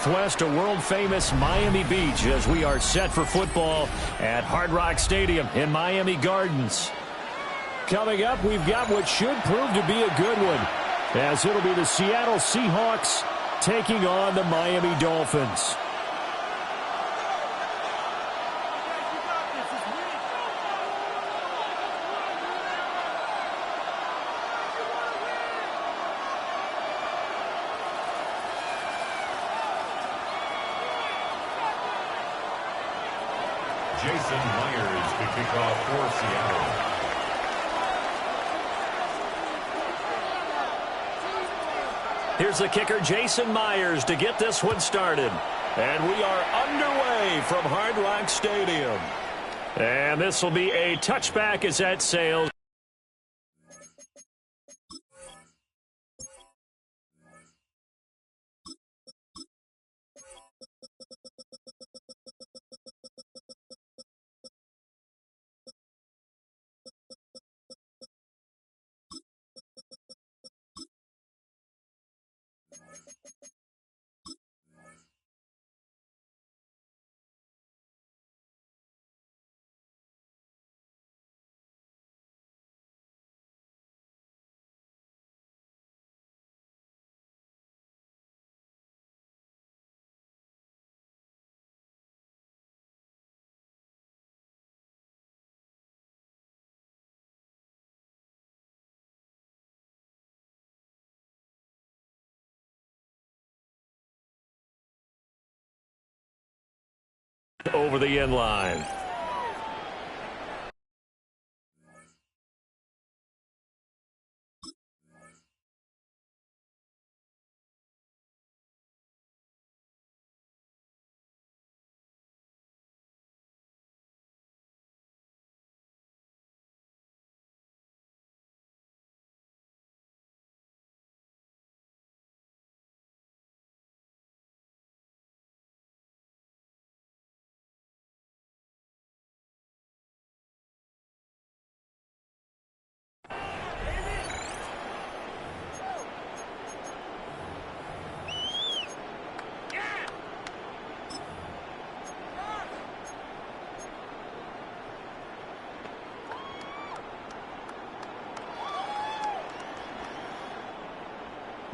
West, a world-famous Miami Beach, as we are set for football at Hard Rock Stadium in Miami Gardens. Coming up, we've got what should prove to be a good one, as it'll be the Seattle Seahawks taking on the Miami Dolphins. Jason Myers to kick off for Seattle. Here's the kicker, Jason Myers, to get this one started. And we are underway from Hard Rock Stadium. And this will be a touchback as that sails. Over the end line.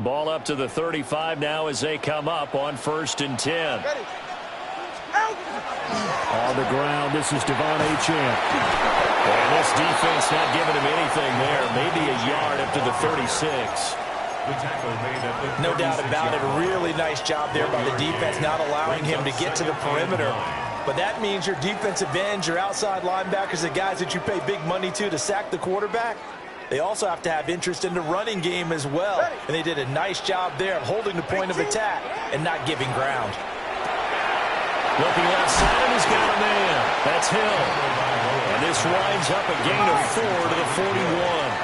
Ball up to the 35 now as they come up on 1st and 10. On the ground, this is Devon Achane. And this defense not giving him anything there. Maybe a yard up to the 36. No doubt about it. A really nice job there by the defense, not allowing him to get to the perimeter. But that means your defensive ends, your outside linebackers, the guys that you pay big money to sack the quarterback, they also have to have interest in the running game as well. And they did a nice job there of holding the point of attack and not giving ground. Looking outside, he's got a man. That's Hill. And this winds up a gain of 4 to the 41.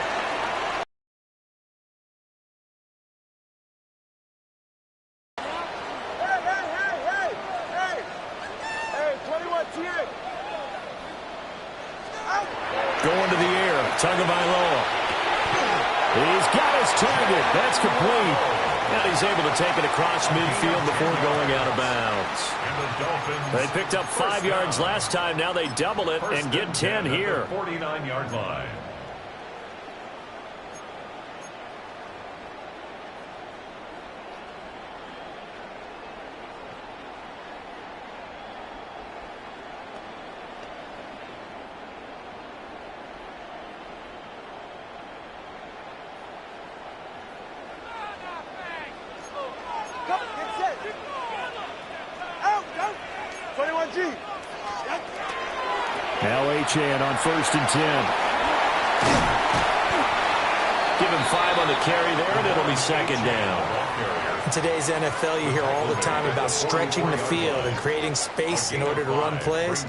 Going to the air, Tagovailoa. He's got his target. That's complete. And he's able to take it across midfield before going out of bounds. They picked up 5 yards last time. Now they double it and get 10 here. 49-yard line. Now Achane on 1st and 10. Give him 5 on the carry there, and it'll be 2nd down. In today's NFL, you hear all the time about stretching the field and creating space in order to run plays.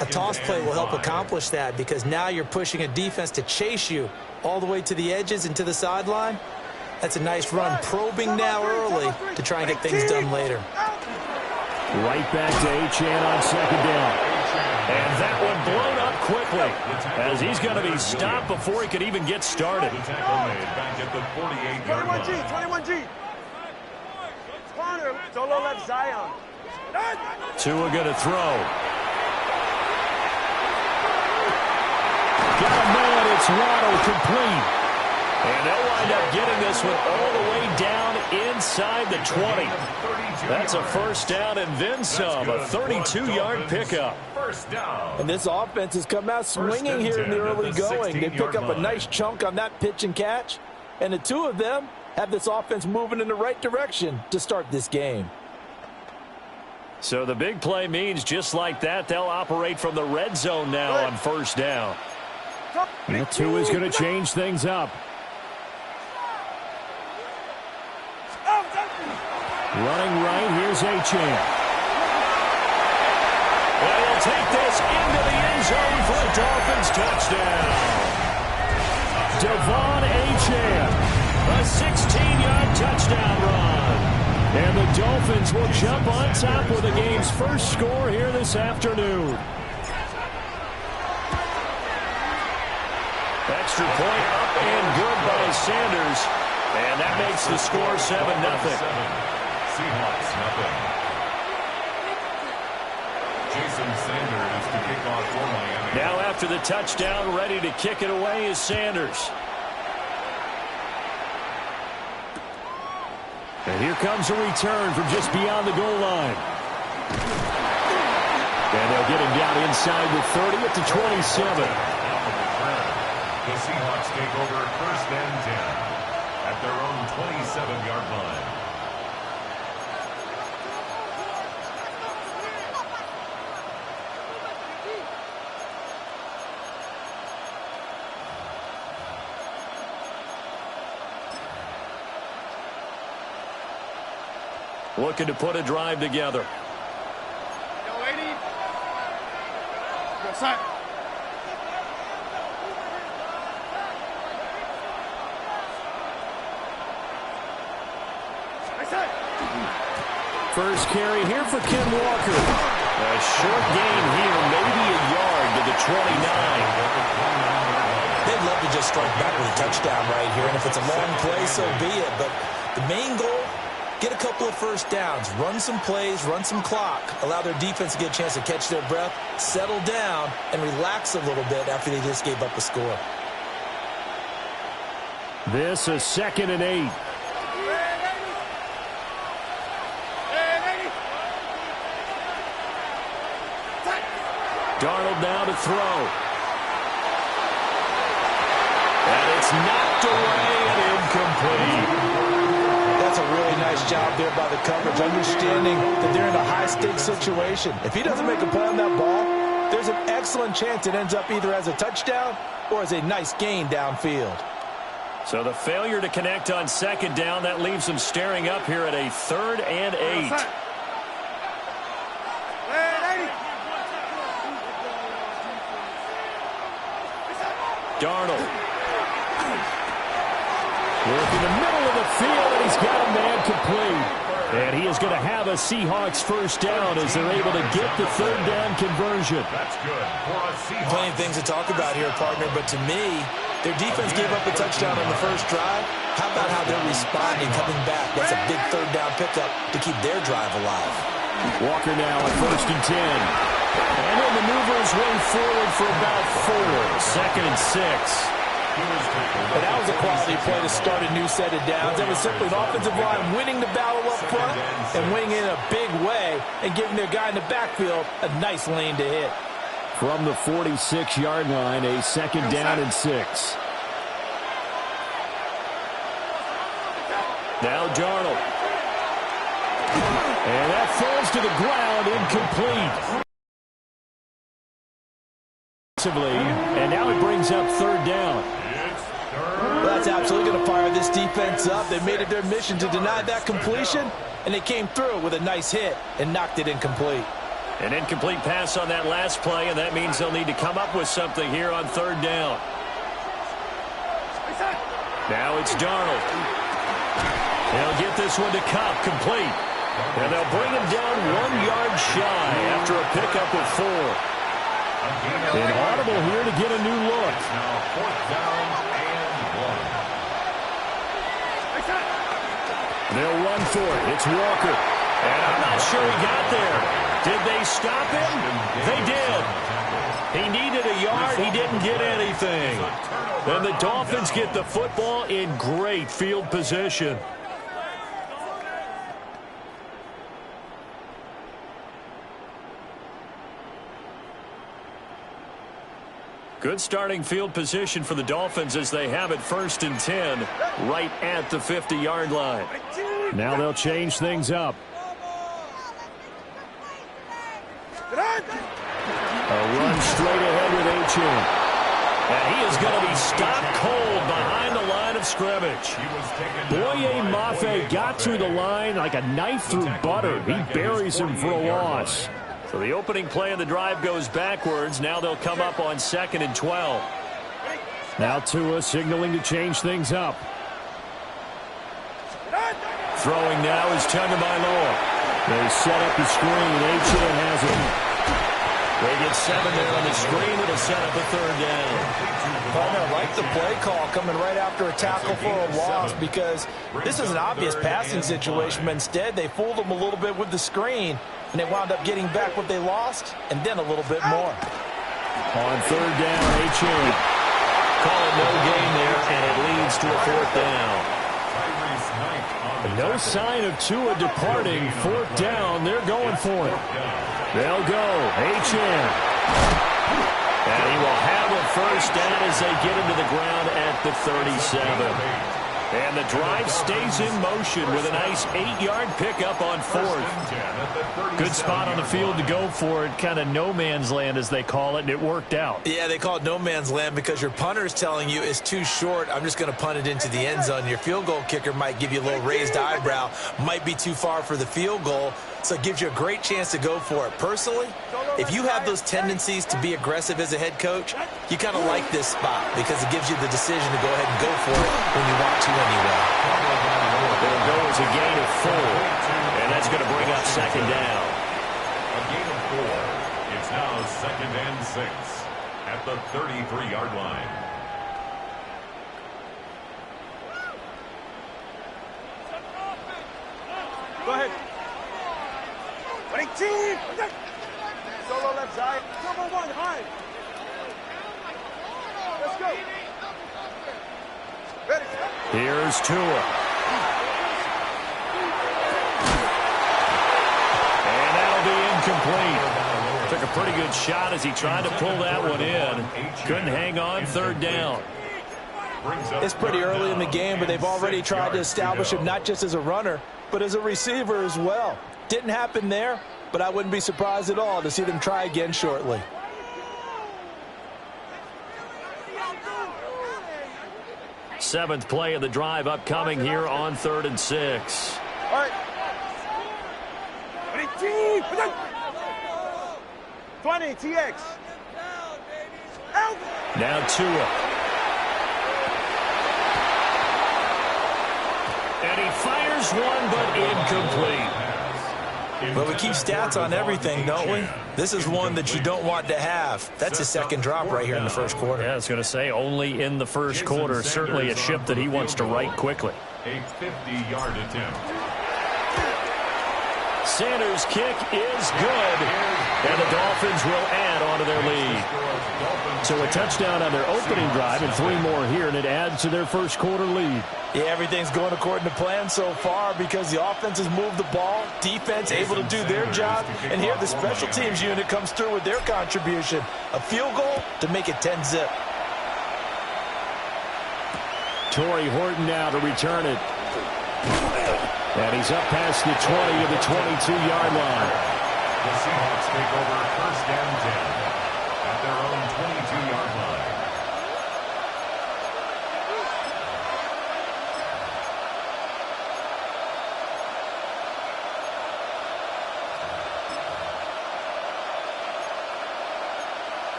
A toss play will help accomplish that because now you're pushing a defense to chase you all the way to the edges and to the sideline. That's a nice run, probing now early to try and get things done later. Right back to Achane on 2nd down. And that one blown up quickly as he's going to be stopped before he could even get started. Back at the 48-yard line. 21G. Corner, Solo left Zion. Tua going to throw. Got a man, it's Waddle, complete. And they'll wind up getting this one all the way down inside the 20. That's a first down and then some, a 32-yard pickup. And this offense has come out swinging here in the early going. They pick up a nice chunk on that pitch and catch. And the two of them have this offense moving in the right direction to start this game. So the big play means just like that, they'll operate from the red zone now on first down. That Tua is going to change things up. Running right, here's Achane. And he'll take this into the end zone for a Dolphins touchdown. Devon Achane, a 16-yard touchdown run. And the Dolphins will jump on top with the game's first score here this afternoon. Extra point up and good by Sanders. And that makes the score 7-0. Seahawks, nothing. Jason Sanders to kick off for Miami. Now after the touchdown, ready to kick it away is Sanders. And here comes a return from just beyond the goal line. And they'll get him down inside the 30 at the 27. The Seahawks take over first and 10 at their own 27-yard line. Looking to put a drive together. Yo, 80. Go side. First carry here for Ken Walker. A short gain here, maybe a yard to the 29. They'd love to just strike back with a touchdown right here, and if it's a long play, so be it. But the main goal, get a couple of first downs, run some plays, run some clock, allow their defense to get a chance to catch their breath, settle down, and relax a little bit after they just gave up a score. This is 2nd and 8. Darnold now to throw. And it's knocked away and incomplete. That's a really nice job there by the coverage, understanding that they're in a high-stakes situation. If he doesn't make a play on that ball, there's an excellent chance it ends up either as a touchdown or as a nice gain downfield. So the failure to connect on second down, that leaves them staring up here at a 3rd and 8. Darnold. Working the middle of the field, and he's got a man complete. And he is going to have a Seahawks first down as they're able to get the 3rd down conversion. That's good for a Seahawks. Plenty of things to talk about here, partner, but to me, their defense gave up a touchdown on the first drive. How about how they're responding, coming back? That's a big 3rd down pickup to keep their drive alive. Walker now at 1st and 10. And he'll maneuver his way forward for about 4. 2nd and 6. But that was a quality play to start a new set of downs. That was simply an offensive line winning the battle up front and winning in a big way and giving their guy in the backfield a nice lane to hit. From the 46-yard line, a 2nd down and 6. Now Darnold. And that falls to the ground, incomplete. And now it brings up 3rd down. Well, that's absolutely going to fire this defense up. They made it their mission to deny that completion, and they came through with a nice hit and knocked it incomplete. An incomplete pass on that last play, and that means they'll need to come up with something here on 3rd down. Now it's Darnold. They'll get this one to Kupp, complete. And they'll bring him down 1 yard shy after a pickup of 4. Inaudible here to get a new look. Now 4th down and 1. They'll run for it. It's Walker. And I'm not sure he got there. Did they stop him? They did. He needed a yard. He didn't get anything. And the Dolphins get the football in great field position. Good starting field position for the Dolphins as they have it 1st and 10 right at the 50-yard line. Now they'll change things up. A run straight ahead with H.N. And he is going to be stopped cold behind the line of scrimmage. Boye Mafe got through the line like a knife through butter. He buries him for a loss. So the opening play of the drive goes backwards. Now they'll come up on 2nd and 12. Now Tua signaling to change things up. Throwing now is Tagovailoa. They set up the screen. H.N. has it. They get 7 there on the screen. It'll set up a 3rd down. I like the play call coming right after a tackle for a loss because this is an obvious passing situation, but instead they fooled them a little bit with the screen, and they wound up getting back what they lost and then a little bit more. On 3rd down, H.N. Call it no gain there, and it leads to a 4th down. No sign of Tua departing. 4th down. They're going for it. They'll go. H.N. And he will have a 1st down as they get into the ground at the 37. And the drive stays in motion with a nice 8-yard pickup on 4th. Good spot on the field to go for it. Kind of no man's land, as they call it, and it worked out. Yeah, they call it no man's land because your punter's telling you it's too short. I'm just going to punt it into the end zone. Your field goal kicker might give you a little raised eyebrow. Might be too far for the field goal. So it gives you a great chance to go for it. Personally, if you have those tendencies to be aggressive as a head coach, you kind of like this spot because it gives you the decision to go ahead and go for it when you want to anyway. They'll go as a gain of 4, and that's going to bring up 2nd down. A gain of 4. It's now 2nd and 6 at the 33-yard line. Go ahead. 18! Solo left side. Number 1, high. Let's go. Ready. Here's Tua. And that'll be incomplete. Took a pretty good shot as he tried to pull that one in. Couldn't hang on. 3rd down. It's pretty early in the game, but they've already tried to establish him not just as a runner, but as a receiver as well. Didn't happen there, but I wouldn't be surprised at all to see them try again shortly. Seventh play of the drive upcoming here on 3rd and 6. All right. 20, TX. Out. Now Tua. And he fires one, but incomplete. Well, we keep stats on everything, don't we? This is one that you don't want to have. That's his 2nd drop right here in the 1st quarter. Yeah, I was going to say only in the 1st quarter. Certainly a ship that he wants to right quickly. A 50-yard attempt. Sanders' kick is good, and the Dolphins will add on to their lead. So a touchdown on their opening drive and 3 more here, and it adds to their 1st quarter lead. Yeah, everything's going according to plan so far because the offense has moved the ball, defense able to do their job, and here the special teams unit comes through with their contribution. A field goal to make it 10-zip. Torrey Horton now to return it. And he's up past the 20 to the 22-yard line. The Seahawks take over 1st and 10 at their own 22-yard line.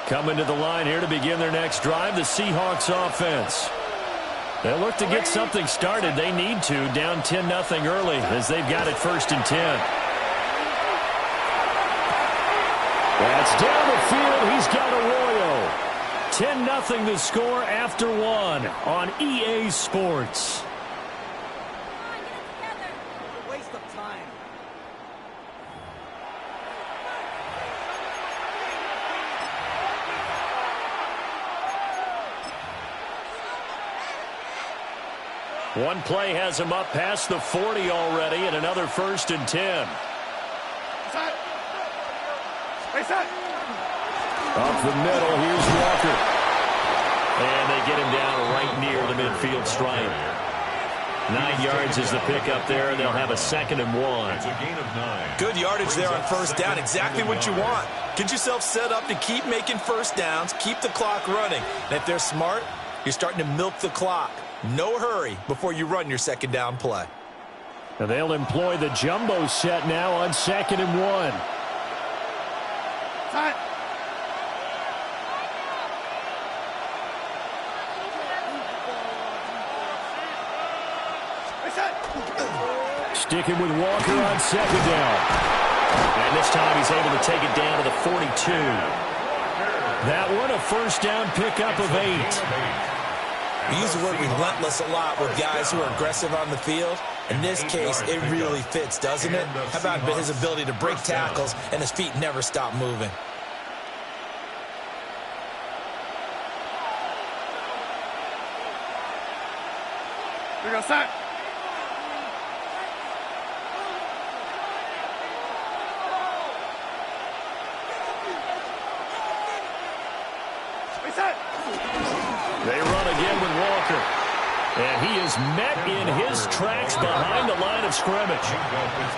Coming to the line here to begin their next drive, the Seahawks offense. They'll look to get something started. They need to, down 10-0 early as they've got it 1st and 10. That's down the field. He's got Arroyo. 10-0 the score after 1 on EA Sports. waste of time. One play has him up past the 40 already, and another 1st and 10. Up the middle, here's Walker. And they get him down right near the midfield stripe. 9 yards is the pickup there. They'll have a 2nd and 1. It's a gain of 9. Good yardage there on 1st down. Exactly what you want. Get yourself set up to keep making 1st downs, keep the clock running. And if they're smart, you're starting to milk the clock. No hurry before you run your 2nd down play. And they'll employ the jumbo set now on 2nd and 1. Time. Sticking with Walker on 2nd down. And this time he's able to take it down to the 42. That one, a 1st down pickup of 8. We use the word relentless a lot with guys who are aggressive on the field. In this case, it really fits, doesn't it? How about his ability to break tackles and his feet never stop moving? We go set. They run again with Walker. And he is met in his tracks behind the line of scrimmage.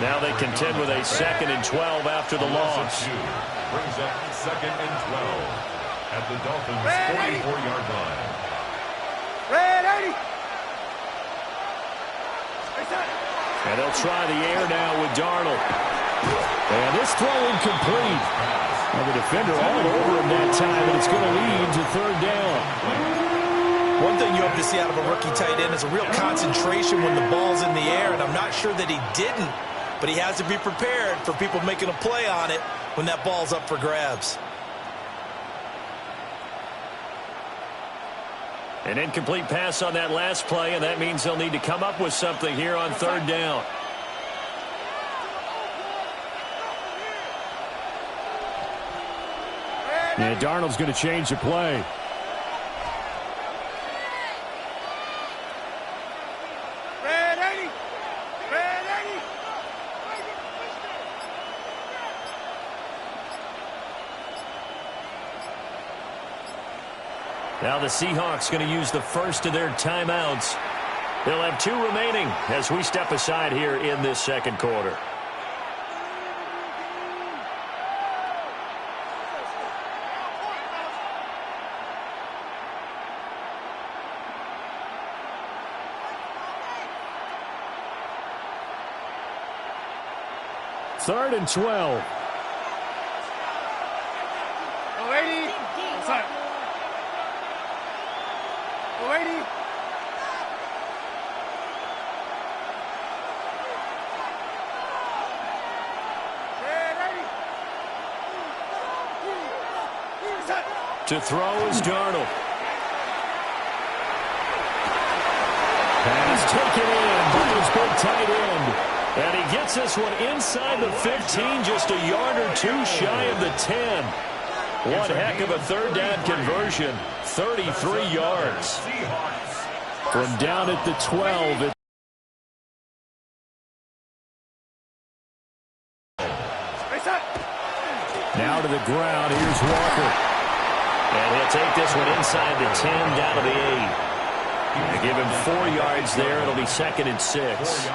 Now they contend with a 2nd and 12 after the loss. Brings up 2nd and 12 at the Dolphins' 44-yard line. Red 80. And they'll try the air now with Darnold. And this throw incomplete. Well, the defender all over him that time, and it's going to lead to 3rd down. One thing you hope to see out of a rookie tight end is a real concentration when the ball's in the air, and I'm not sure that he didn't, but he has to be prepared for people making a play on it when that ball's up for grabs. An incomplete pass on that last play, and that means they'll need to come up with something here on 3rd down. Yeah, Darnold's going to change the play. Red 80. Red 80. Now the Seahawks going to use the first of their timeouts. They'll have 2 remaining as we step aside here in this 2nd quarter. Third and 12. 80. Outside. 80. To throw is Darnold. Pass taken in by his big tight end. And he gets this one inside the 15, just a yard or 2 shy of the 10. One heck of a 3rd down conversion, 33 yards. From down at the 12. Now to the ground. Here's Walker. And he'll take this one inside the 10, down to the 8. They give him 4 yards there. It'll be 2nd and 6.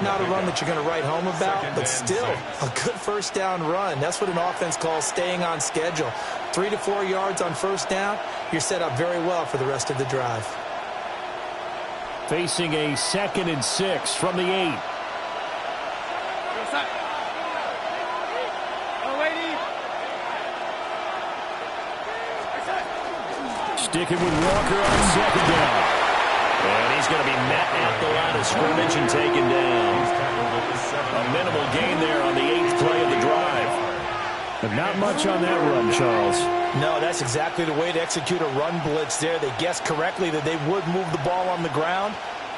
Not a run that you're going to write home about, but still a good 1st down run. That's what an offense calls staying on schedule. 3 to 4 yards on 1st down, you're set up very well for the rest of the drive. Facing a 2nd and 6 from the 8. Sticking with Walker on 2nd down. And he's going to be met at the line of scrimmage and taken down. A minimal gain there on the 8th play of the drive. But not much on that run, Charles. No, that's exactly the way to execute a run blitz there. They guessed correctly that they would move the ball on the ground,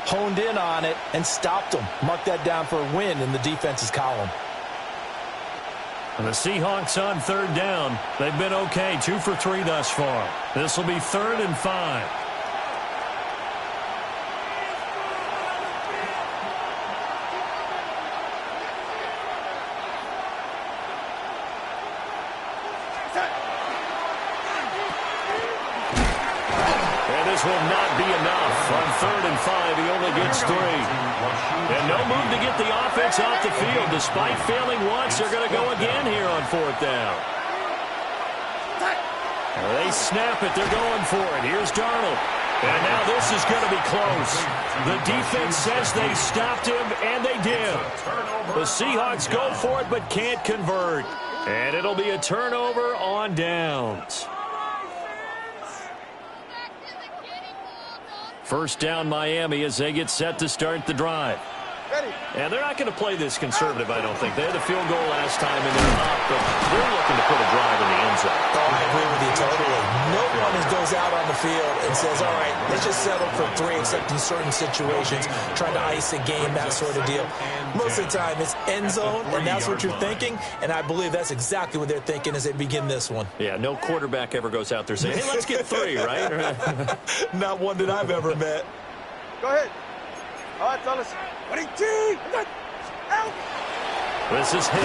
honed in on it and stopped them. Mark that down for a win in the defense's column. And the Seahawks on third down. They've been okay, 2 for 3 thus far. This will be 3rd and 5. And this will not be enough. On 3rd and 5, he only gets 3. And no move to get the offense off the field. Despite failing once, they're going to go again here on 4th down. They snap it. They're going for it. Here's Darnold. And now this is going to be close. The defense says they stopped him, and they did. The Seahawks go for it but can't convert. And it'll be a turnover on downs. First down Miami as they get set to start the drive. And they're not going to play this conservative, I don't think. They had a field goal last time, and they're up, but they're looking to put a drive in the end zone. Oh, I agree with you totally. No one goes out on the field and says, all right, let's just settle for 3, except in certain situations, trying to ice a game, that sort of deal. Most of the time, it's end zone, and that's what you're thinking, and I believe that's exactly what they're thinking as they begin this one. Yeah, no quarterback ever goes out there saying, hey, let's get 3, right? Not one that I've ever met. Go ahead. All right, fellas. This is Hill.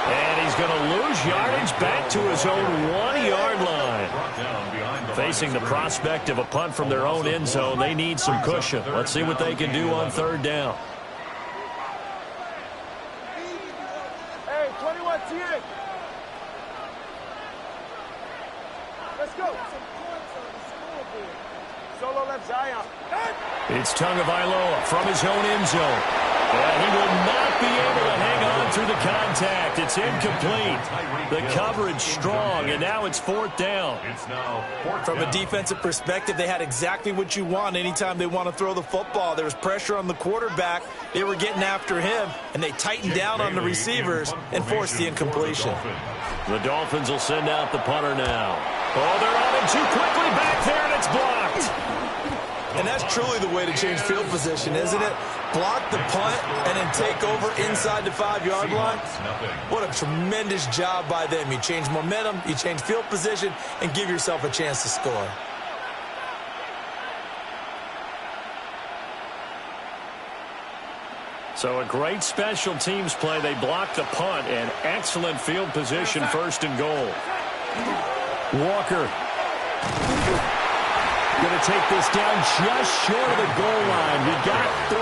And he's going to lose yardage back to his own 1-yard line. Facing the prospect of a punt from their own end zone, they need some cushion. Let's see what they can do on 3rd down. Hey, 21 TA. Let's go. Solo left Zion. It's Tagovailoa from his own end zone. And he will not be able to hang on through the contact. It's incomplete. The coverage strong, and now it's 4th down. From a defensive perspective, they had exactly what you want anytime they want to throw the football. There was pressure on the quarterback. They were getting after him, and they tightened down on the receivers and forced the incompletion. The Dolphins will send out the punter now. Oh, they're on him too quickly back there, and it's blocked. And that's truly the way to change field position, isn't it? Block the punt and then take over inside the 5-yard line. What a tremendous job by them. You change momentum, you change field position, and give yourself a chance to score. So a great special teams play. They block the punt and excellent field position, 1st and goal. Walker. Going to take this down just short of the goal line. He got 3,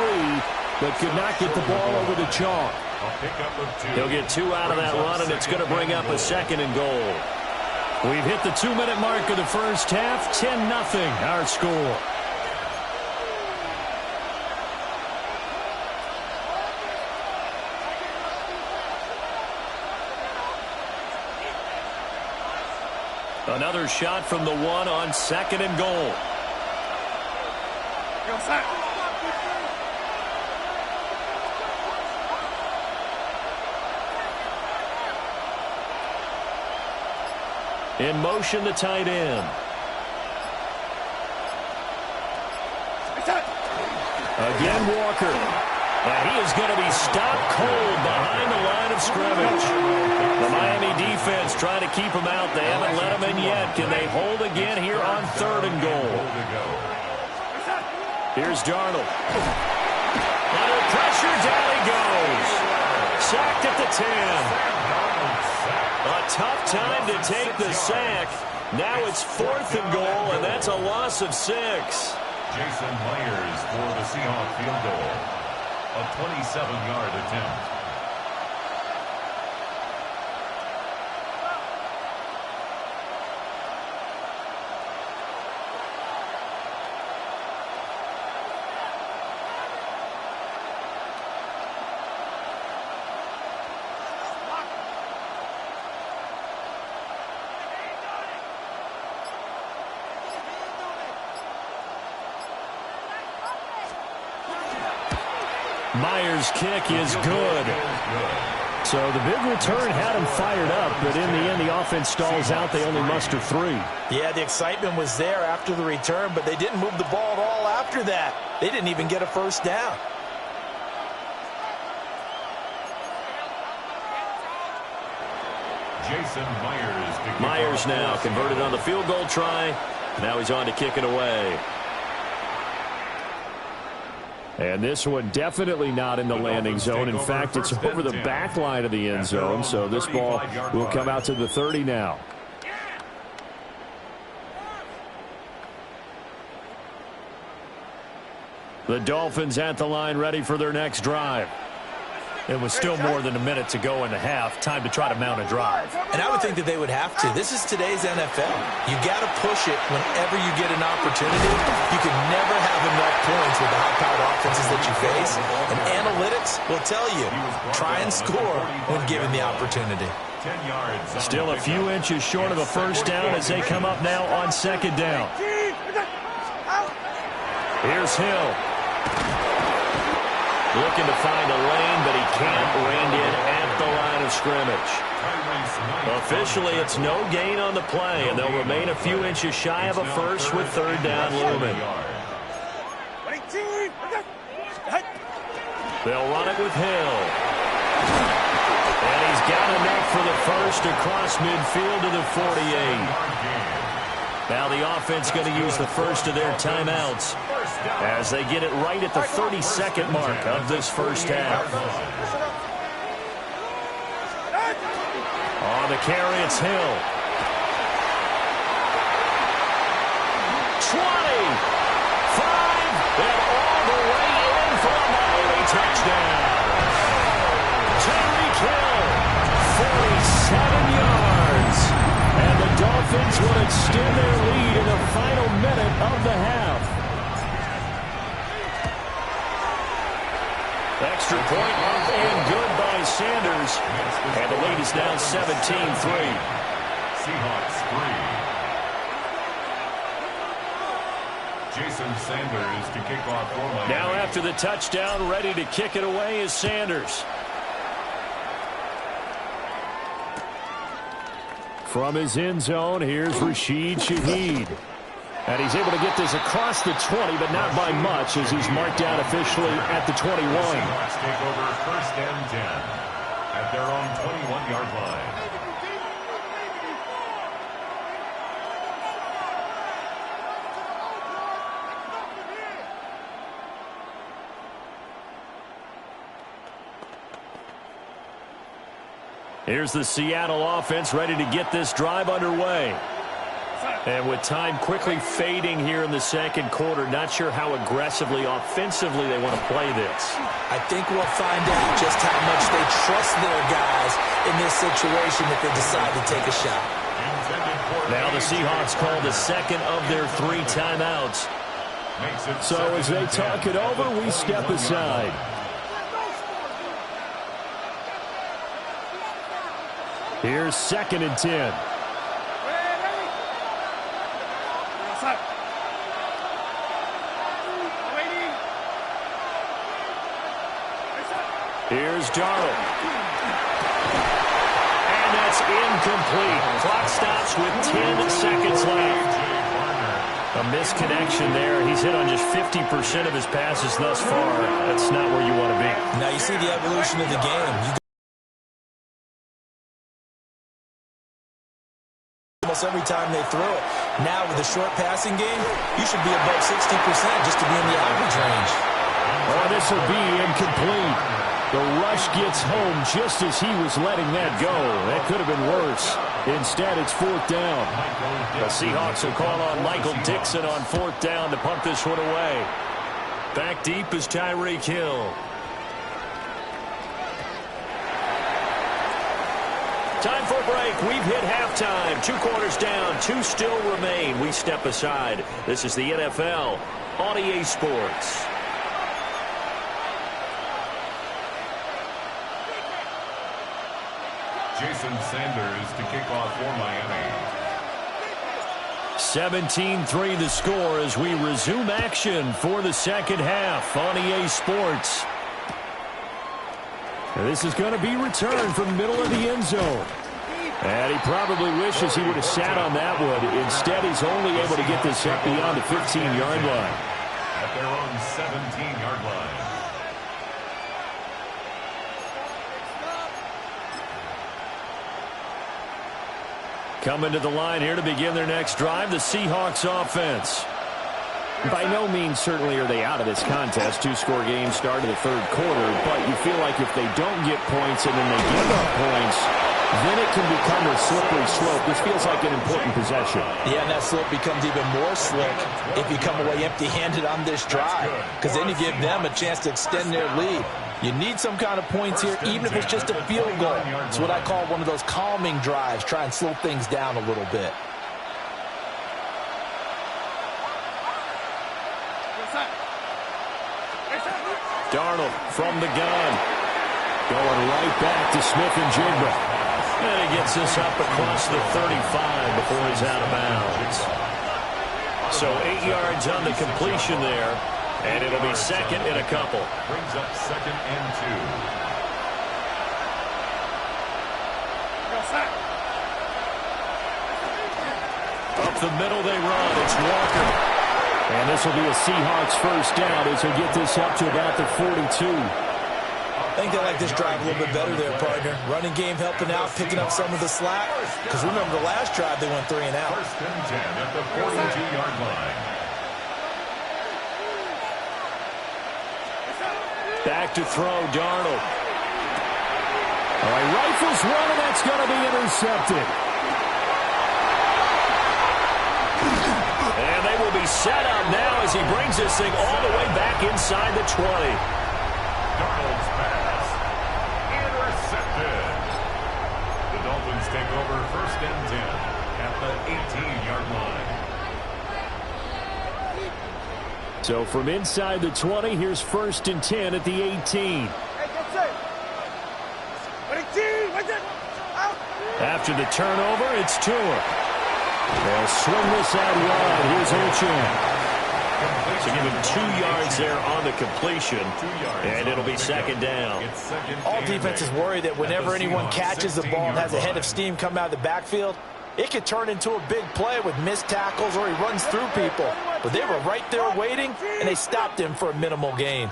but could not get the ball over the chalk. He'll get 2 out of that run, and it's going to bring up a 2nd and goal. We've hit the 2-minute mark of the first half. 10-0 our score. Another shot from the 1 on 2nd and goal. In motion, the tight end. Again, Walker. And he is going to be stopped cold behind the line of scrimmage. The Miami defense trying to keep him out. They haven't let him in yet. Can they hold again here on 3rd and goal? Here's Darnold. Under pressure, down he goes. Sacked at the 10. A tough time to take the sack. Now it's 4th and goal, and that's a loss of 6. Jason Myers for the Seahawks field goal. A 27-yard attempt. Myers' kick is good. So the big return had him fired up, but in the end, the offense stalls out. They only muster 3. Yeah, the excitement was there after the return, but they didn't move the ball at all after that. They didn't even get a first down. Jason Myers. Myers now converted on the field goal try. Now he's on to kick it away. And this one definitely not in the landing zone. In fact, it's over the back line of the end zone. So this ball will come out to the 30 now. The Dolphins at the line, ready for their next drive. It was still more than a minute to go in the half. Time to try to mount a drive. And I would think that they would have to. This is today's NFL. You got to push it whenever you get an opportunity. You can never have enough points with the high-powered offenses that you face. And analytics will tell you, try and score when given the opportunity. 10 yards. Still a few inches short of a first down as they come up now on second down. Here's Hill. Looking to find a lane, but he can't. Reined in at the line of scrimmage. Officially, it's no gain on the play, and they'll remain a few inches shy of a first with third down looming. They'll run it with Hill. And he's got enough for the first across midfield to the 48. Now the offense going to use the first of their timeouts as they get it right at the 32nd mark of this first half. On the carry, it's Hill. 20, 5, and all the way in for a Miami touchdown. Tyreek Hill, 47 yards. And the Dolphins will extend their lead in the final minute of the half. Extra point up and good by Sanders. And the lead is now 17-3. Seahawks 3. Jason Sanders to kick off for Miami. Now after the touchdown, ready to kick it away is Sanders. From his end zone, here's Rashid Shaheed. And he's able to get this across the 20, but not by much, as he's marked down officially at the 21. The Seahawks take over first and 10 at their own 21-yard line. Here's the Seattle offense ready to get this drive underway. And with time quickly fading here in the second quarter, not sure how aggressively, offensively they want to play this. I think we'll find out just how much they trust their guys in this situation if they decide to take a shot. Now the Seahawks call the second of their 3 timeouts. So as they talk it over, we step aside. Here's second and 10. Here's Darnold. And that's incomplete. Clock stops with 10 seconds left. A misconnection there. He's hit on just 50% of his passes thus far. That's not where you want to be. Now you see the evolution of the game. Almost every time they throw it. Now with the short passing game, you should be above 60% just to be in the average range. Oh, this will be incomplete. The rush gets home just as he was letting that go. That could have been worse. Instead, it's fourth down. The Seahawks will call on Michael Dixon on fourth down to punt this one away. Back deep is Tyreek Hill. Time for a break. We've hit halftime. 2 quarters down. 2 still remain. We step aside. This is the NFL on EA Sports. Jason Sanders to kick off for Miami. 17-3 the score as we resume action for the second half on EA Sports. And this is going to be returned from the middle of the end zone. And he probably wishes he would have sat on that one. Instead, he's only able to get this up beyond the 15-yard line. At their own 17-yard line. Coming to the line here to begin their next drive, the Seahawks offense. By no means certainly are they out of this contest. Two-score game start of the third quarter, but you feel like if they don't get points and then they give up points, then it can become a slippery slope. This feels like an important possession. Yeah, and that slope becomes even more slick if you come away empty-handed on this drive, because then you give them a chance to extend their lead. You need some kind of points here, even if it's just a field goal. It's what I call one of those calming drives. Try and slow things down a little bit. Darnold from the gun. Going right back to Smith and Jigba. And he gets this up across the 35 before he's out of bounds. So 8 yards on the completion there. And it'll be second and a couple. Brings up 2nd and 2. Up the middle they run. It's Walker. And this will be a Seahawks first down as they get this up to about the 42. I think they like this drive a little bit better there, partner. Running game helping out, picking up some of the slack. Because remember the last drive they went 3 and out. 1st and 10 at the 42-yard line. Back to throw, Darnold. All right, rifles one, and that's going to be intercepted. And they will be set up now as he brings this thing all the way back inside the 20. Darnold's pass. Intercepted. The Dolphins take over 1st and 10 at the 18-yard line. So from inside the 20, here's 1st and 10 at the 18. After the turnover, it's Tua. They'll swing this out wide. Here's Gtowncapp. So give him 2 yards there on the completion, and it'll be second down. All defenses worry that whenever anyone catches the ball and has a head of steam come out of the backfield, it could turn into a big play with missed tackles or he runs through people. But they were right there waiting, and they stopped him for a minimal gain.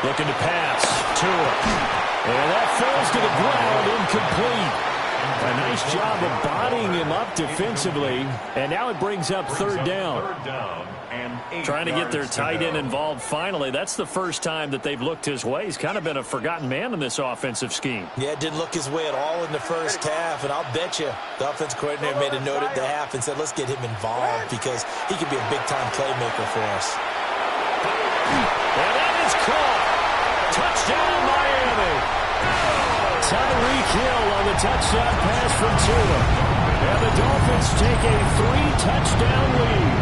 Looking to pass. Tua. And that falls to the ground, incomplete. A nice job of bodying him up defensively, and now it brings up third down. Trying to get their tight end involved finally. That's the first time that they've looked his way. He's kind of been a forgotten man in this offensive scheme. Yeah, it didn't look his way at all in the first half, and I'll bet you the offense coordinator made a note at the half and said, let's get him involved because he could be a big-time playmaker for us. And that is caught. Touchdown, Miami. Tyreek Hill on the touchdown pass from Tua. And the Dolphins take a 3-touchdown lead.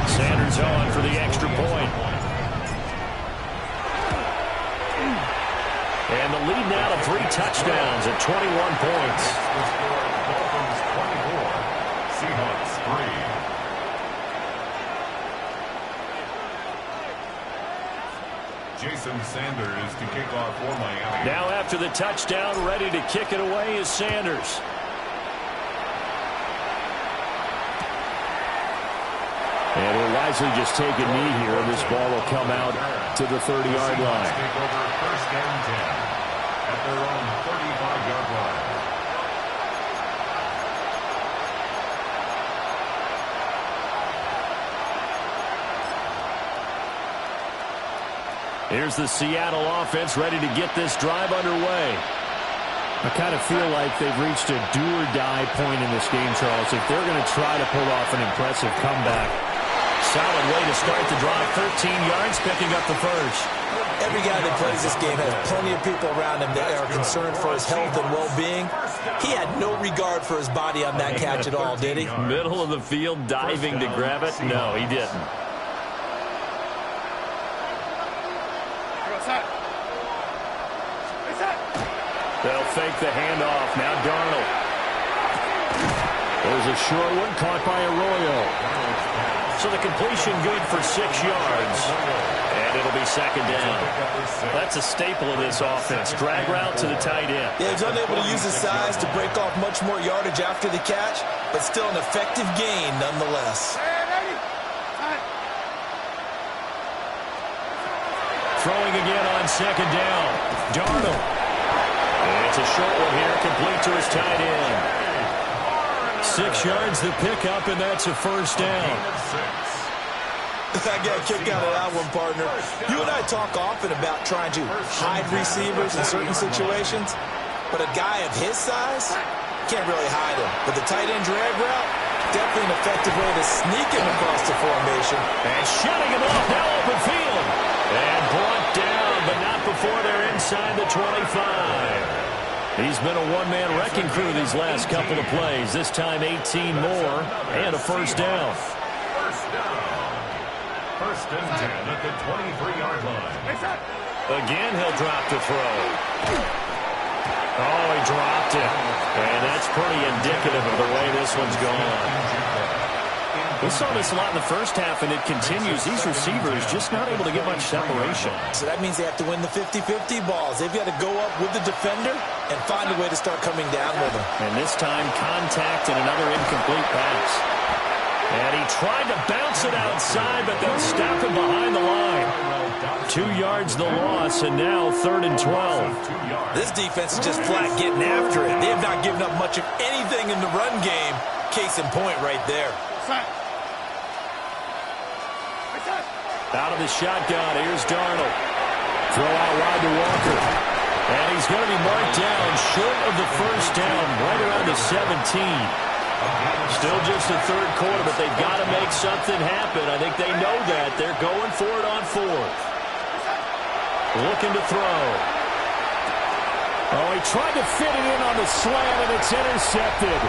Sanders on for the extra point. And the lead now to 3 touchdowns at 21 points. Dolphins 24, Seahawks 3. Jason Sanders to kick off for Miami. Now after the touchdown, ready to kick it away is Sanders. And he'll wisely just take a knee here, and this ball will come out to the 30-yard line. Take over 1st and 10 at their own 35-yard line. Here's the Seattle offense ready to get this drive underway. I kind of feel like they've reached a do-or-die point in this game, Charles. If they're going to try to pull off an impressive comeback. Solid way to start the drive. 13 yards, picking up the first. Every guy that plays this game has plenty of people around him that are concerned for his health and well-being. He had no regard for his body on that catch at all, did he? Middle of the field, diving to grab it? No, he didn't. They'll fake the handoff. Now Darnold. There's a short one caught by Arroyo. So the completion good for 6 yards. And it'll be second down. That's a staple of this offense. Drag route to the tight end. Yeah, he's unable to use his size to break off much more yardage after the catch, but still an effective gain nonetheless. Throwing again on second down. Darnold. It's a short one here, complete to his tight end. 6 yards the pickup, and that's a first down. I got a kick out of that one, partner. You and I talk often about trying to hide receivers in certain situations, but a guy of his size can't really hide him. But the tight end drag route, definitely an effective way to sneak him across the formation. And shutting him off, now open field. And brought down, but not before they're inside the 25. He's been a one-man wrecking crew these last couple of plays. This time 18 more and a first down. First and 10 at the 23-yard line. Again, he'll drop to throw. Oh, he dropped it. And that's pretty indicative of the way this one's gone. We saw this a lot in the first half, and it continues. These receivers just not able to get much separation. So that means they have to win the 50-50 balls. They've got to go up with the defender and find a way to start coming down with him. And this time, contact and another incomplete pass. And he tried to bounce it outside, but they'll stop him behind the line. 2 yards the loss, and now 3rd and 12. This defense is just flat getting after it. They have not given up much of anything in the run game. Case in point right there. Out of the shotgun, here's Darnold. Throw out wide to Walker. And he's going to be marked down short of the first down, right around the 17. Still just the third quarter, but they've got to make something happen. I think they know that. They're going for it on 4th. Looking to throw. Oh, he tried to fit it in on the slant, and it's intercepted.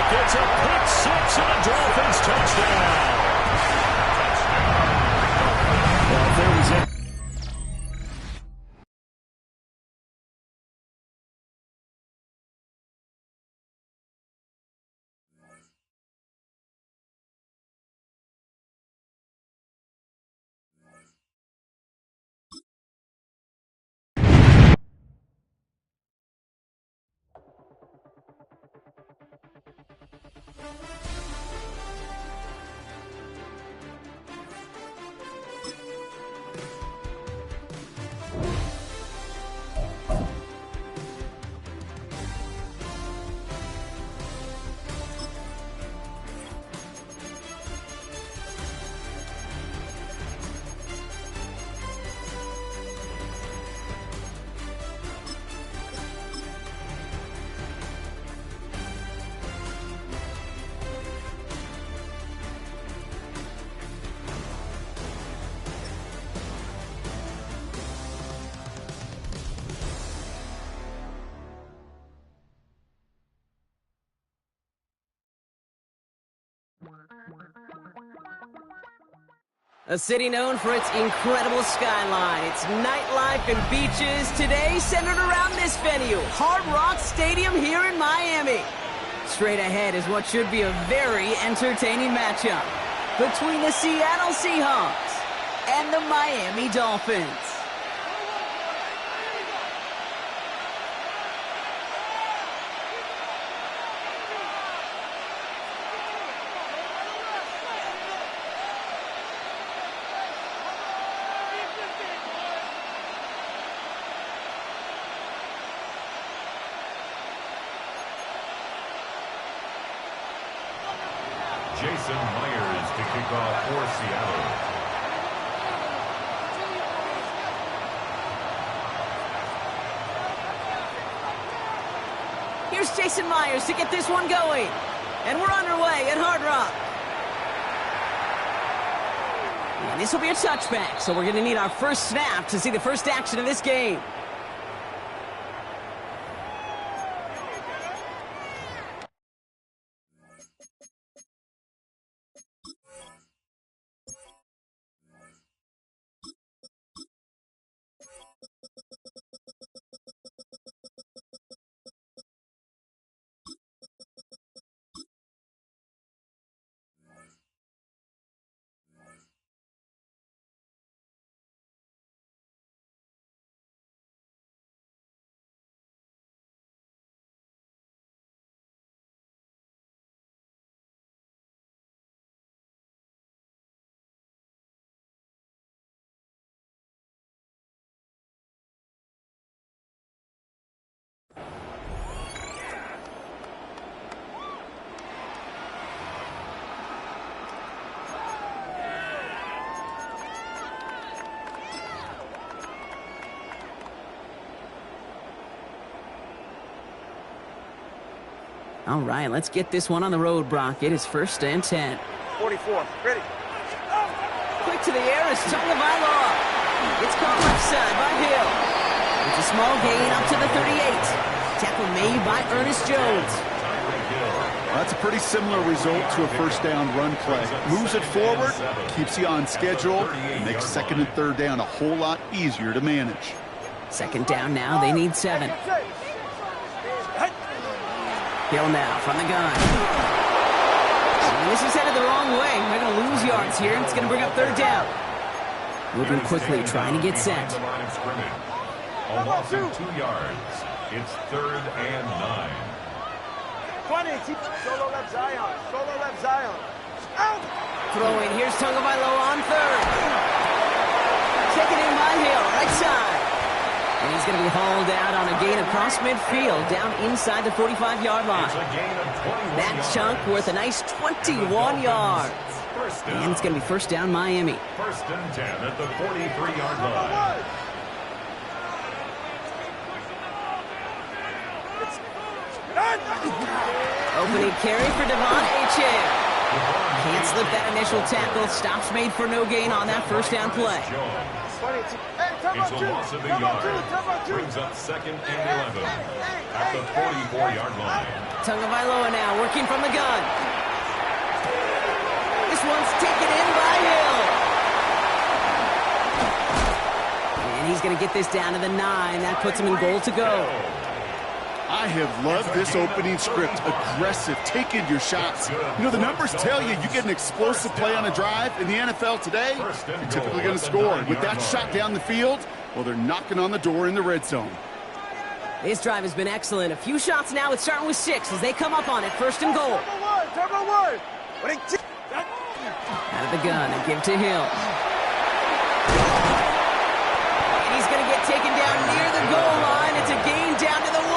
It's a pick six and a Dolphins touchdown. Well, there was it. A city known for its incredible skyline, its nightlife and beaches, today centered around this venue, Hard Rock Stadium here in Miami. Straight ahead is what should be a very entertaining matchup between the Seattle Seahawks and the Miami Dolphins. Jason Myers to kick off for Seattle. Here's Jason Myers to get this one going. And we're underway at Hard Rock. And this will be a touchback, so we're going to need our first snap to see the first action of this game. All right, let's get this one on the road, Brock. It is 1st and 10. 44. Ready. Quick to the air is Tagovailoa. It's caught left side by Hill. It's a small gain up to the 38. Tackle made by Ernest Jones. That's a pretty similar result to a first down run play. Moves it forward, keeps you on schedule, and makes 2nd and 3rd down a whole lot easier to manage. 2nd down now, they need 7. Hill now from the gun. And this is headed the wrong way. They're going to lose yards here. It's going to bring up 3rd down. Moving quickly, trying to get set. A loss of 2 yards. It's 3rd and 9. 20. Solo left Zion. Solo left Zion. Out. Throwing. Here's Tagovailoa on 3rd. Taken in by Hill, right side. And he's going to be hauled out on a gain across midfield, down inside the 45-yard line. That chunk worth a nice 21 yards. And it's going to be 1st down Miami. 1st and 10 at the 43-yard line. Opening carry for Devon Achane. Can't slip that initial tackle. Stops made for no gain on that 1st down play. It's a loss of a yard. Brings up 2nd and 11 at the 44-yard line. Tagovailoa now working from the gun. This one's taken in by Hill. And he's going to get this down to the 9. That puts him in goal to go. I have loved this opening script. Aggressive, taking your shots. You know, the numbers tell you get an explosive play on a drive. In the NFL today, you're typically going to score. With that shot down the field, well, they're knocking on the door in the red zone. This drive has been excellent. A few shots now. It's starting with 6 as they come up on it. 1st and goal. Turbo one. Out of the gun and give to Hill. And he's going to get taken down near the goal line. It's a gain down to the 1.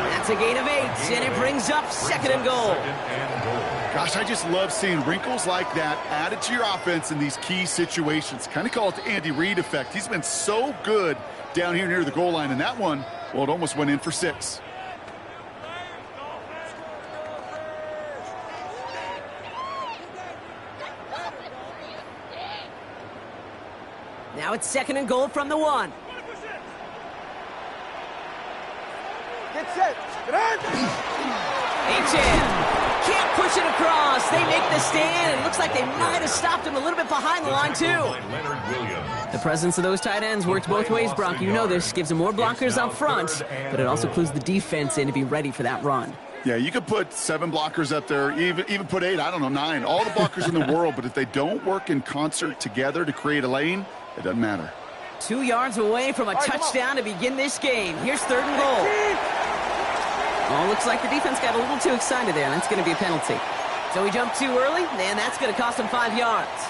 That's a gain of 8, and it brings up 2nd and goal. Gosh, I just love seeing wrinkles like that added to your offense in these key situations. Kind of call it the Andy Reid effect. He's been so good down here near the goal line, and that one, well, it almost went in for 6. Now it's 2nd and goal from the 1. Get set. Achane can't push it across. They make the stand. It looks like they might have stopped him a little bit behind the line, too. The presence of those tight ends works both ways, Brock. You know this. Gives them more blockers up front, but it also clues the defense in to be ready for that run. Yeah, you could put 7 blockers up there, even put 8, I don't know, 9. All the blockers in the world, but if they don't work in concert together to create a lane, it doesn't matter. 2 yards away from a touchdown to begin this game. Here's 3rd and goal. Oh, looks like the defense got a little too excited there, and that's going to be a penalty. So he jumped too early, and that's going to cost him 5 yards.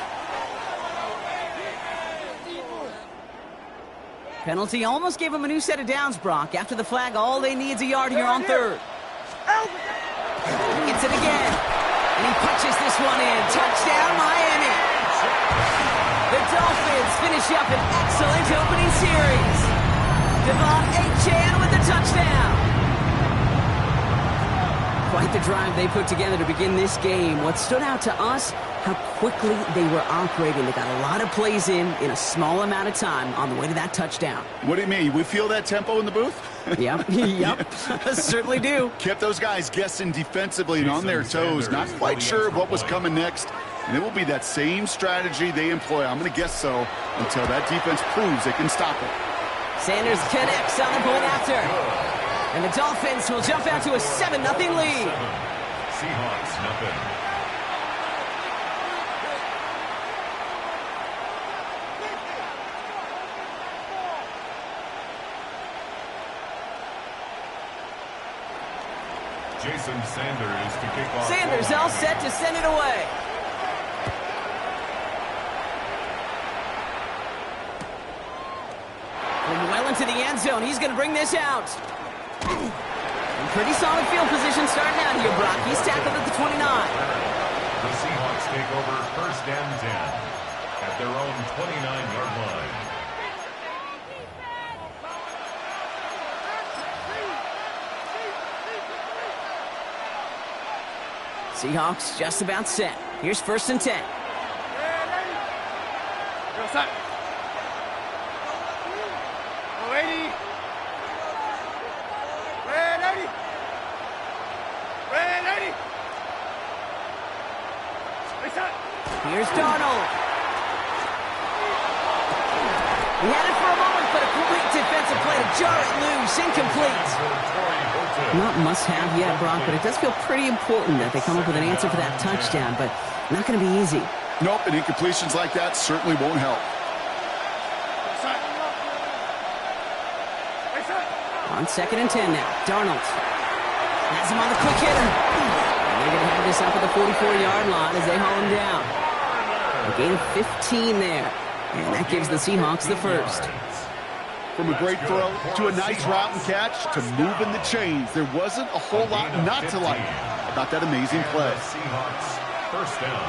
Penalty almost gave him a new set of downs, Brock. After the flag, all they need is a yard here on 3rd. Gets it again, and he punches this one in. Touchdown, Miami. The Dolphins finish up an excellent opening series. Devon Achane with the touchdown. Quite the drive they put together to begin this game. What stood out to us, how quickly they were operating. They got a lot of plays in a small amount of time on the way to that touchdown. What do you mean? We feel that tempo in the booth? Yep, certainly do. Kept those guys guessing defensively and on their toes, not quite sure what was coming next. And it will be that same strategy they employ, I'm going to guess so, until that defense proves they can stop it. Sanders connects on the point after. And the Dolphins will jump out to a 7-0 lead. Seahawks, nothing. Jason Sanders to kick off. Sanders all set to send it away. From well into the end zone, he's going to bring this out. Pretty solid field position starting out here, Brock. He's tackled at the 29. The Seahawks take over 1st and 10 at their own 29-yard line. Seahawks just about set. Here's 1st and 10. Here's Darnold. He had it for a moment, but a great defensive play to jar it loose. Incomplete. Not must-have yet, Brock, but it does feel pretty important that they come up with an answer for that touchdown, but not going to be easy. Nope, and incompletions like that certainly won't help. On 2nd and 10 now, Darnold has him on the quick hitter. And they're going to have this up at the 44-yard line as they haul him down. A gain of 15 there, and that gives the Seahawks the first. From a great throw to a nice route and catch to moving the chains, there wasn't a whole lot not to like about that amazing play. Seahawks, 1st down.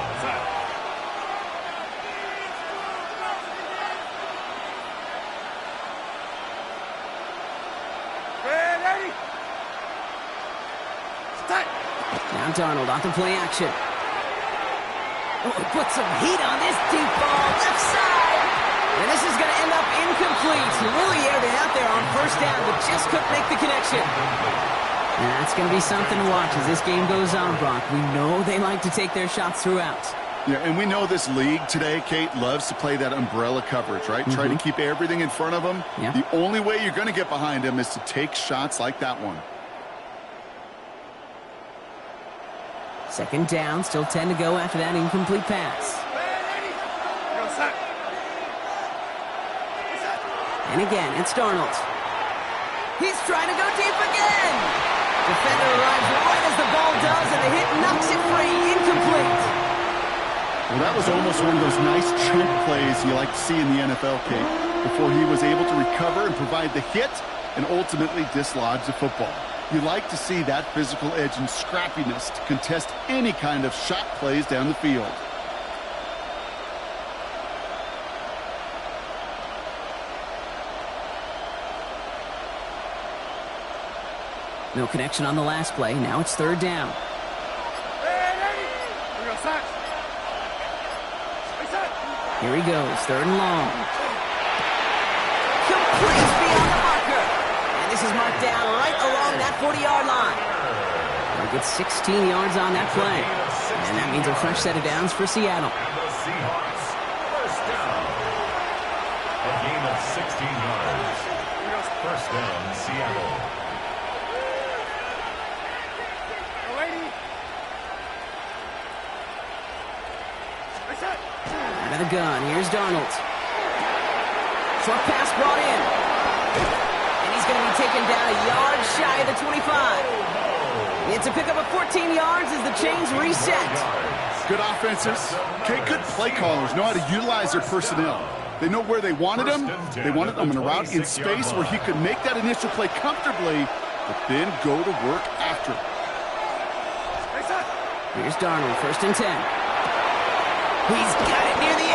Now Darnold off the play action. Oh, he put some heat on this deep ball, left side. And this is going to end up incomplete. He really aired it out there on 1st down, but just couldn't make the connection. And that's going to be something to watch as this game goes on, Brock. We know they like to take their shots throughout. Yeah, and we know this league today, Kate, loves to play that umbrella coverage, right? Try to keep everything in front of them. Yeah. The only way you're going to get behind them is to take shots like that one. 2nd down, still 10 to go after that incomplete pass. And again, it's Darnold. He's trying to go deep again. Defender arrives right as the ball does, and the hit knocks it free. Incomplete. Well, that was almost one of those nice chunk plays you like to see in the NFL, Kate, before he was able to recover and provide the hit and ultimately dislodge the football. You like to see that physical edge and scrappiness to contest any kind of shot plays down the field. No connection on the last play. Now it's 3rd down. Here he goes, 3rd and long. Complete beyond the marker. And this is marked down right along that 40-yard line. They'll get 16 yards on that play. And that means a fresh set of downs for Seattle. The Seahawks, 1st down. A gain of 16 yards. 1st down, Seattle. Out of the gun, here's Darnold. Short pass brought in. And he's going to be taken down a yard shy of the 25. It's a pickup of 14 yards as the chains reset. Good offenses. Okay, good play callers know how to utilize their personnel. They know where they wanted him. They wanted him in a route in space where he could make that initial play comfortably, but then go to work after. Here's Darnold, 1st and 10. He's got it near the 8.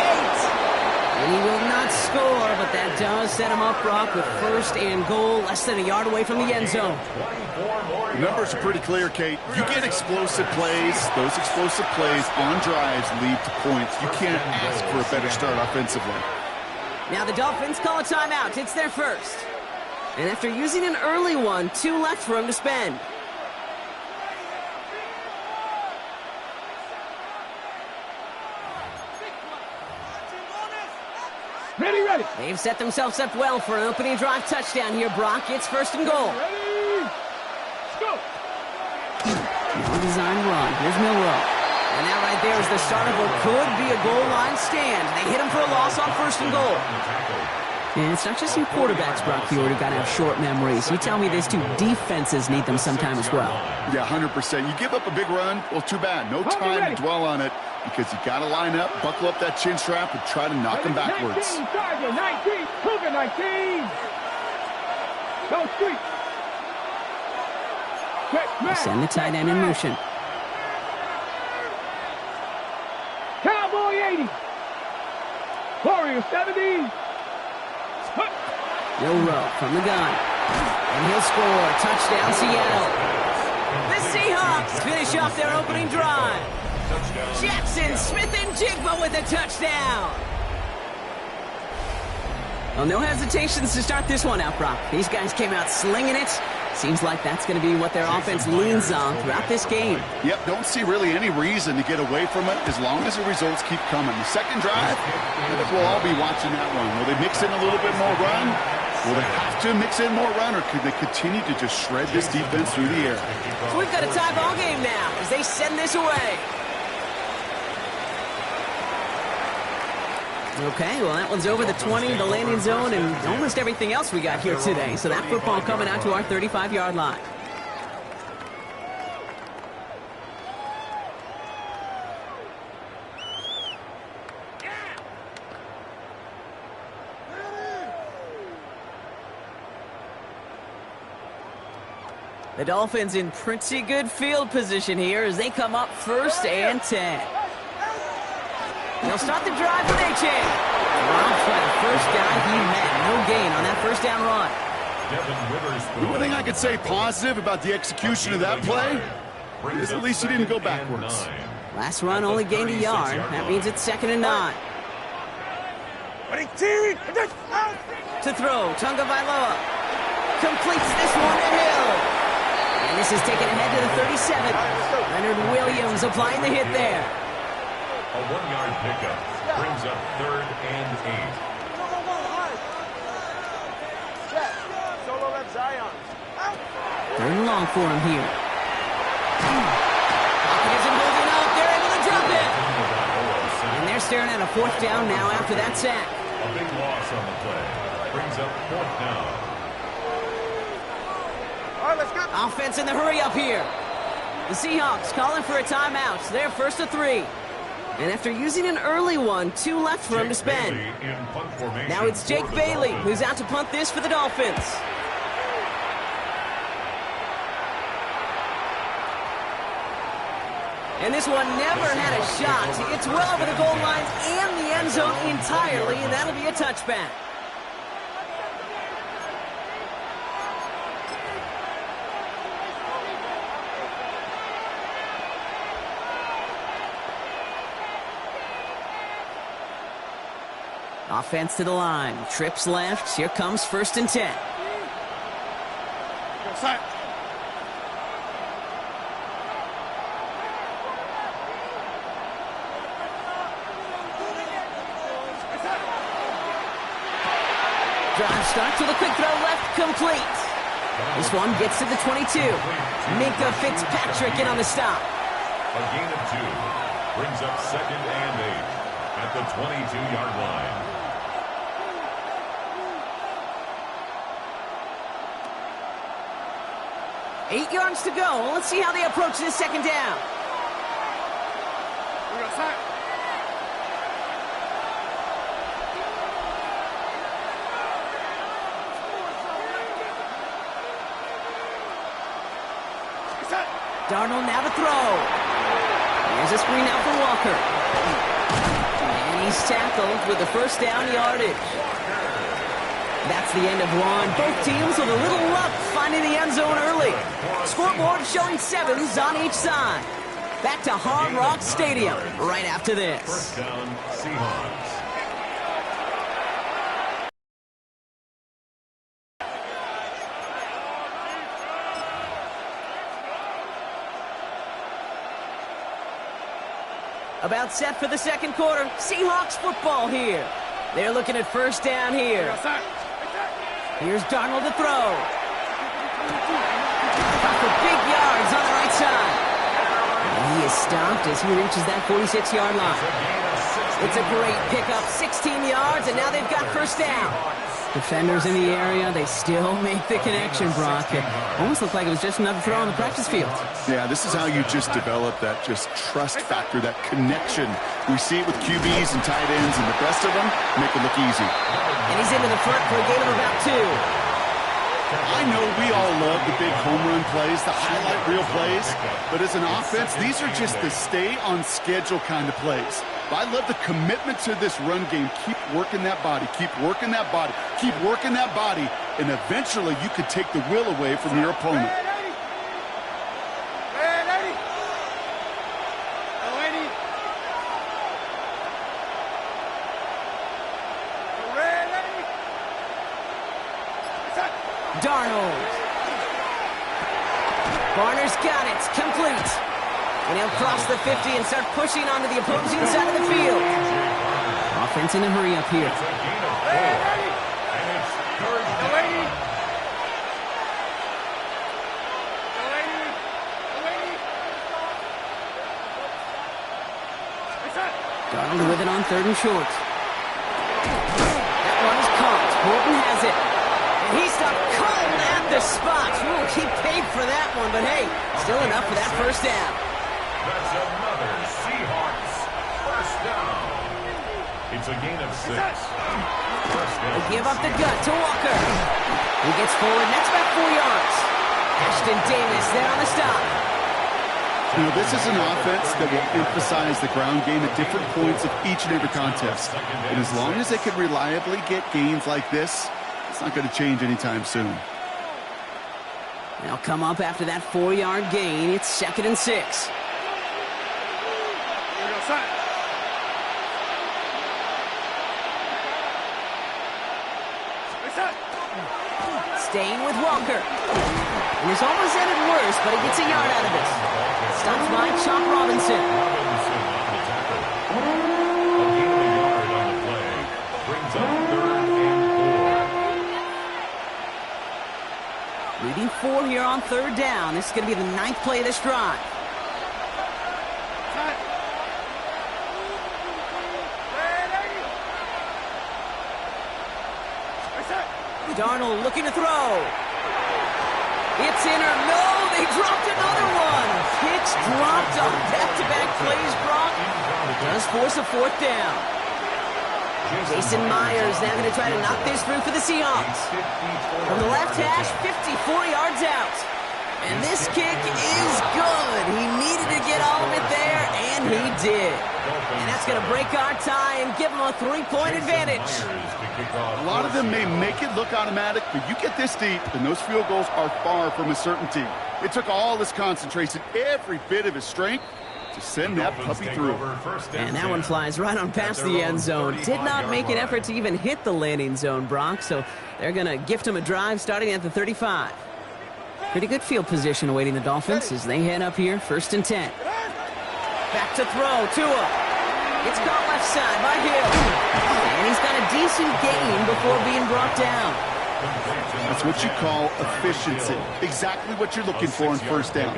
And he will not score, but that does set him up, Brock, with 1st and goal, less than a yard away from the end zone. The numbers are pretty clear, Kate. You get explosive plays. Those explosive plays on drives lead to points. You can't ask for a better start offensively. Now the Dolphins call a timeout. It's their first. And after using an early one, 2 left for him to spend. Ready. They've set themselves up well for an opening drive touchdown here, Brock. It's 1st and goal. Ready. Go. Well-designed run. Here's Milrow. And that right there is the start of what could be a goal line stand. They hit him for a loss on 1st and goal. And it's not just you quarterbacks, Brock Huard, who got to have short memories. You tell me this too. Defenses need them sometime as well. Yeah, 100%. You give up a big run, well, too bad. No time to dwell on it because you got to line up, buckle up that chin strap, and try to knock them backwards. 19, Tiger, 19, Cougar, 19. Go street. They send the tight end in motion. Cowboy 80. Warrior 70. Milrow from the gun. And he'll score. Touchdown, Seattle. The Seahawks finish off their opening drive. Jackson Smith-Njigba with a touchdown. Well, no hesitations to start this one out, Brock. These guys came out slinging it. Seems like that's going to be what their offense leans on throughout this game. Yep, don't see really any reason to get away from it as long as the results keep coming. The second drive, I think we'll all be watching that one. Will they mix in a little bit more run? Will they have to mix in more run, or could they continue to just shred this defense through the air? So we've got a tie ball game now as they send this away. Okay, well, that one's over the 20, the landing zone, and almost everything else we got here today. So that football coming out to our 35-yard line. The Dolphins in pretty good field position here as they come up 1st and 10. They'll start the drive with H.A. Rob for the first guy he met. No gain on that first down run. The only thing I could say positive about the execution of that play is at least he didn't go backwards. Last run only gained a yard. That means it's 2nd and 9. To throw, Tunga Vailoa completes this one to Hill. And this is taken ahead to the 37. Leonard Williams applying the hit there. A 1-yard pickup brings up 3rd and 8. Solo left Zion. 3rd and long for him here. Pocket isn't holding up. They're able to drop it. And they're staring at a 4th down now after that sack. A big loss on the play. Brings up 4th down. All right, let's go. Offense in the hurry up here. The Seahawks calling for a timeout. They're 1st and 3. And after using an early one, 2 left for him to spend. Now it's Jake Bailey who's out to punt this for the Dolphins. And this one never had a shot. It's well over the goal line and the end zone entirely, and that'll be a touchback. Offense to the line. Trips left. Here comes 1st and 10. Drive starts with a quick throw left, complete. This one gets to the 22. Minka Fitzpatrick in on the stop. A gain of 2 brings up 2nd and 8 at the 22-yard line. 8 yards to go. Let's see how they approach this 2nd down. Darnold now to throw. There's a screen out for Walker. And he's tackled with the 1st down yardage. That's the end of one. Both teams with a little luck finding the end zone early. Scoreboard showing 7s on each side. Back to Hard Rock Stadium right after this. 1st down, Seahawks. About set for the 2nd quarter. Seahawks football here. They're looking at 1st down here. Here's Darnold to throw. For big yards on the right side. And he is stopped as he reaches that 46-yard line. It's a great pickup, 16 yards, and now they've got 1st down. Defenders in the area, they still make the connection, Brock. It almost looked like it was just another throw on the practice field. Yeah, this is how you just develop that just trust factor, that connection. We see it with QBs and tight ends, and the best of them make it look easy. And he's into the front for a gain of about 2. I know we all love the big home run plays, the highlight reel plays, but as an offense, these are just the stay-on-schedule kind of plays. But I love the commitment to this run game. Keep working that body, keep working that body, keep working that body, and eventually you could take the will away from your opponent. Darnold. Barner's got it. Complete. And he'll cross the 50 and start pushing onto the opposing side of the field. Offense in a hurry up here. Darnold with it on 3rd and short. That one is caught. Horton has it. And he stopped cold at the spot. Ooh, he paid for that one, but hey, still enough for that first down. That's another Seahawks first down. It's a gain of 6. They give up the gut to Walker. He gets forward, next back 4 yards. Ashton Davis there on the stop. You know, this is an offense that will emphasize the ground game at different points of each and every contest. And as long as they can reliably get gains like this, it's not going to change anytime soon. They'll come up after that 4-yard gain. It's 2nd and 6. Staying with Walker. And this almost ended worse, but he gets a yard out of this. Stopped by Chop Robinson. Leading 4 here on 3rd down. This is going to be the 9th play of this drive. Darnold looking to throw. It's in or no, they dropped another one. Picks dropped on back-to-back plays, Brock. Does force a 4th down. Jason Myers now going to try to knock this through for the Seahawks. From the left hash, 54 yards out. And this kick is good. He needed to get all of it there, and he did. And that's going to break our tie and give him a 3-point advantage. A lot of them may make it look automatic, but you get this deep, and those field goals are far from a certainty. It took all his concentration, every bit of his strength, to send that puppy through. And that one flies right on past the end zone. Did not make an effort to even hit the landing zone, Brock, so they're going to gift him a drive starting at the 35. Pretty good field position awaiting the Dolphins as they head up here, 1st and 10. Back to throw, Tua. It's caught left side by Hill. And he's got a decent gain before being brought down. That's what you call efficiency. Exactly what you're looking for in 1st down.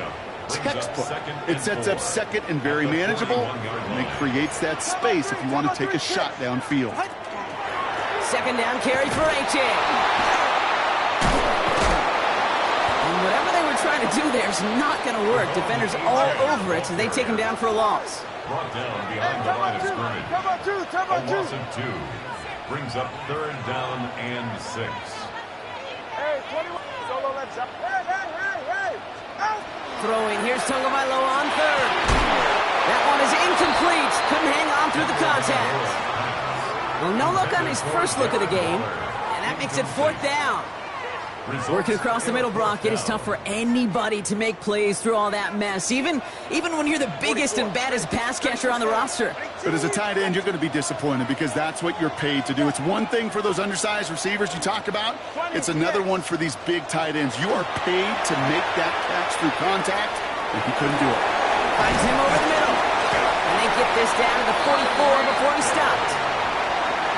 Textbook. It sets up 2nd and very manageable, and it creates that space if you want to take a shot downfield. 2nd down carry for A.J. Whatever they were trying to do there is not going to work. Defenders all over it as they take him down for a loss. Brought down behind the line of scrimmage. A loss of 2. Brings up 3rd down and 6. Hey, 21. Solo left side. Hey. Out. Throwing. Here's Tagovailoa on 3rd. That one is incomplete. Couldn't hang on through the contact. Well, no look on his first look of the game. And that makes it 4th down. Working across the middle, Brock, it is tough for anybody to make plays through all that mess, even when you're the biggest and baddest pass catcher on the roster. But as a tight end, you're going to be disappointed because that's what you're paid to do. It's one thing for those undersized receivers you talk about. It's another one for these big tight ends. You are paid to make that catch through contact, and he couldn't do it. Finds him over the middle. And they get this down to the 44 before he stopped.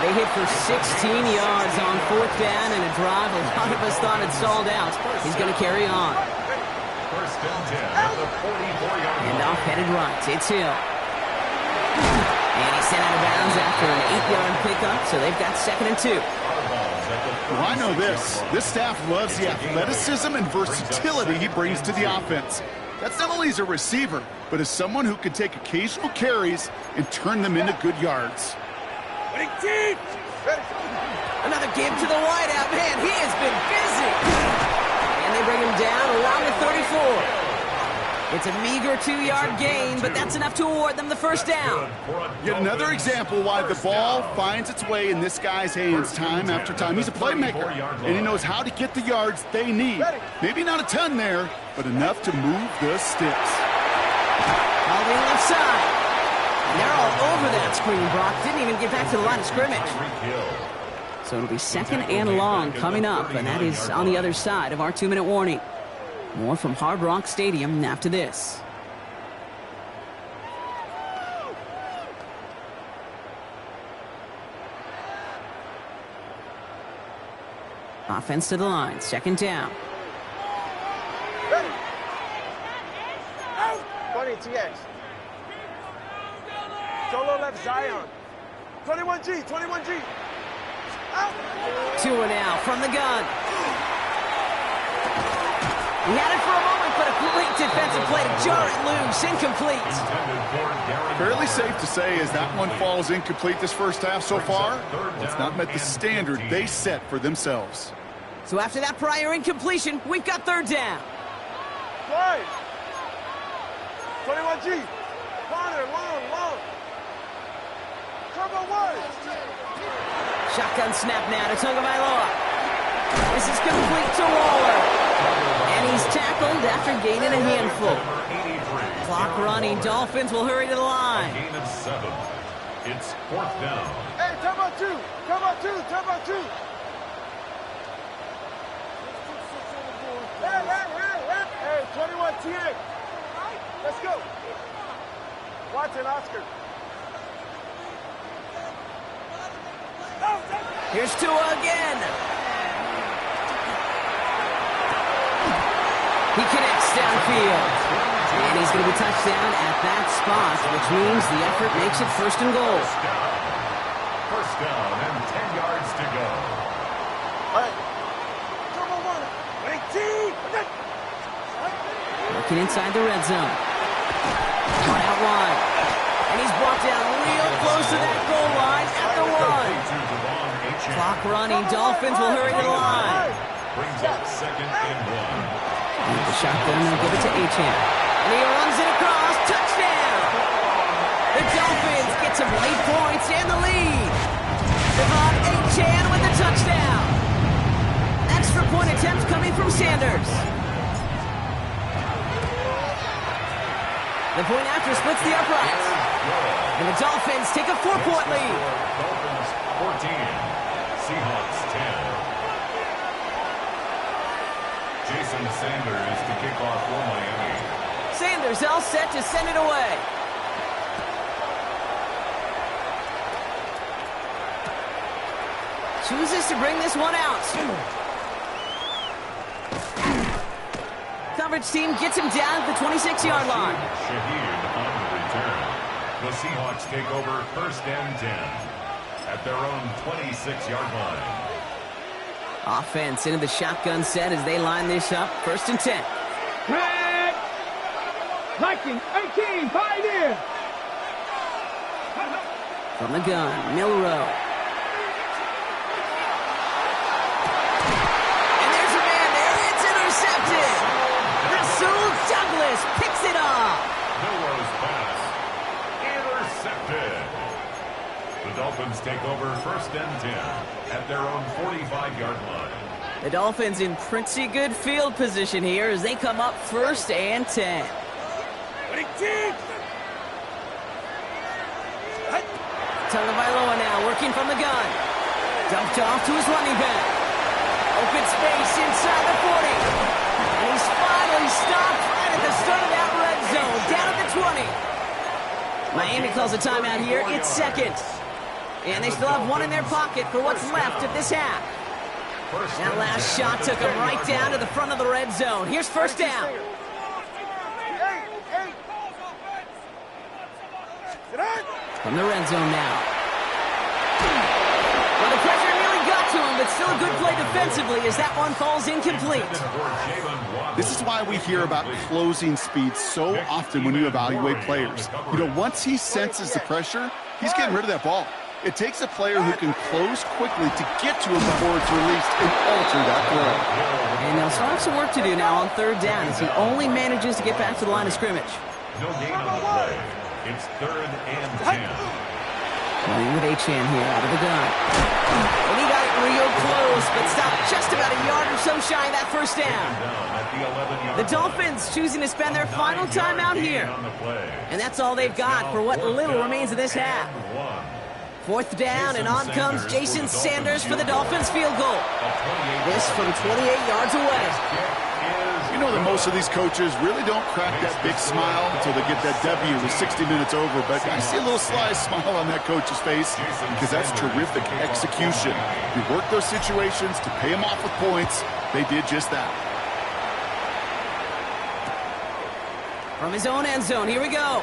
They hit for 16 yards on 4th down and a drive a lot of us thought had stalled out. He's going to carry on. 1st and 10 at the 44-yard line. And off headed right. It's Hill. And he's sent out of bounds after an 8-yard pickup, so they've got 2nd and 2. Well, I know this. This staff loves the athleticism and versatility he brings to the offense. That's not only as a receiver, but as someone who can take occasional carries and turn them into good yards. Another give to the wideout. Man, he has been busy. And they bring him down around the 34. It's a meager 2-yard gain, but that's enough to award them the 1st down. Yet another example why the ball finds its way in this guy's hands time after time. He's a playmaker, and he knows how to get the yards they need. Maybe not a ton there, but enough to move the sticks. All the left side. And they're all over that screen, Brock. Didn't even get back to the line of scrimmage. So it'll be second and long coming up, and that is on the other side of our 2-minute warning. More from Hard Rock Stadium after this. Offense to the line, second down. 20 TX. Solo left Zion. 21G, 21G. Out. 2 and out from the gun. He had it for a moment, but a great defensive play to jar it loose. Incomplete. Fairly safe to say as that one falls incomplete this first half so far, it's not met the standard they set for themselves. So after that prior incompletion, we've got third down. Slide. 21G. Corner, long. Cover one. Shotgun snap now to Tagovailoa. This is complete to Waller. And he's tackled after gaining a handful. Clock running. Dolphins will hurry to the line. Gain of 7. It's 4th down. Hey, turbo 2. Turbo 2. Hey, 21 TX. Let's go. Watson, Oscar. Here's Tua again. He connects downfield. And he's going to be touchdown at that spot, which means the effort makes it 1st and goal. First down and 10 yards to go. All right. Turbo 1. 18. Working inside the red zone. One out wide. And he's brought down real close to that goal line at the 1. Clock running. Dolphins will hurry to the line. Brings up 2nd and 1. And the shotgun, they'll give it to Achane. And he runs it across. Touchdown! The Dolphins get some late points and the lead. Devon Achane with the touchdown. Extra point attempt coming from Sanders. The point after splits the uprights. And the Dolphins take a 4-point lead. Dolphins 14. Seahawks 10. Jason Sanders to kick off for Miami. Sanders all set to send it away. Chooses to bring this one out. Coverage team gets him down at the 26-yard line. Shaheed on the return. The Seahawks take over 1st and 10 at their own 26-yard line. Offense into the shotgun set as they line this up. 1st and 10. Red! Liking 18, pioneer! From the gun, Milrow. And there's a man there. It's intercepted. Rasul Douglas picks it off. Milrow's pass intercepted. The Dolphins take over 1st and 10 at their own 45-yard line. The Dolphins in pretty good field position here as they come up 1st and 10. Tagovailoa now working from the gun. Dumped off to his running back. Open space inside the 40. And he's finally stopped right at the start of that red zone, down at the 20. Miami calls a timeout here. It's 2nd. And they still have one in their pocket for what's left of this half. That last shot took him right down to the front of the red zone. Here's 1st down. From the red zone now. Well, the pressure nearly got to him, but still a good play defensively as that one falls incomplete. This is why we hear about closing speed so often when you evaluate players. You know, once he senses the pressure, he's getting rid of that ball. It takes a player who can close quickly to get to him before it's released and alter that throw. And they'll still have some work to do now on 3rd down as he only manages to get back to the line of scrimmage. No gain on the play. It's 3rd and 10. Playing with Achane here out of the gun. And he got it real close, but stopped just about a yard or so shy of that 1st down. The Dolphins choosing to spend their final timeout here. And that's all they've got for what little remains of this half. 4th down, and on comes Jason Sanders for the Dolphins field goal. This from 28 yards away. You know that most of these coaches really don't crack that big smile until they get that W with 60 minutes over, but I see a little sly smile on that coach's face because that's terrific execution. You work those situations to pay them off with points. They did just that. From his own end zone, here we go.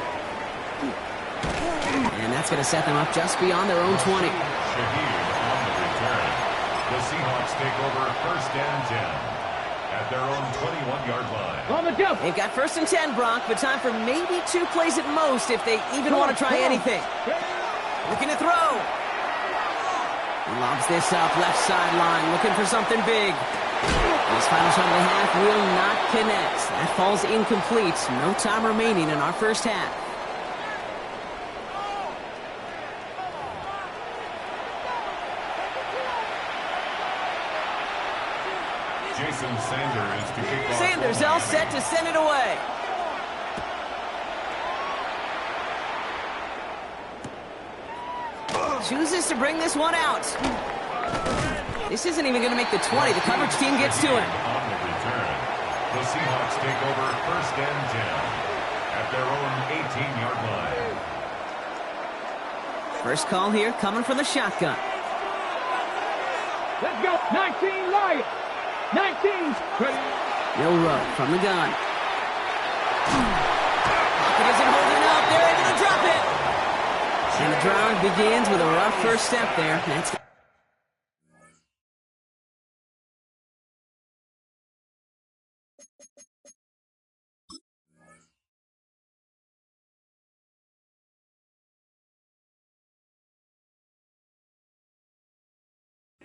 And that's going to set them up just beyond their own 20. Shaheed on the return. The Seahawks take over 1st and 10 at their own 21-yard line. On the jump. They've got 1st and 10, Brock, but time for maybe 2 plays at most if they even want to try anything. Looking to throw. He lobs this up, left sideline, looking for something big. This final shot of the half will not connect. That falls incomplete. No time remaining in our first half. Jason Sanders to kick off. Sanders all set to send it away. Chooses to bring this one out. This isn't even going to make the 20. The coverage team gets to him. On the return, the Seahawks take over 1st and 10 at their own 18-yard line. First call here coming from the shotgun. Let's go. 19 Lions. 19. Milrow from the gun. Pocket isn't holding up. They're able to drop it. And the drive begins with a rough first step there. That's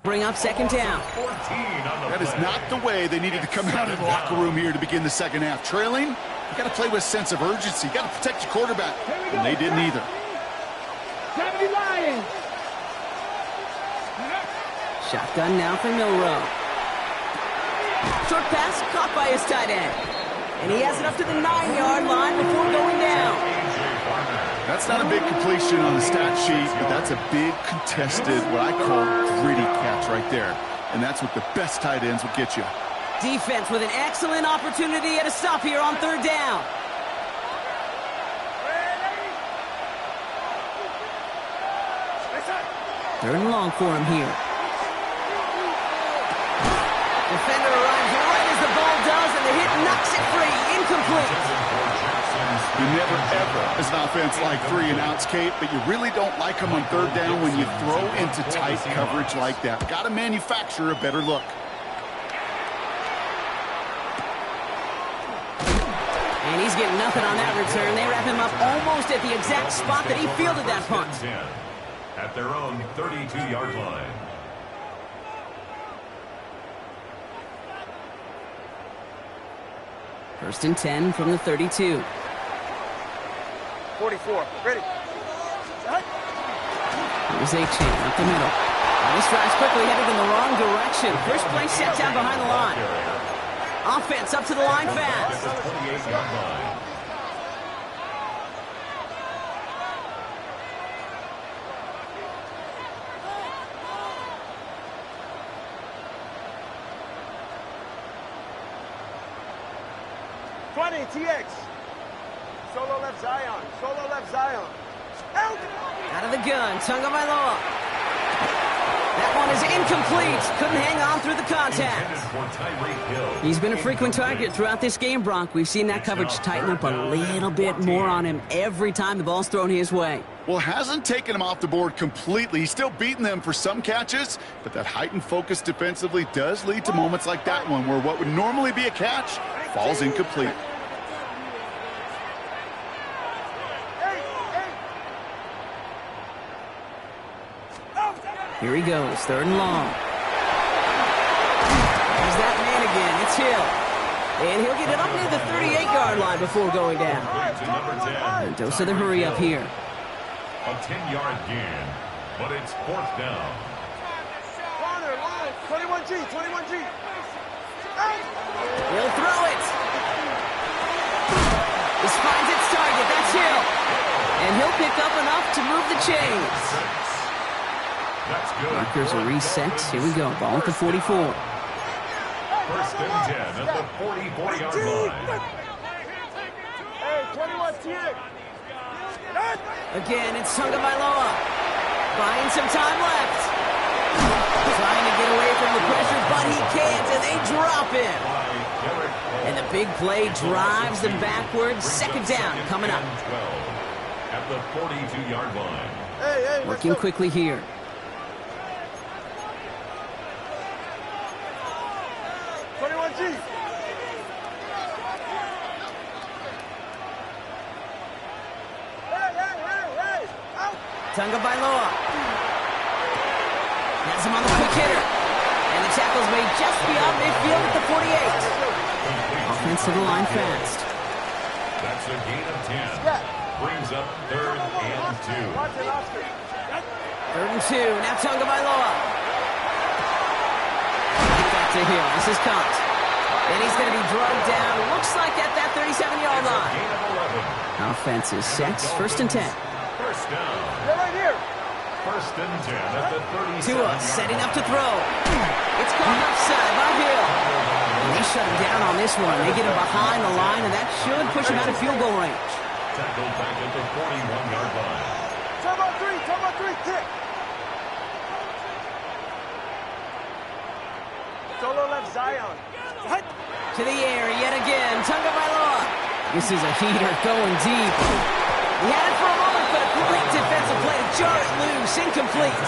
bring up 2nd down. That is not the way they needed to come out of the locker room here to begin the second half. Trailing, you got to play with a sense of urgency. You got to protect your quarterback, and they didn't either. 70 Lions. Shotgun now for Milrow. Short pass caught by his tight end. And he has it up to the 9-yard line before going down. That's not a big completion on the stat sheet, but that's a big contested, what I call gritty catch right there. And that's what the best tight ends will get you. Defense with an excellent opportunity at a stop here on 3rd down. Third and long for him here. Defender arrives right as the ball does, and the hit knocks it free. Incomplete. You never, ever, as an offense, like 3-and-outs, Kate, but you really don't like them on 3rd down when you throw into tight coverage like that. Got to manufacture a better look. And he's getting nothing on that return. They wrap him up almost at the exact spot that he fielded that punt. At their own 32-yard line. First and 10 from the 32. 44. Ready. Here's Achane up the middle. And this drive's quickly headed in the wrong direction. First play set down behind the line. Offense up to the line fast. 28-yard line. TX. Solo left Zion. Solo left Zion. Out of the gun. Tagovailoa. That one is incomplete. Couldn't hang on through the contact. He's been a frequent target throughout this game, Bronk. We've seen that coverage tighten up a little bit more on him every time the ball's thrown his way. Well, hasn't taken him off the board completely. He's still beating them for some catches, but that heightened focus defensively does lead to moments like that one where what would normally be a catch falls incomplete. Here he goes, 3rd and long. There's that man again. It's Hill. And he'll get it up near the 38-yard line before going down. And dose of the hurry up here. A 10-yard gain, but it's 4th down. Corner, line, 21G, 21G. He'll throw it. This finds its target. That's Hill. And he'll pick up enough to move the chains. That's good. Markers are reset. Here we go. Ball at the 44. First and 10 at the 40-yard line. Hey, 21 tier. Again, it's Tagovailoa. Buying some time left. Trying to get away from the pressure, but he can't, and they drop him. And the big play drives them backwards. Second down coming up. At the 42-yard line. Hey, Working quickly here. Tagovailoa has him on the quick hitter. And the tackle's made just beyond midfield at the 48. Offense to the line fast. That's a gain of 10. Brings up 3rd and 2. 3rd and 2. Now Tagovailoa. Back to Hill. This is caught. And he's going to be drugged down. Looks like at that 37-yard line. Offense is set. 1st and 10. First down. They're right here. 1st and 10 at the 37. Tua setting up to throw. It's caught offside by Hill. And they shut him down on this one. They get him behind the line, and that should push him out of field goal range. Tackled back at the 41-yard line. Turbo 3, kick. Solo left Zion. To the air yet again. Tagovailoa. This is a heater going deep. He had it for a moment, but a great defensive play to jar it loose. Incomplete.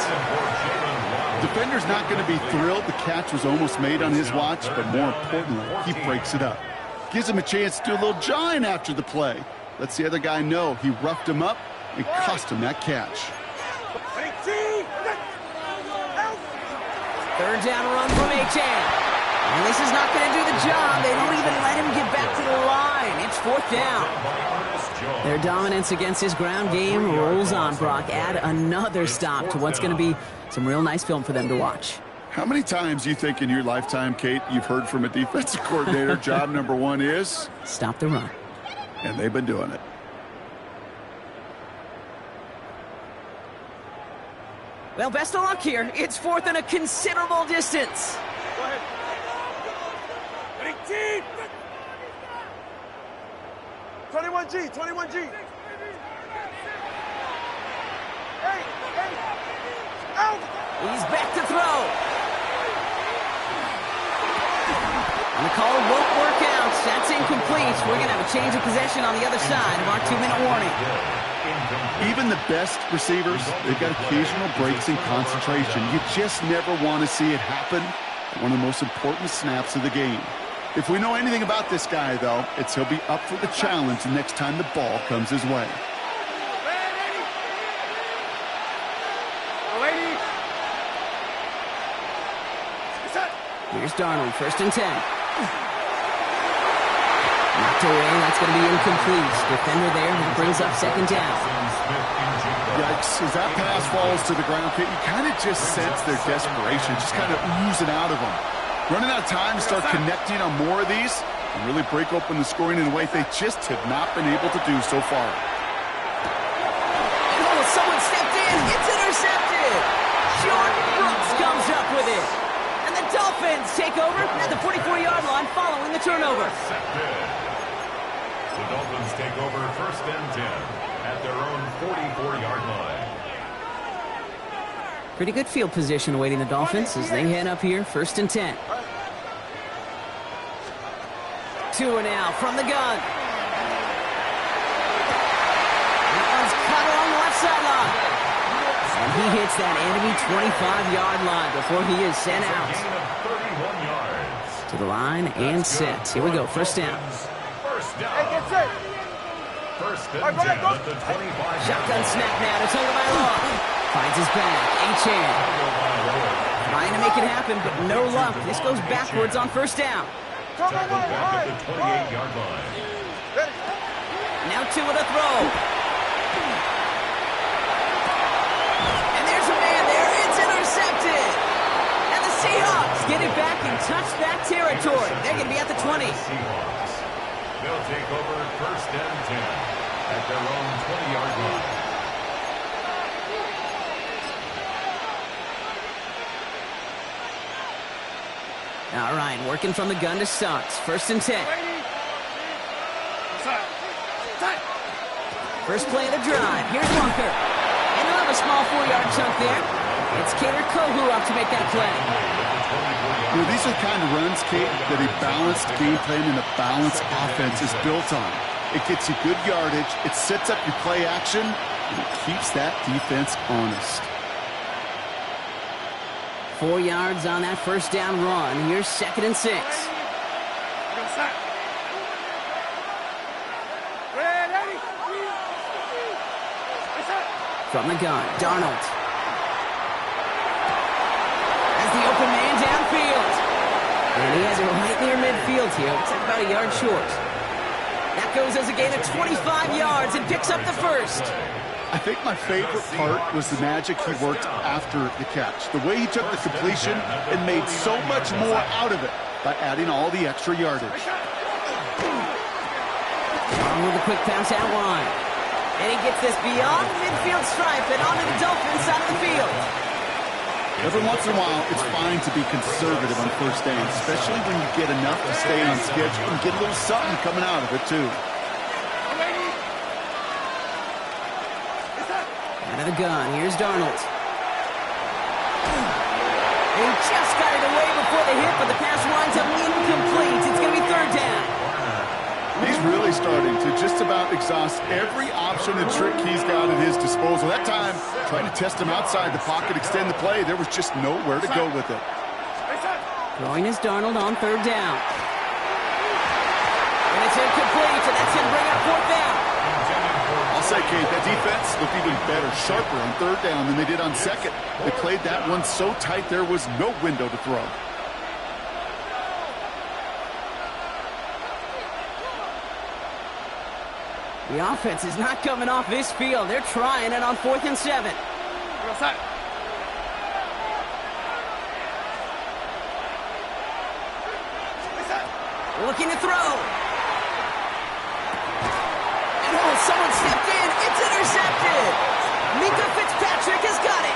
Defender's not going to be thrilled the catch was almost made on his watch, but more importantly, he breaks it up. Gives him a chance to do a little jawing after the play. Lets the other guy know he roughed him up and cost him that catch. 3rd down run from H.A. And this is not going to do the job. They don't even let him get back to the line. It's 4th down. Their dominance against this ground game rolls on, Brock. Add another stop to what's going to be some real nice film for them to watch. How many times do you think in your lifetime, Kate, you've heard from a defensive coordinator, job number 1 is? Stop the run. And they've been doing it. Well, best of luck here. It's 4th and a considerable distance. Go ahead. 21G. Hey, out. He's back to throw. And the call won't work out. That's incomplete. We're going to have a change of possession on the other side of our 2-minute warning. Even the best receivers, they've got occasional breaks in concentration. You just never want to see it happen at one of the most important snaps of the game. If we know anything about this guy, though, it's he'll be up for the challenge the next time the ball comes his way. Here's Darnold, 1st and 10. Knocked away, that's going to be incomplete. Defender there, that brings up 2nd down. Yikes, as that pass falls to the ground, you kind of just sense their desperation, just kind of oozing out of them. Running out of time to start connecting on more of these and really break open the scoring in a way they just have not been able to do so far. And oh, someone stepped in. It's intercepted. Jordan Brooks comes up with it. And the Dolphins take over at the 44-yard line following the turnover. The Dolphins take over 1st and 10 at their own 44-yard line. Pretty good field position awaiting the Dolphins as they head up here, 1st and 10. Tua now from the gun. That one's cut along the left sideline. And he hits that enemy 25-yard line before he is sent out. To the line and set. Here we go, 1st down. Hey, get set. 1st and 10 at the 25. Shotgun snap now to Tagovailoa. Finds his back. A-Chan. Trying to make it happen, but no luck. This goes backwards on 1st down. Tackled back at the 28-yard line. Now Tua to throw. And there's a man there. It's intercepted. And the Seahawks get it back in touchback territory. They're going to be at the 20. They'll take over 1st and 10 at their own 20-yard line. right, working from the gun to start. 1st and 10. First play of the drive. Here's Walker. And he'll have a small 4-yard chunk there. It's Cater Kohu up to make that play. You know, these are the kind of runs, Kate, that a balanced game plan and a balanced offense is built on. It gets you good yardage, it sets up your play action, and it keeps that defense honest. 4 yards on that first down run. Here's 2nd and 6. From the gun, Darnold. As the open man downfield. And he has it right near midfield here. It's about a yard short. That goes as a gain of 25 yards and picks up the first. I think my favorite part was the magic he worked after the catch. The way he took the completion and made so much more out of it by adding all the extra yardage. On with a quick pass out wide. And he gets this beyond the midfield stripe and onto the Dolphins side of the field. Every once in a while, it's fine to be conservative on first down, especially when you get enough to stay on schedule and get a little something coming out of it, too. Out of the gun, here's Darnold. He just got it away before the hit, but the pass winds up incomplete. It's going to be 3rd down. He's really starting to just about exhaust every option and trick he's got at his disposal. That time, trying to test him outside the pocket, extend the play, there was just nowhere to go with it. Throwing is Darnold on 3rd down. And it's incomplete, and that's going to bring up 4th down. I'll say, Kate, that defense looked even better, sharper on 3rd down than they did on 2nd. They played that one so tight there was no window to throw. The offense is not coming off this field. They're trying it on 4th and 7. Looking to throw. And someone stepped in. It's intercepted. Mika Fitzpatrick has got it.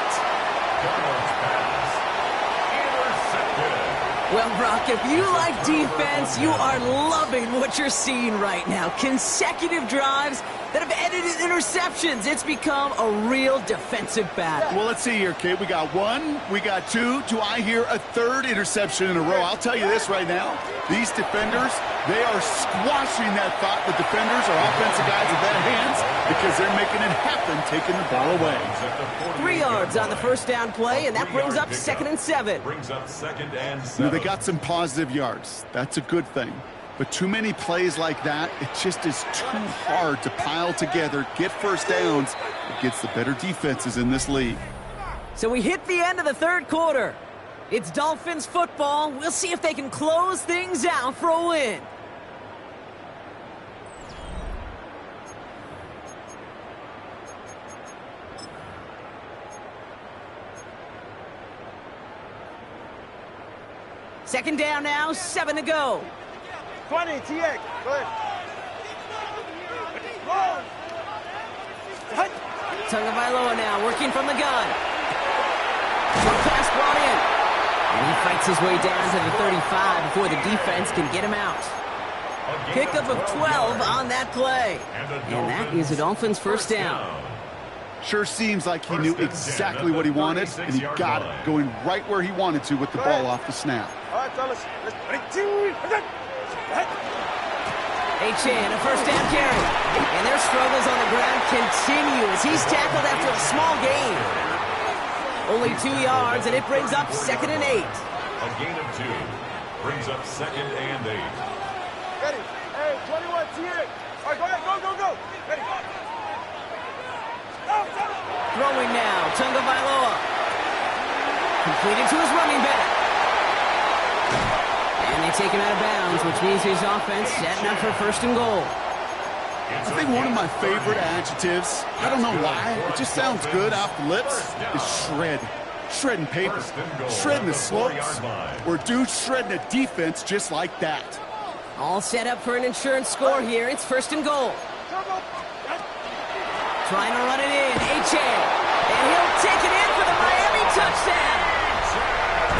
Well, Brock, if you like defense, you are loving what you're seeing right now. Consecutive drives that have ended in interceptions. It's become a real defensive battle. Well, let's see here, Kate. We got 1, we got 2. Do I hear a 3rd interception in a row? I'll tell you this right now. These defenders, they are squashing that thought the defenders are offensive guys with bad hands because they're making it happen, taking the ball away. 3 yards on the first down play, and that brings up 2nd and 7. Brings up 2nd and 7. You know, they got some positive yards. That's a good thing. But too many plays like that, it just is too hard to pile together, get first downs against the better defenses in this league. So we hit the end of the 3rd quarter. It's Dolphins football. We'll see if they can close things out for a win. Second down now, 7 to go. 20, TX. Go ahead. Tagovailoa now working from the gun. Short pass brought in. And he fights his way down to the 35 before the defense can get him out. Pickup of 12 on that play. And that is a Dolphins first down. Sure seems like he knew exactly what he wanted, and he got it, going right where he wanted to with the ball off the snap. All right, fellas. H.A. a first down carry. And their struggles on the ground continue as he's tackled after a small gain. Only 2 yards, and it brings up 2nd and 8. A gain of 2. Brings up 2nd and 8. Ready. Hey, 21, TX. All right, go ahead. Go. Ready. Throwing now, Tagovailoa. Completed to his running back. And they take him out of bounds, which means his offense setting up for 1st and goal. I think one of my favorite adjectives, I don't know why, it just sounds good off the lips, is shred. Shredding paper, shredding the slopes, or dude shredding a defense just like that. All set up for an insurance score here. It's 1st and goal. Trying to run it in, H.A. And he'll take it in for the Miami touchdown.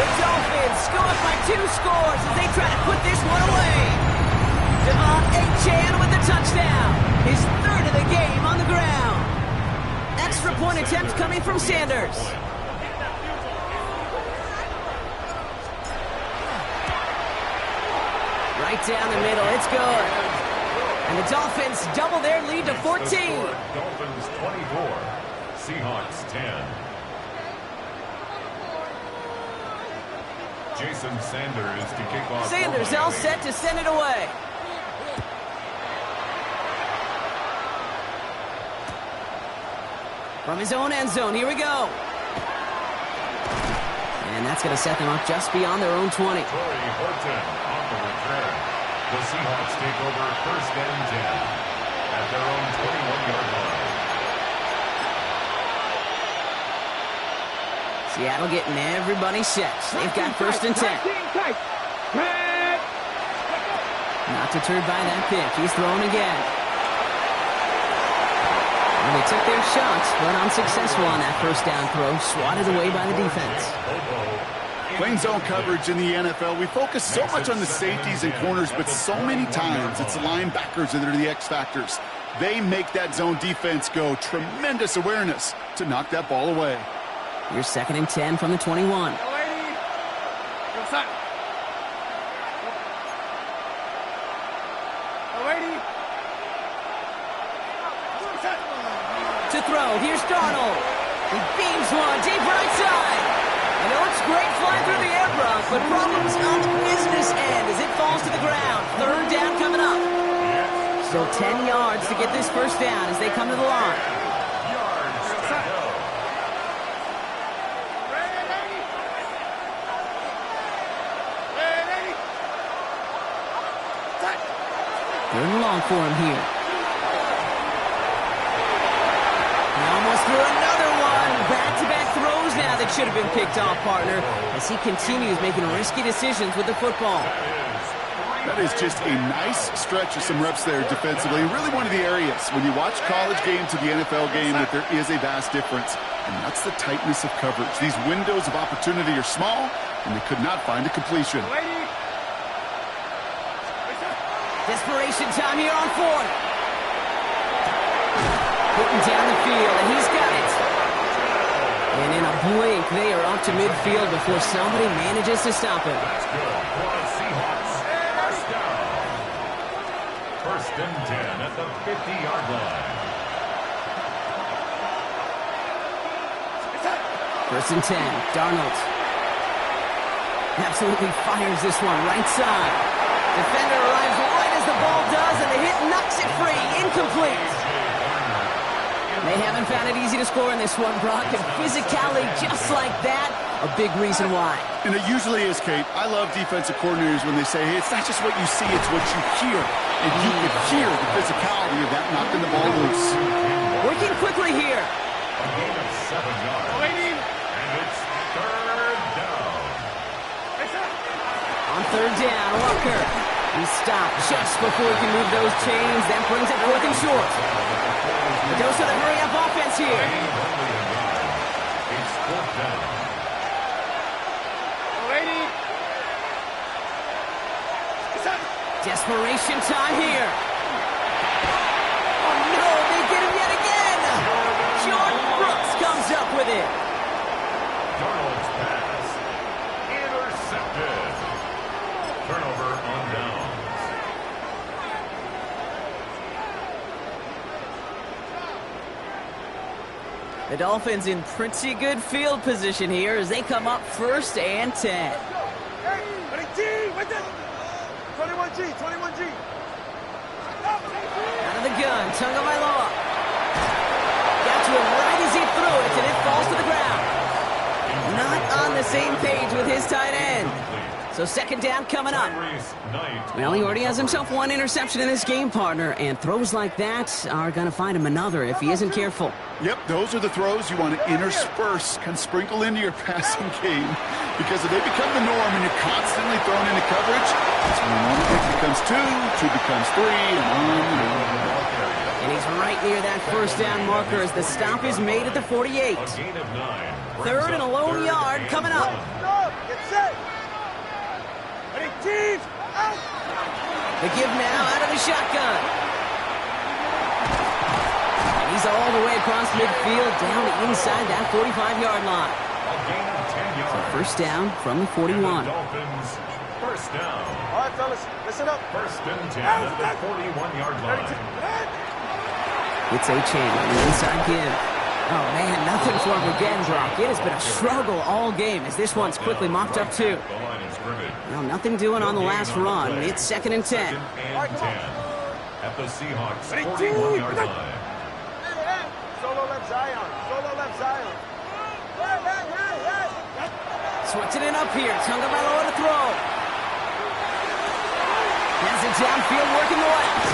The Dolphins go up by 2 scores as they try to put this one away. Devon Achane with the touchdown. His 3rd of the game on the ground. Extra point attempt coming from Sanders. Right down the middle, it's good. And the Dolphins double their lead to 14. Dolphins 24, Seahawks 10. Jason Sanders to kick off. Sanders all set to send it away. From his own end zone, here we go. And that's going to set them up just beyond their own 20. Torrey Horton on the return. The Seahawks take over 1st and 10 at their own 21-yard line. Seattle getting everybody set. They've got 1st and 10. Not deterred by that pick. He's throwing again. And they took their shots, but unsuccessful on that 1st down throw. Swatted away by the defense. Playing zone coverage in the NFL, we focus so much on the safeties and corners, but so many times it's the linebackers that are the X factors. They make that zone defense go. Tremendous awareness to knock that ball away. Here's 2nd and 10 from the 21. To throw, here's Darnold. He beams one deep right side. I know it's great flying through the air, Brock, but problems on the business end as it falls to the ground. 3rd down coming up. Still 10 yards to get this 1st down as they come to the line. Third and long for him here. He almost threw another one. Back-to-back throws now that should have been picked off, partner, as he continues making risky decisions with the football. That is just a nice stretch of some reps there defensively. Really one of the areas when you watch college game to the NFL game that there is a vast difference. And that's the tightness of coverage. These windows of opportunity are small, and they could not find a completion. Desperation time here on 4th. Putting down the field, and he's got it. And in a blink, they are up to midfield before somebody manages to stop him. That's good for the Seahawks. 1st down. 1st and 10 at the 50-yard line. 1st and 10, Darnold. Absolutely fires this one right side. Defender arrives right as the ball does, and the hit knocks it free. Incomplete. They haven't found it easy to score in this one, Brock, and physicality just like that, a big reason why. And it usually is, Kate. I love defensive coordinators when they say, hey, it's not just what you see, it's what you hear. And you can hear the physicality of that knocking the ball loose. Working quickly here. A gain of 7 yards. And it's 3rd down. On 3rd down, Walker. He stopped just before he can move those chains. That brings it 4th and short. The dose of the hurry-up offense here. It's 4th down. Desperation time here. Oh, no, they get him yet again. Jordan Brooks comes up with it. Darnold's pass intercepted. Turnover on downs. The Dolphins in pretty good field position here as they come up 1st and 10. 21G. Out of the gun, Tagovailoa. Got to him right as he threw it, and it falls to the ground. Not on the same page with his tight end. So 2nd down coming up. Well, he already has himself 1 interception in this game, partner, and throws like that are going to find him another if he isn't careful. Yep, those are the throws you want to intersperse, kind of sprinkle into your passing game. Because if they become the norm and you're constantly thrown into coverage, that's when 1 becomes 2, 2 becomes 3, and on and on. And he is right near that first down marker as the stop is made at the 48. Third and a lone yard coming up. Get set. Ready, teams, out. The give now out of the shotgun. And he's all the way across midfield down inside that 45-yard line. So first down from the 41. First down. All right, fellas, listen up. First and 10 at the 41-yard line. It's Achane on the inside give. Oh, man, nothing for him again, Brock. It has been a struggle all game as this one's quickly mopped up, too. Well, nothing doing on the last run. It's 2nd and 10. At the Seahawks' 41-yard line. Solo left Zion. Solo left Zion. Switching it up here. Tagovailoa to throw. Has it downfield working the left.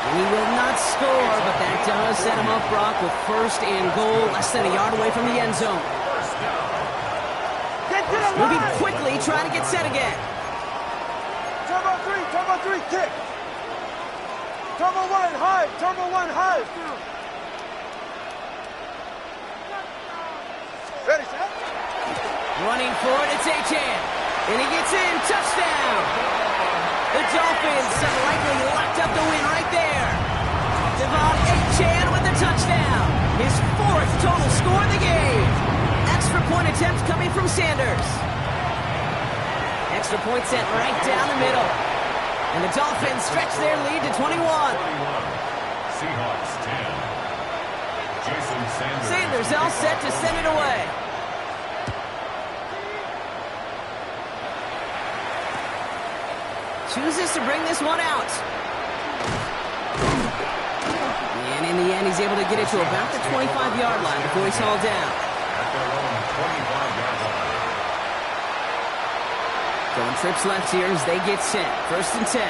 And he will not score, but that does set him up, Brock, with first and goal, less than a yard away from the end zone. Moving quickly, trying to get set again. Turbo 3, kick. Turbo 1, high. Turbo 1, high. Ready, set. Running for it, it's Achane. And he gets in, touchdown. The Dolphins have likely locked up the win right there. Achane with the touchdown. His 4th total score of the game. Extra point attempt coming from Sanders. Extra point sent right down the middle. And the Dolphins stretch their lead to 21. Seahawks 10. Jason Sanders. Sanders all set to send it away. Chooses to bring this one out. And in the end, he's able to get it to about the 25-yard line before he's hauled down. At their own 25-yard line. Going trips left here as they get set. First and 10.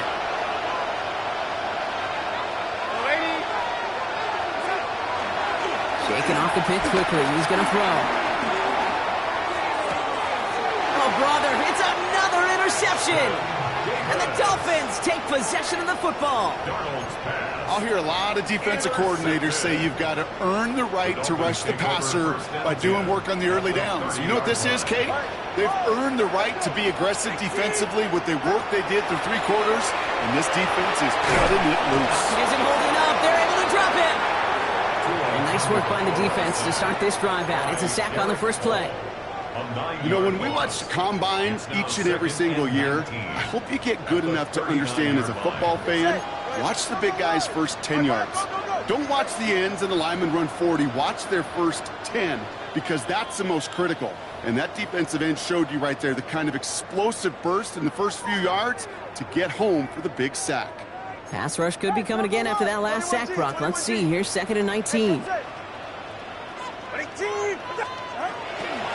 Shaking off the pitch quickly. He's going to throw. Oh, brother, it's another interception. And the Dolphins take possession of the football. I'll hear a lot of defensive coordinators say you've got to earn the right to rush the passer by doing work on the early downs. You know what this is, Kate? They've earned the right to be aggressive defensively with the work they did through 3 quarters, and this defense is cutting it loose. He isn't holding up. They're able to drop him. And nice work by the defense to start this drive out. It's a sack on the first play. You know, when we watch the combine each and every single year, I hope you get good enough to understand as a football fan, watch the big guys' first 10 yards. Don't watch the ends and the linemen run 40. Watch their first 10 because that's the most critical. And that defensive end showed you right there the kind of explosive burst in the first few yards to get home for the big sack. Pass rush could be coming again after that last sack, Brock. Let's see. Here's 2nd and 19.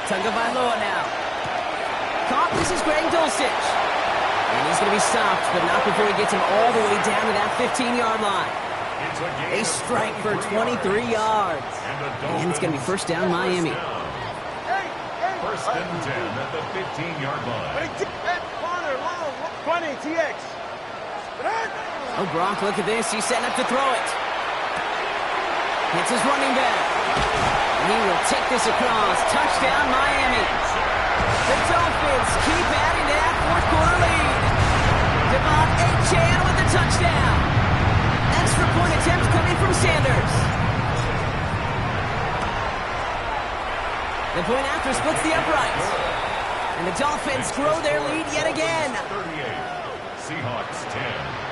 Tagovailoa now. Caught. This is Greg Dulcich. And he's going to be stopped, but not before he gets him all the way down to that 15-yard line. A strike for 23 yards. And it's going to be first down Miami. First and 10 at the 15-yard line. 20, TX. Oh, Brock, look at this. He's setting up to throw it. It's his running back. And he will take this across. Touchdown, Miami. The Dolphins keep adding to that 4th quarter lead. Achane with the touchdown. Extra point attempt coming from Sanders. The point after splits the uprights. And the Dolphins grow their lead yet again. 38. Seahawks 10.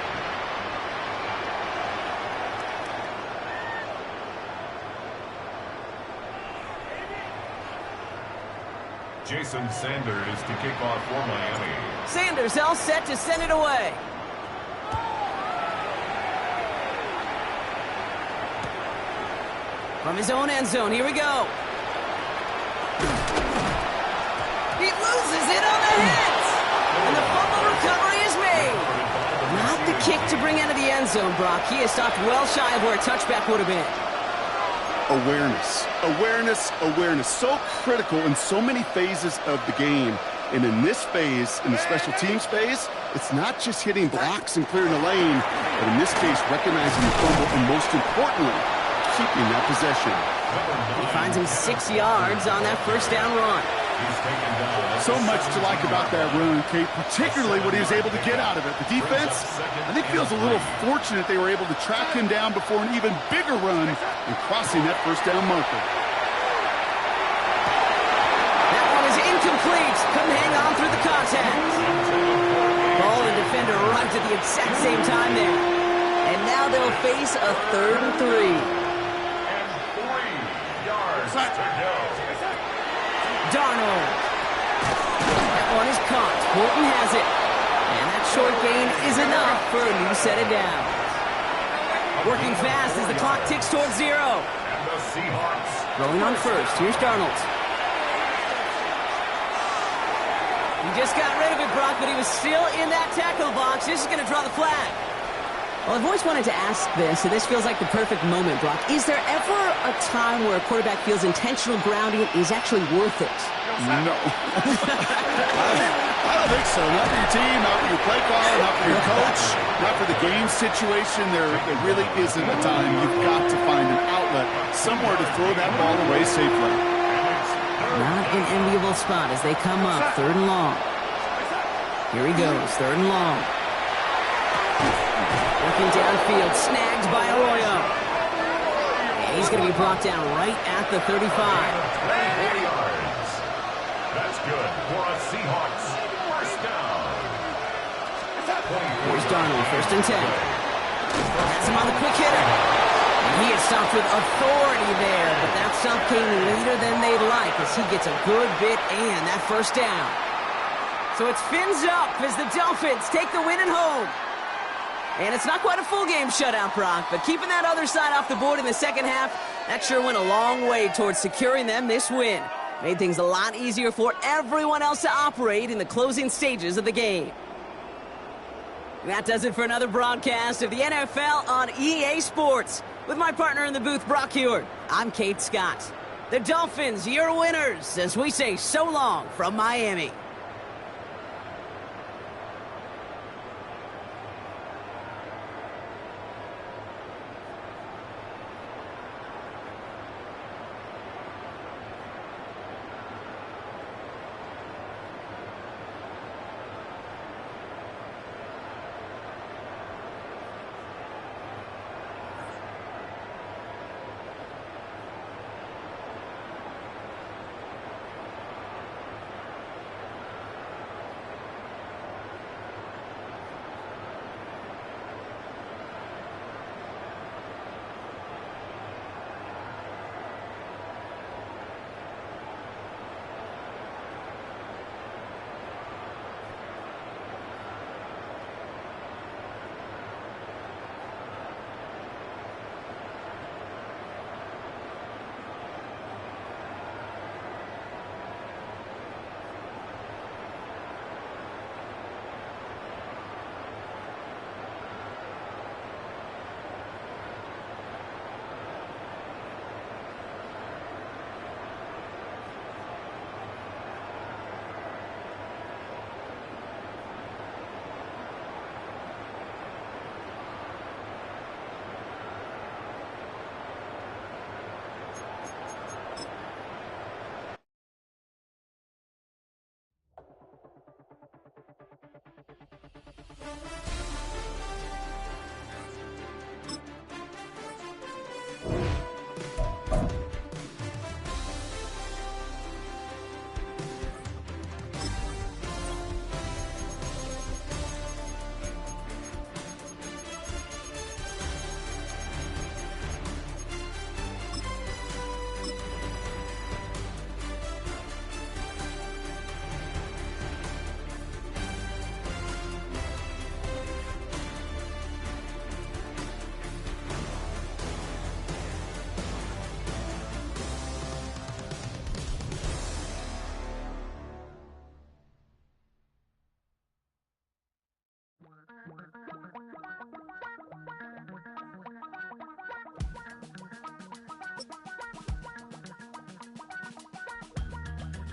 Jason Sanders to kick off for Miami. Sanders all set to send it away. From his own end zone, here we go. He loses it on the hit. And the fumble recovery is made. Not the kick to bring out of the end zone, Brock. He is stopped well shy of where a touchback would have been. Awareness, awareness, awareness. So critical in so many phases of the game. And in this phase, in the special teams phase, it's not just hitting blocks and clearing the lane, but in this case, recognizing the fumble and most importantly, keeping that possession. He finds him 6 yards on that first down run. So much to like about that run, Kate, particularly what he was able to get out of it. The defense, I think, feels a little fortunate they were able to track him down before an even bigger run and crossing that first down marker. That one is incomplete. Couldn't hang on through the contact. Ball and defender arrived at the exact same time there. And now they'll face a 3rd and 3. And 3 yards to go. Darnold. That one is caught. Bolton has it. And that short gain is enough for a new set of downs. Working fast as the clock ticks towards 0. And the Seahawks. Rolling on first. Here's Darnold. He just got rid of it, Brock, but he was still in that tackle box. This is going to draw the flag. Well, I've always wanted to ask this, and this feels like the perfect moment, Brock. Is there ever a time where a quarterback feels intentional grounding is actually worth it? No. I don't think so. Not for your team, not for your play caller, not for your coach, not for the game situation. There really isn't a time. You've got to find an outlet, somewhere to throw that ball away safely. Not an enviable spot as they come up, 3rd and long. Here he goes, 3rd and long. Working downfield, snagged by Arroyo. And he's going to be brought down right at the 35. 4 yards. That's good for a Seahawks first down. Here's Darnold, 1st and 10. That's him on the quick hitter. And he is stopped with authority there, but that stop came later than they'd like as he gets a good bit and that first down. So it's fins up as the Dolphins take the win at home. And it's not quite a full game shutout, Brock, but keeping that other side off the board in the second half, that sure went a long way towards securing them this win. Made things a lot easier for everyone else to operate in the closing stages of the game. And that does it for another broadcast of the NFL on EA Sports. With my partner in the booth, Brock Heward, I'm Kate Scott. The Dolphins, your winners, as we say so long from Miami.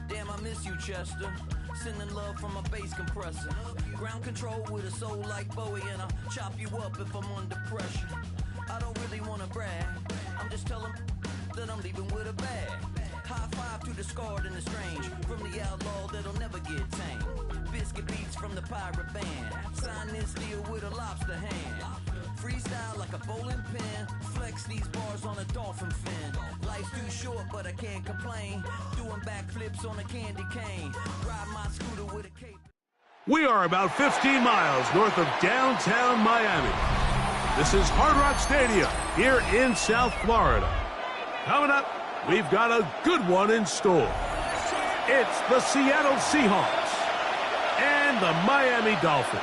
Damn, I miss you, Chester. sending love from a bass compressor. Ground control with a soul like Bowie, and I'll chop you up if I'm under pressure. I don't really want to brag, I'm just telling that I'm leaving with a bag. High five to the scarred and the strange, from the outlaw that'll never get tamed. Biscuit beats from the pirate band, sign this deal with a lobster hand. Freestyle like a bowling pin, flex these bars on a dolphin fin. Life's too short but I can't complain, doing backflips on a candy cane. Ride my scooter with a cape. We are about 15 miles north of downtown Miami. This is Hard Rock Stadium here in South Florida. Coming up, we've got a good one in store. It's the Seattle Seahawks and the Miami Dolphins.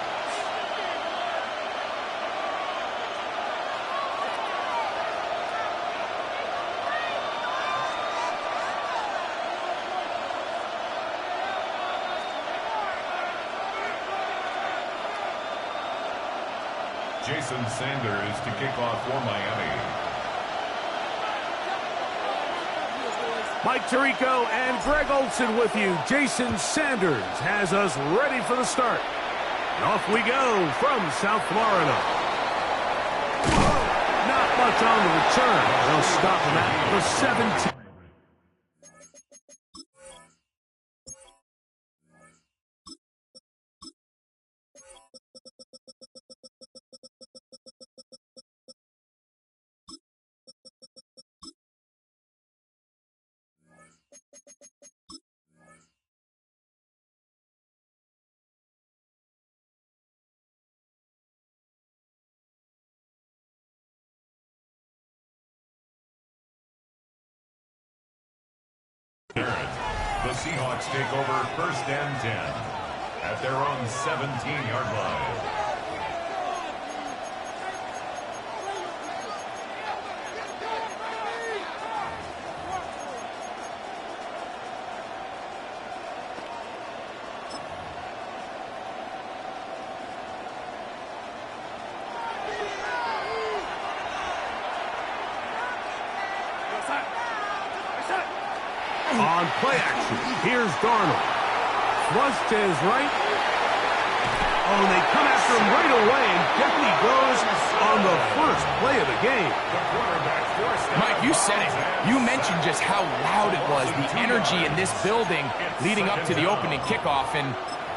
Jason Sanders to kick off for Miami. Mike Tirico and Greg Olson with you. Jason Sanders has us ready for the start. And off we go from South Florida. Not much on the return. They'll stop him at the 17. The Seahawks take over 1st and 10 at their own 17-yard line. On play action, here's Darnold. Thrust to his right. Oh, and they come after him right away, and down he goes on the first play of the game. Mike, you said it. You mentioned just how loud it was, the energy in this building leading up to the opening kickoff. And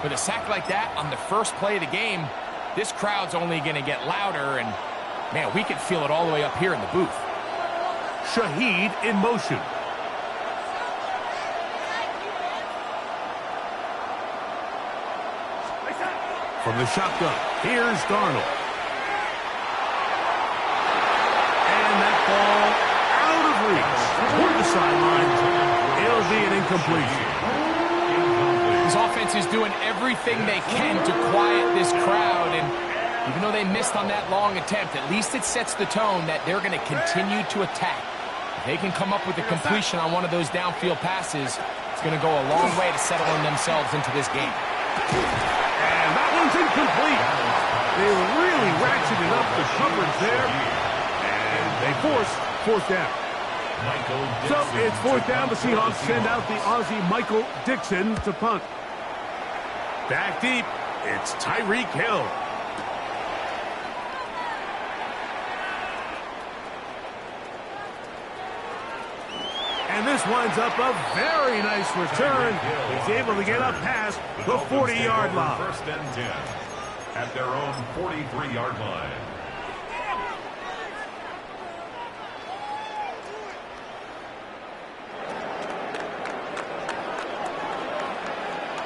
with a sack like that on the first play of the game, this crowd's only going to get louder. And, man, we can feel it all the way up here in the booth. Shaheed in motion. From the shotgun, here's Darnold. And that ball out of reach. Toward the sideline. It'll be an incompletion. This offense is doing everything they can to quiet this crowd. And even though they missed on that long attempt, at least it sets the tone that they're going to continue to attack. If they can come up with a completion on one of those downfield passes, it's going to go a long way to settling themselves into this game. And that one's incomplete. They really ratcheted up the coverage there. And they force 4th down. So it's 4th down. The Seahawks send out the Aussie Michael Dixon to punt. Back deep, it's Tyreek Hill. And this winds up a very nice return. He's able to get up past the 40-yard line. 1st and 10 at their own 43-yard line.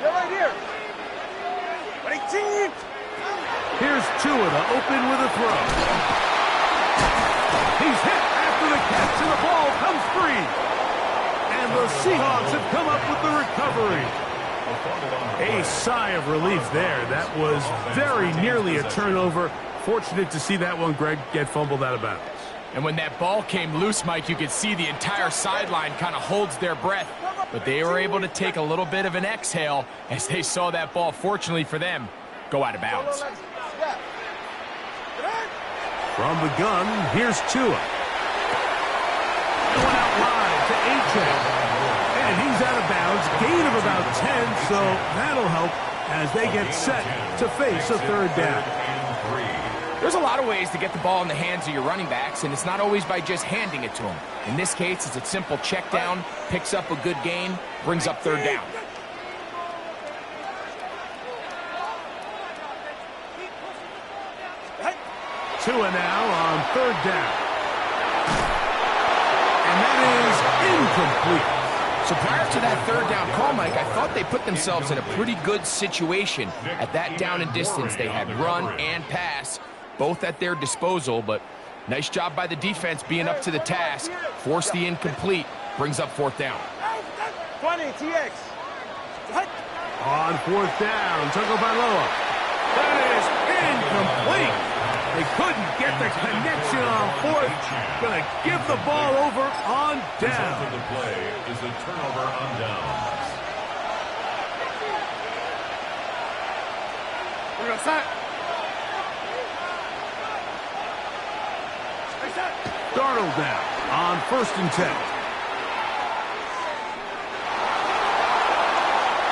They're right here. 18. Here's Tua to open with a throw. He's hit after the catch, and the ball comes free. And the Seahawks have come up with the recovery. A sigh of relief there. That was very nearly a turnover. Fortunate to see that one, Greg, get fumbled out of bounds. And when that ball came loose, Mike, you could see the entire sideline kind of holds their breath. But they were able to take a little bit of an exhale as they saw that ball, fortunately for them, go out of bounds. From the gun, here's Tua. Going out wide to A-Chain. And he's out of bounds. Gain of about 10, so that'll help as they get set to face a third down. There's a lot of ways to get the ball in the hands of your running backs, and it's not always by just handing it to them. In this case, it's a simple check down, picks up a good gain, brings up third down. Tua now on third down. And that is incomplete. So prior to that third down call, Mike, I thought they put themselves in a pretty good situation. At that down and distance, they had run and pass, both at their disposal, but nice job by the defense being up to the task. Forced the incomplete, brings up fourth down. 20, TX. On fourth down, Tagovailoa. That is incomplete. They couldn't get the connection on fourth. Going to give the ball over on down. The play is a turnover on downs. We're going to set. Darnold down on 1st and 10.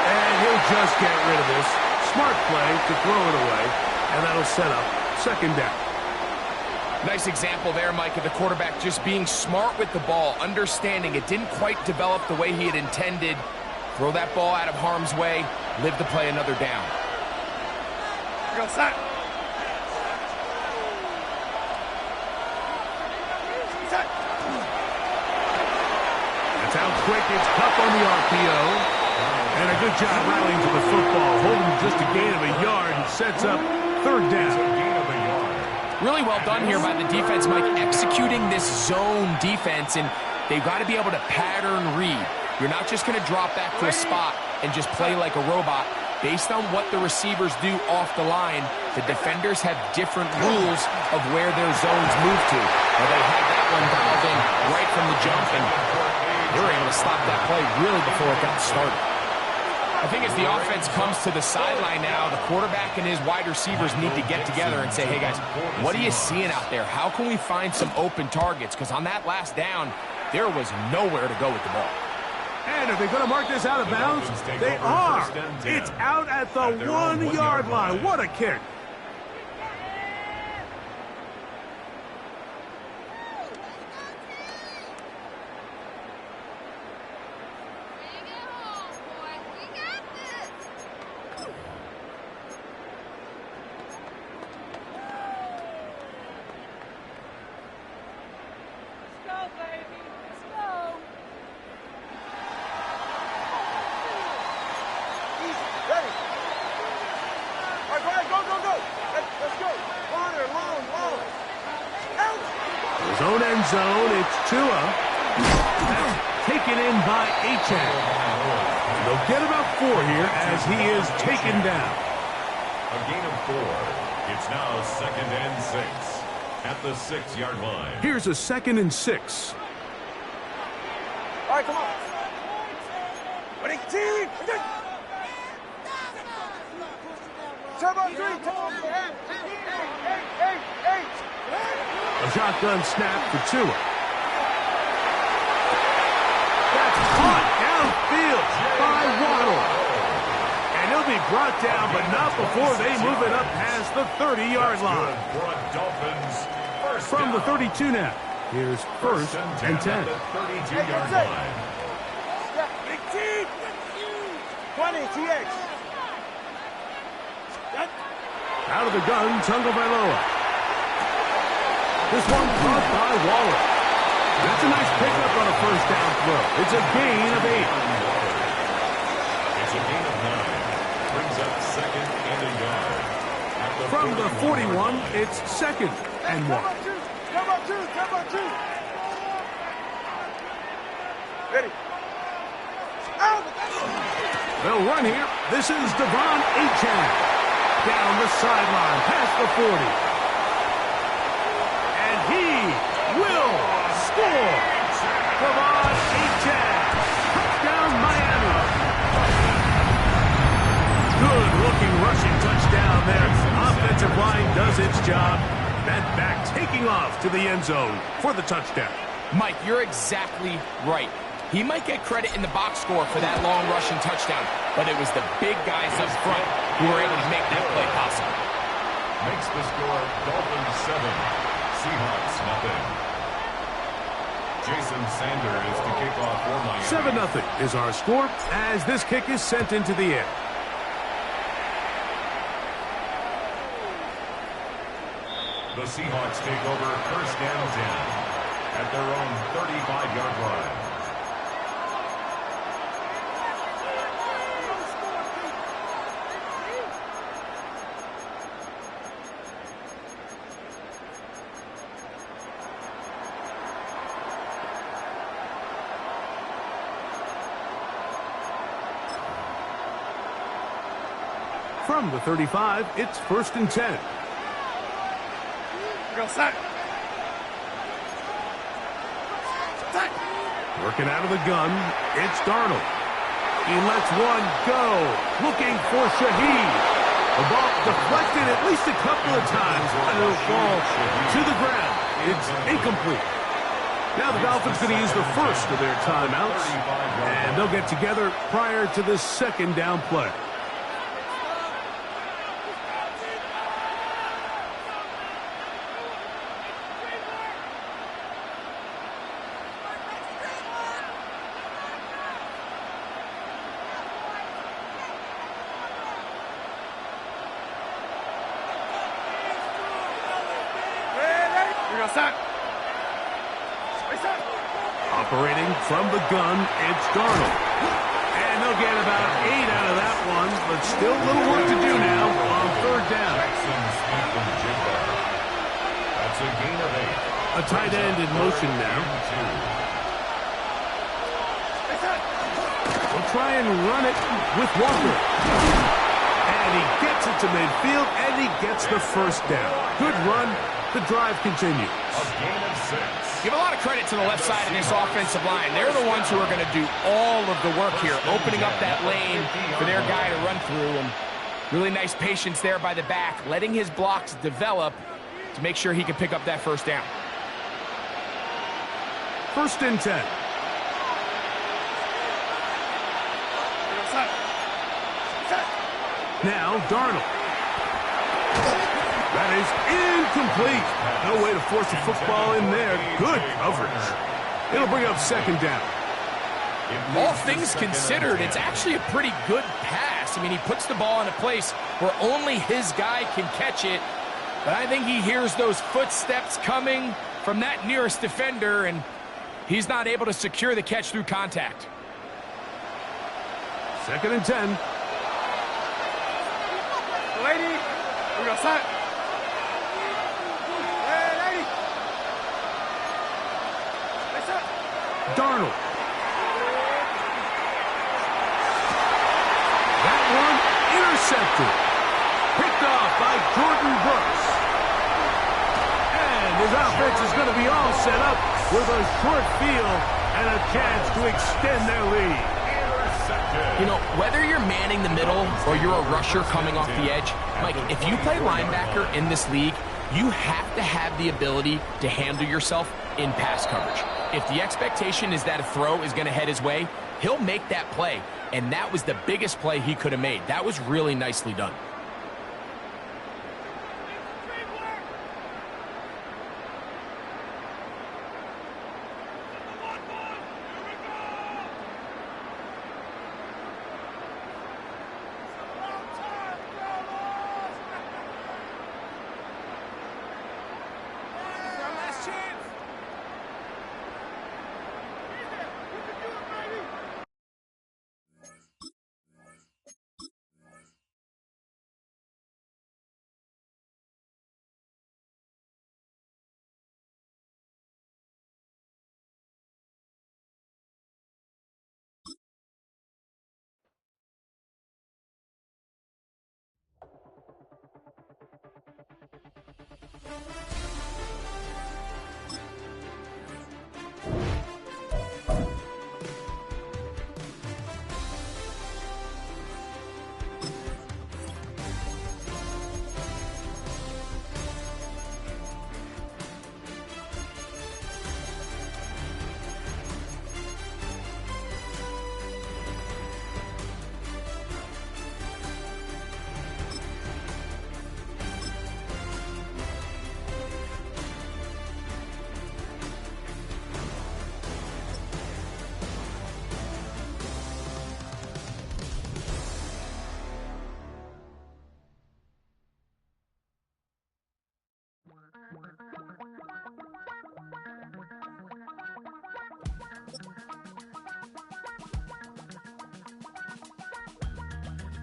And he'll just get rid of this. Smart play to throw it away, and that'll set up second down. Nice example there, Mike, of the quarterback just being smart with the ball, understanding it didn't quite develop the way he had intended. Throw that ball out of harm's way, live to play another down. Go set. That's how quick it's Cup on the RPO. And a good job rallying to the football, holding just a gain of a yard and sets up third down. Really well done here by the defense, Mike, executing this zone defense, and they've got to be able to pattern read. You're not just going to drop back to a spot and just play like a robot. Based on what the receivers do off the line, the defenders have different rules of where their zones move to. Well, they had that one dialed in right from the jump, and they were able to stop that play really before it got started. I think as the offense comes to the sideline now, the quarterback and his wide receivers need to get together and say, hey, guys, what are you seeing out there? How can we find some open targets? Because on that last down, there was nowhere to go with the ball. And are they going to mark this out of bounds? They are. It's out at the 1 yard line. What a kick. Zone end zone, it's Tua. That's taken in by Gtowncapp. They'll get about 4 here as he is taken down. A gain of 4. It's now 2nd and 6 at the 6-yard line. Here's a 2nd and 6. All right, come on. Ready, team. Turbo 3. Eight. A shotgun snap for Tua. That's caught downfield by Waddle. And he'll be brought down, but not before they move it up past the 30-yard line. From the 32 now. Here's 1st and 10. 32-yard line. 20, TX. Out of the gun, Tagovailoa. This one caught by Waller. That's a nice pickup on a 1st down throw. It's a gain of 8. It's a gain of 9. Brings up 2nd and a yard. From the 41, it's 2nd and 1. Turbo 2. Ready. They'll run here. This is Gtowncapp. Down the sideline, past the 40. And he will score. Gtowncapp. Touchdown, Miami. Good-looking rushing touchdown there. Offensive line does its job. That back taking off to the end zone for the touchdown. Mike, you're exactly right. He might get credit in the box score for that long rushing touchdown, but it was the big guys up front who were able to make that play possible. Makes the score Dolphins 7, Seahawks nothing. Jason Sanders to kick off for Miami. 7-0 is our score as this kick is sent into the air. The Seahawks take over first and 10 at their own 35-yard line. From the 35, it's first and 10. Working out of the gun, it's Darnold. He lets one go, looking for Shaheed. The ball deflected at least a couple of times, and it'll fall to the ground. It's incomplete. Now the Dolphins going to use the first of their timeouts, and they'll get together prior to the second down play. Operating from the gun, it's Darnold. And they'll get about 8 out of that one, but still a little work to do now on third down. That's a gain of 8. A tight end in motion now. We'll try and run it with Walker. And he gets it to midfield, and he gets the first down. Good run. The drive continues. A gain of 6. Give a lot of credit to the left side of this offensive line. They're the ones who are going to do all of the work here, opening up that lane for their guy to run through. And really nice patience there by the back, letting his blocks develop to make sure he can pick up that first down. First and 10. Now Darnold. That is incomplete. No way to force a football in there. Good coverage. It'll bring up second down. All things considered, it's actually a pretty good pass. I mean, he puts the ball in a place where only his guy can catch it. But I think he hears those footsteps coming from that nearest defender, and he's not able to secure the catch through contact. Second and 10. Lady, we got set. Darnold. That one intercepted. Picked off by Jordan Brooks. And his offense is going to be all set up with a short field and a chance to extend their lead. You know, whether you're manning the middle or you're a rusher coming off the edge, Mike, if you play linebacker in this league, you have to have the ability to handle yourself in pass coverage. If the expectation is that a throw is going to head his way, he'll make that play. And that was the biggest play he could have made. That was really nicely done.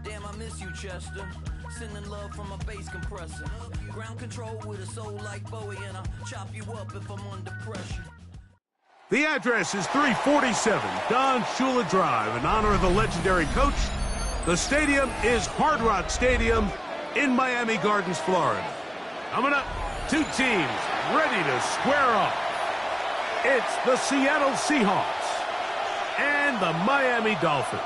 Damn, I miss you, Chester. Sending love from a bass compressor. Ground control with a soul like Bowie, and I'll chop you up if I'm under pressure. The address is 347 Don Shula Drive. In honor of the legendary coach, the stadium is Hard Rock Stadium in Miami Gardens, Florida. Coming up, two teams ready to square off. It's the Seattle Seahawks and the Miami Dolphins.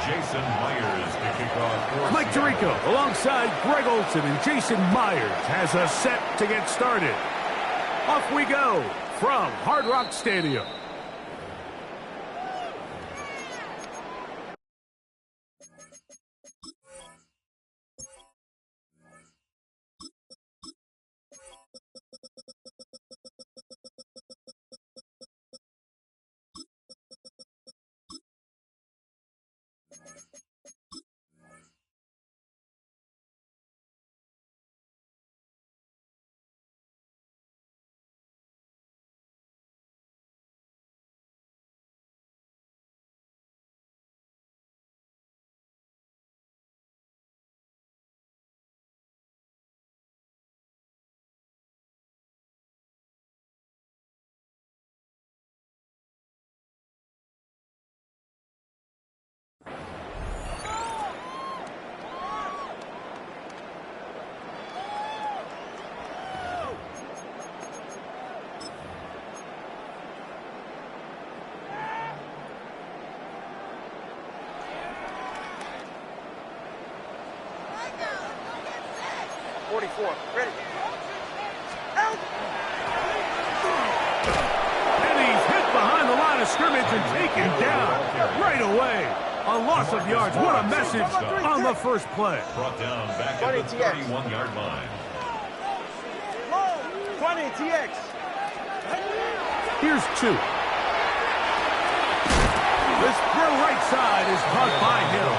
Jason Myers to kick off. Mike Tirico alongside Greg Olson, and Jason Myers has us set to get started. Off we go from Hard Rock Stadium. Ready. Out. And he's hit behind the line of scrimmage and taken down right away. A loss of yards. What a message on the first play. Brought down back at the 31-yard line. 20 TX. Here's two. This throw right side is caught by Hill.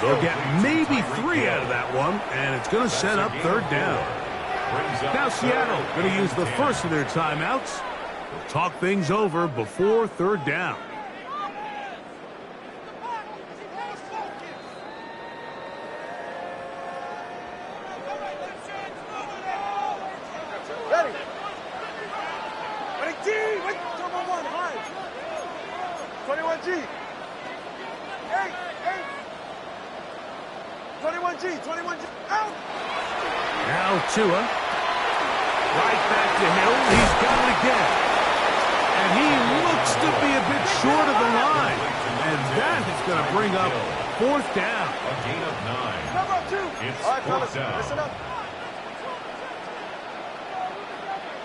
They'll get maybe 3 out of that one, and it's going to set up third down. Now Seattle going to use the first of their timeouts. They'll talk things over before third down. Ready. 21G. 21G. Out. Now Tua. Right back to Hill. He's got it again. And he looks to be a bit short of the line. And that is going to bring up fourth down. A gain of 9. Number 2. It's all right, fourth fellas, down. listen up.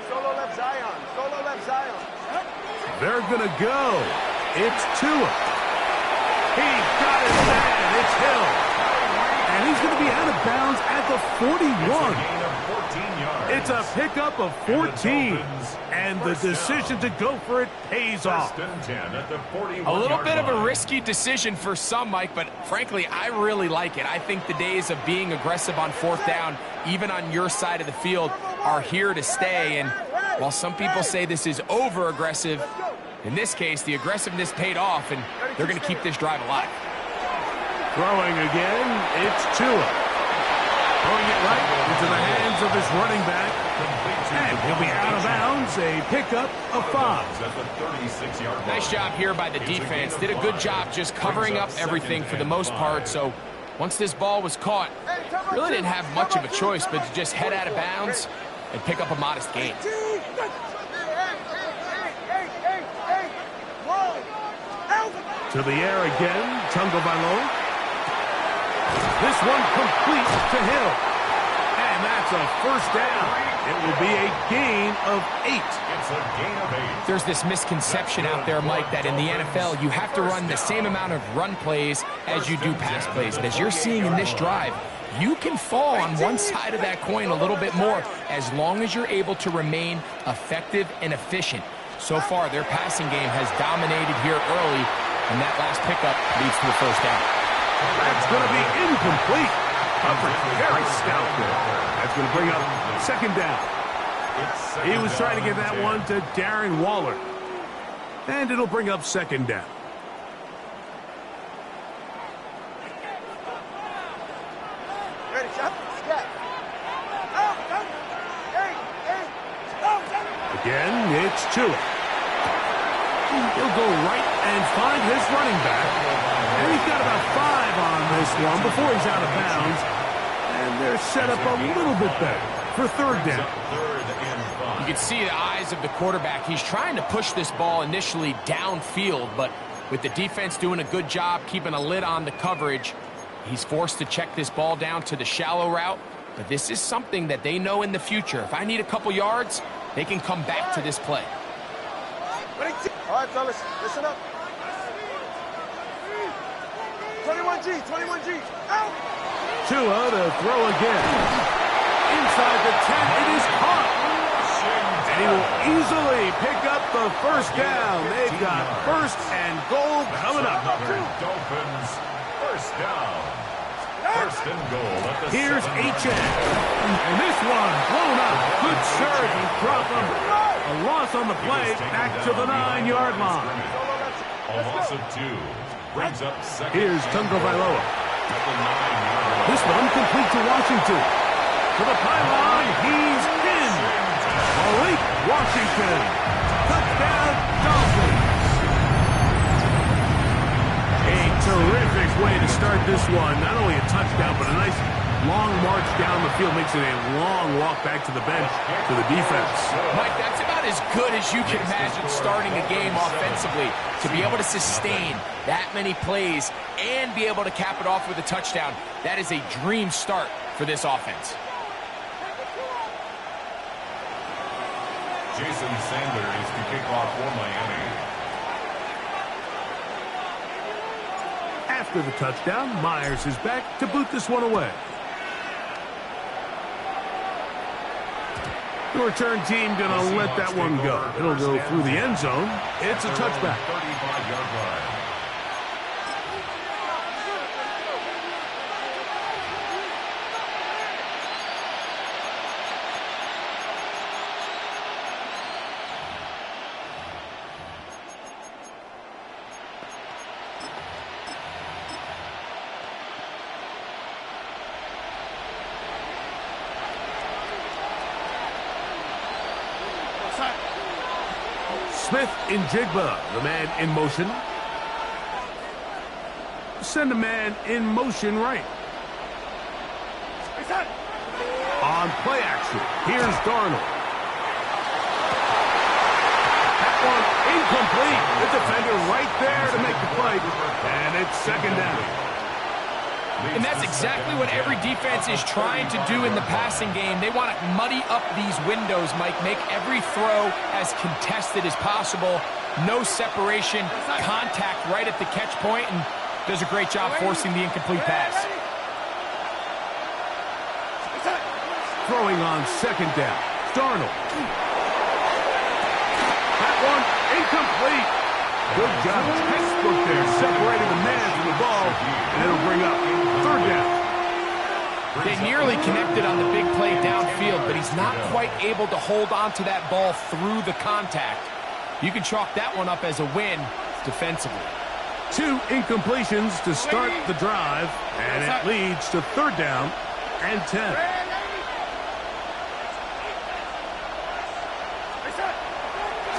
Solo left Zion. Solo left Zion. They're going to go. It's Tua. He got his man. It's Hill. And he's going to be out of bounds at the 41. It's a pickup of 14. And the decision to go for it pays off. A little bit of a risky decision for some, Mike, but frankly, I really like it. I think the days of being aggressive on fourth down, even on your side of the field, are here to stay. And while some people say this is over-aggressive, in this case, the aggressiveness paid off, and they're going to keep this drive alive. Throwing again, it's Tua. Throwing it right into the hands of his running back. And he'll be out of bounds, a pickup of 5. Nice job here by the defense. Did a good job just covering up everything for the most part. So once this ball was caught, really didn't have much of a choice but to just head out of bounds and pick up a modest gain. To the air again, Tagovailoa. This one complete to Hill. And that's a first down. It will be a gain of 8. It's a gain of 8. There's this misconception out there, Mike, that in the NFL you have to run the same amount of run plays as you do pass plays. And as you're seeing in this drive, you can fall on one side of that coin a little bit more as long as you're able to remain effective and efficient. So far, their passing game has dominated here early, and that last pickup leads to a first down. That's going to be incomplete. Coverage very stout there. That's going to bring up second down. He was trying to get that one to Darren Waller. And it'll bring up second down. Ready, shot. Scat. Again, it's Tua. He'll go right and find his running back. And he's got about 5 on this one before he's out of bounds. And they're set up a little bit better for third down. You can see the eyes of the quarterback. He's trying to push this ball initially downfield, but with the defense doing a good job keeping a lid on the coverage, he's forced to check this ball down to the shallow route. But this is something that they know in the future. If I need a couple yards, they can come back to this play. All right, fellas, listen up. 21G, 21G, out! Tua to throw again. Inside the 10, it is caught. And he will easily pick up the first down. They've got first and goal coming up. Dolphins, first down. First and goal at the Here's HN. And this one blown up. Good surge and drop him. A loss on the play, back to the 9-yard line. A loss of 2. Brings up second. Here's Tagovailoa. At the 9-yard line. This one complete to Washington. To the pylon, he's in. Malik Washington. Touchdown, Dolphins. A terrific way to start this one. Not only a touchdown, but a nice long march down the field. Makes it a long walk back to the bench to the defense. Mike, that's about as good as you can imagine starting a game offensively. To be able to sustain that many plays and be able to cap it off with a touchdown, that is a dream start for this offense. Jason Sanders to kick off for Miami. After the touchdown, Myers is back to boot this one away. The return team going to let that one go. It'll go through the end zone. It's a touchback. 35-yard line. Smith in Jigba, the man in motion. Send a man in motion right. On play action, here's Darnold. That one incomplete. The defender right there to make the play. And it's second down. And that's exactly what every defense is trying to do in the passing game. They want to muddy up these windows, Mike, make every throw as contested as possible. No separation, contact right at the catch point, and does a great job forcing the incomplete pass. Throwing on second down, Darnold. That one incomplete. Good job, textbook there, separating the man from the ball, and it'll bring up third down. They nearly connected on the big play downfield, but he's not quite able to hold on to that ball through the contact. You can chalk that one up as a win defensively. 2 incompletions to start the drive, and it leads to third down and 10.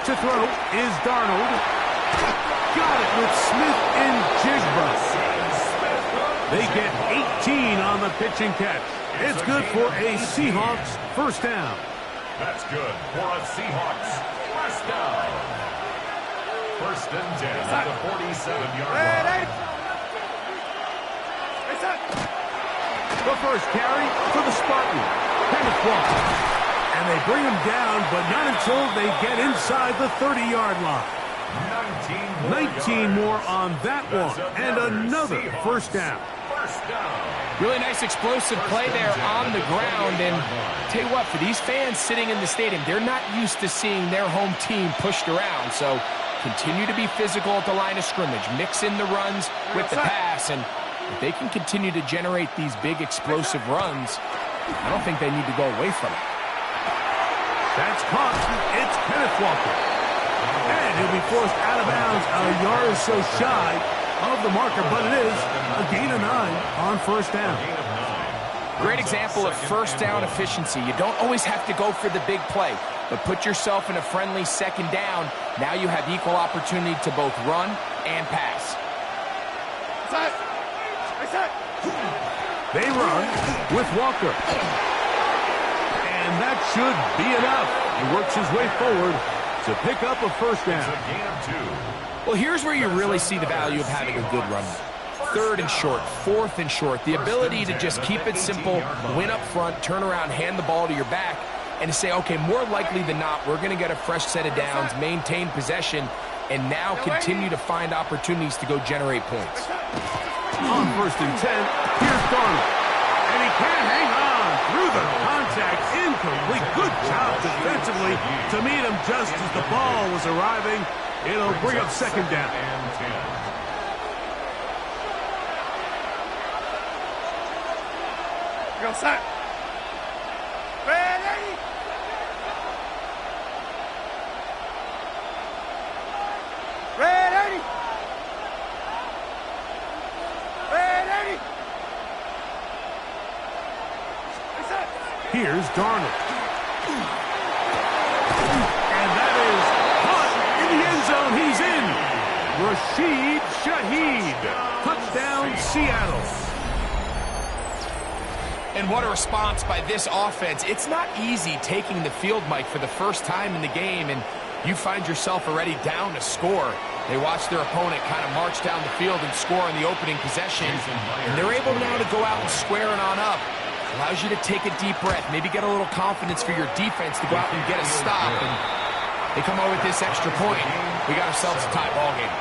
To throw is Darnold. Got it with Smith in Jigba. They get 18 on the pitch and catch. It's good for a Seahawks first down. That's good for a Seahawks first down. First and 10 at the 47-yard line. The first carry for the Spartans. Kenneth Walker. And they bring him down, but not until they get inside the 30-yard line. 19 more on that one, and another first down. Really nice explosive play there on the ground, and tell you what, for these fans sitting in the stadium, they're not used to seeing their home team pushed around, so continue to be physical at the line of scrimmage, mix in the runs with the pass, and if they can continue to generate these big explosive runs, I don't think they need to go away from it. That's caught. It's Kenneth Walker. And he'll be forced out of bounds a yard or so shy of the marker, but it is a gain of 9 on first down. Great example of first down efficiency. You don't always have to go for the big play, but put yourself in a friendly second down. Now you have equal opportunity to both run and pass. They run with Walker. And that should be enough. He works his way forward to pick up a first down. Well, here's where you really see the value of having a good run. 3rd and short, 4th and short. The ability to just keep it simple, win up front, turn around, hand the ball to your back, and to say, okay, more likely than not, we're going to get a fresh set of downs, maintain possession, and now continue to find opportunities to go generate points. On 1st and 10, here's Darnold. And he can't hang on through the contact. Incomplete. Good job defensively to meet him just as the ball was arriving. It'll bring up second down. Go set. Ready. Ready. Ready. Here's Darnold. And that is caught in the end zone. He's in. Rashid Shaheed. Touchdown, Seattle. And what a response by this offense. It's not easy taking the field, Mike, for the first time in the game, and you find yourself already down to score. They watch their opponent kind of march down the field and score in the opening possession, and they're able now to go out and square it on up. Allows you to take a deep breath, maybe get a little confidence for your defense to go out and get a stop, and they come out with this extra point. We got ourselves a tie ball game.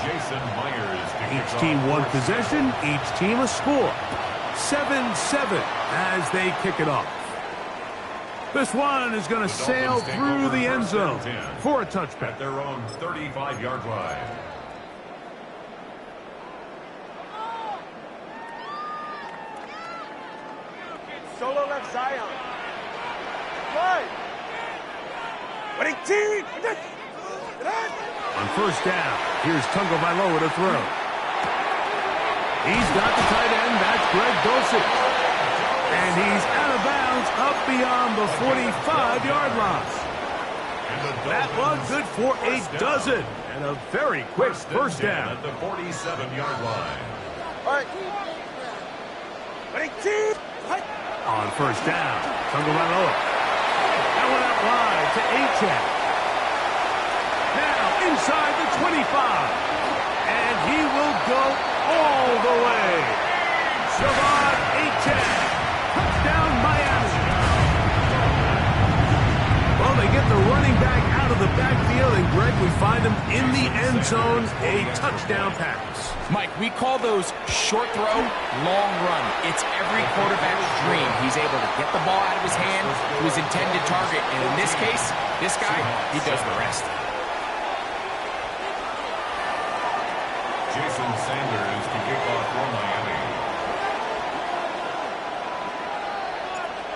Jason Myers. Each team one possession, each team a score. 7-7 as they kick it off. This one is going to sail through the end zone for a touchback. At their own 35-yard line. Solo left Zion. Right. Winning team. On first down, here's Tagovailoa to throw. He's got the tight end. That's Greg Dulcich. And he's out of bounds up beyond the 45-yard line. That one good for a dozen. And a very quick first down. At the 47-yard line. All right. Winning team. On first down, Tagovailoa. That one out wide to Achane. Now inside the 25. And he will go all the way. Javon Achane. Touchdown, Miami. Well, they get the running back out of the backfield, and Greg, we find him in the end zone, a touchdown pass. Mike, we call those short throw, long run. It's every quarterback's dream. He's able to get the ball out of his hand to his intended target, and in this case, this guy, he does the rest. Jason Sanders to kick off for Miami.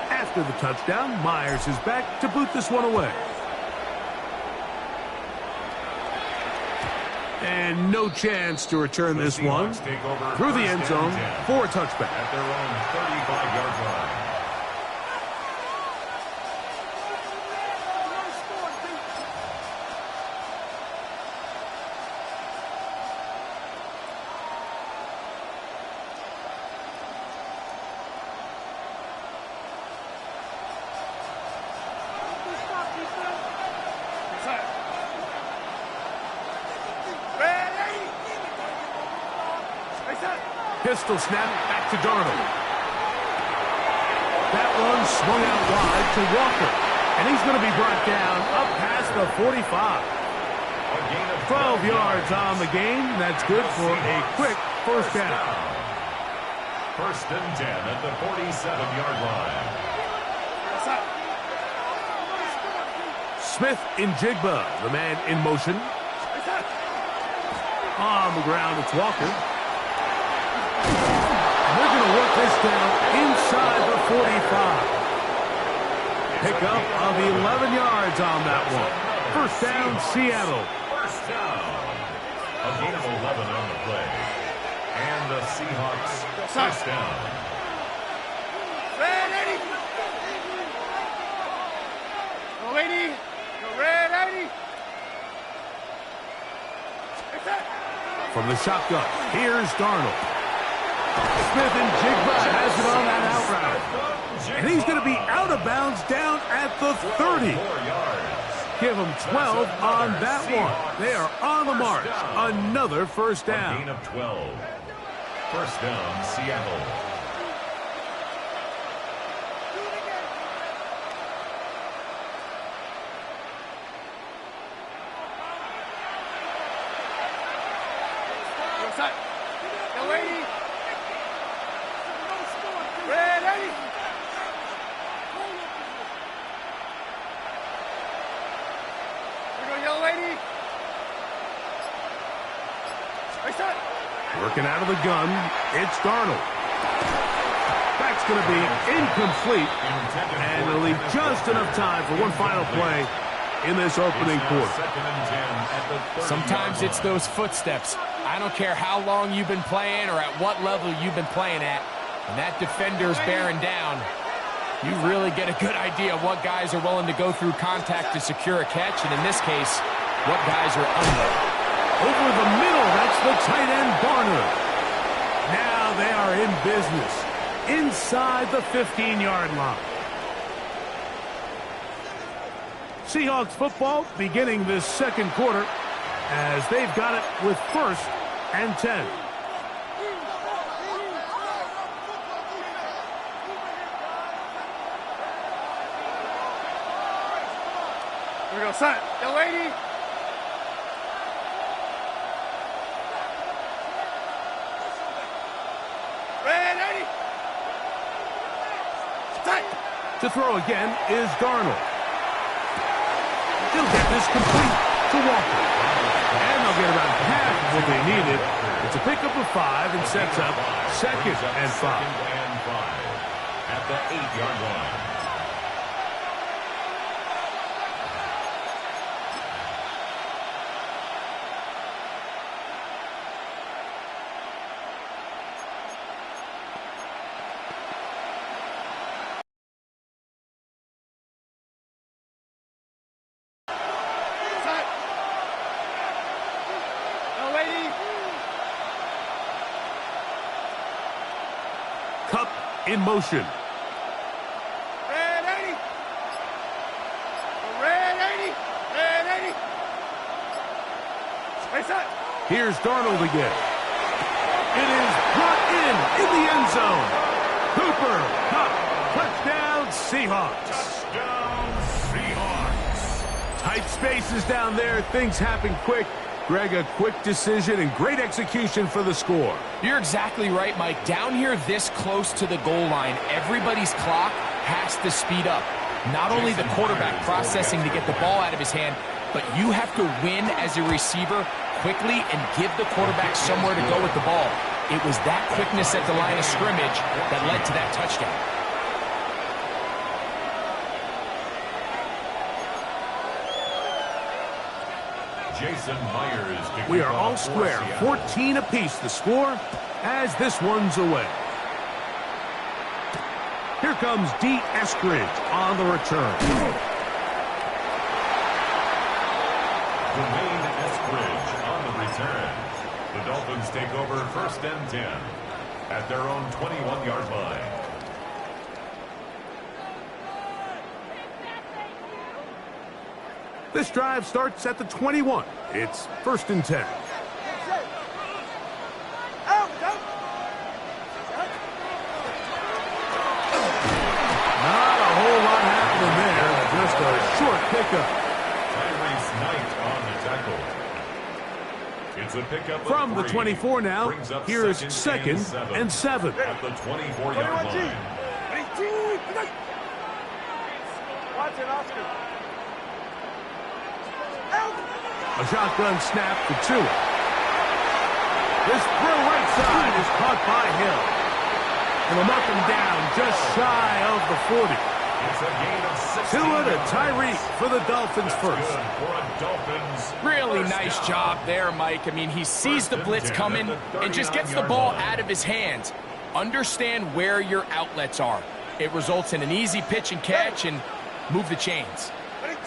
After the touchdown, Myers is back to boot this one away. And no chance to return this one through the end zone for a touchback. At their own 35-yard line. Pistol snap back to Darnold. That one swung out wide to Walker. And he's going to be brought down up past the 45. 12 yards on the game. That's good for a quick first down. First and 10 at the 47-yard line. Smith in Jigba, the man in motion. On the ground, it's Walker. They're going to work this down inside the 45. Pickup of 11 yards on that one. First down, Seattle. First down. A gain of 11 on the play. And the Seahawks first down. Red 80. Go 80. Go red 80. From the shotgun, here's Darnold. Smith and Jigba has it on that out route. And he's going to be out of bounds down at the 30. Give him 12 on that one. They are on the march. Another first down. A gain of 12. First down, Seattle. Go 80. Red 80. We're going to yellow 80. Working out of the gun, it's Darnold. That's going to be incomplete. And it'll leave just enough time for one final play in this opening quarter. Sometimes it's those footsteps. I don't care how long you've been playing or at what level you've been playing at. When that defender's bearing down, you really get a good idea of what guys are willing to go through contact to secure a catch, and in this case, what guys are unwilling. Over the middle, that's the tight end, Barner. Now they are in business inside the 15-yard line. Seahawks football beginning this second quarter as they've got it with first and 10. Here we go, son. Yo, lady. Red 80. To throw again is Darnold. He'll get this complete to Walker. And they'll get about half of what they needed. It's a pickup of 5 and sets up second and 5. At the 8-yard line. Cup in motion. Red 80. Red 80. Red 80. Face up. Here's Darnold again. It is brought in the end zone. Cooper, Cup, touchdown Seahawks. Touchdown Seahawks. Tight spaces down there. Things happen quick. Greg, a quick decision and great execution for the score. You're exactly right, Mike. Down here this close to the goal line, everybody's clock has to speed up. Not only the quarterback processing to get the ball out of his hand, but you have to win as a receiver quickly and give the quarterback somewhere to go with the ball. It was that quickness at the line of scrimmage that led to that touchdown. Jason Myers. We are all square, 14 apiece the score as this one's away. Here comes D. Eskridge on the return. Dwayne Eskridge on the return. The Dolphins take over first and 10 at their own 21-yard line. This drive starts at the 21. It's first and 10. Not a whole lot happening there. Just a short pickup. Tyrese Knight on the tackle. It's a pickup From of the 3. 24 now, here's second and 7. At the 24-yard line. Watch it, Oscar. A shotgun snap to Tua. This throw right side is caught by Hill. And they'll knock him down just shy of the 40. It's a gain of 6. Tua to Tyreek for the Dolphins first. For a Dolphins Really first nice down. job there, Mike. I mean, he sees the blitz coming and just gets the ball out of his hands. Understand where your outlets are. It results in an easy pitch and catch and move the chains. And he's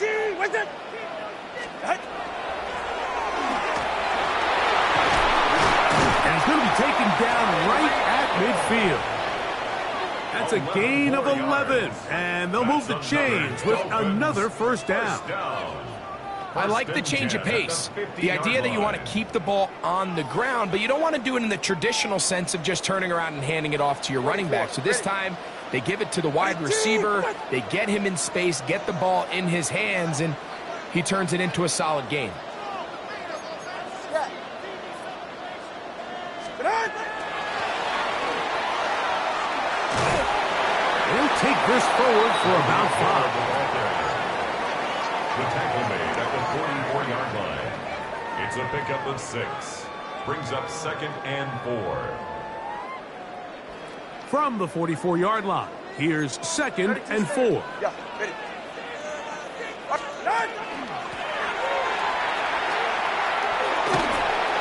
going to be taken down right at midfield. That's a gain of 11, and they'll move the chains with another first down. I like the change of pace. The idea that you want to keep the ball on the ground, but you don't want to do it in the traditional sense of just turning around and handing it off to your running back. So this time, they give it to the wide receiver, they get him in space, get the ball in his hands, and he turns it into a solid gain. They'll take this forward for about 5. The tackle made at the 44-yard line. It's a pickup of 6. Brings up 2nd and 4. From the 44-yard line, here's 2nd and 4.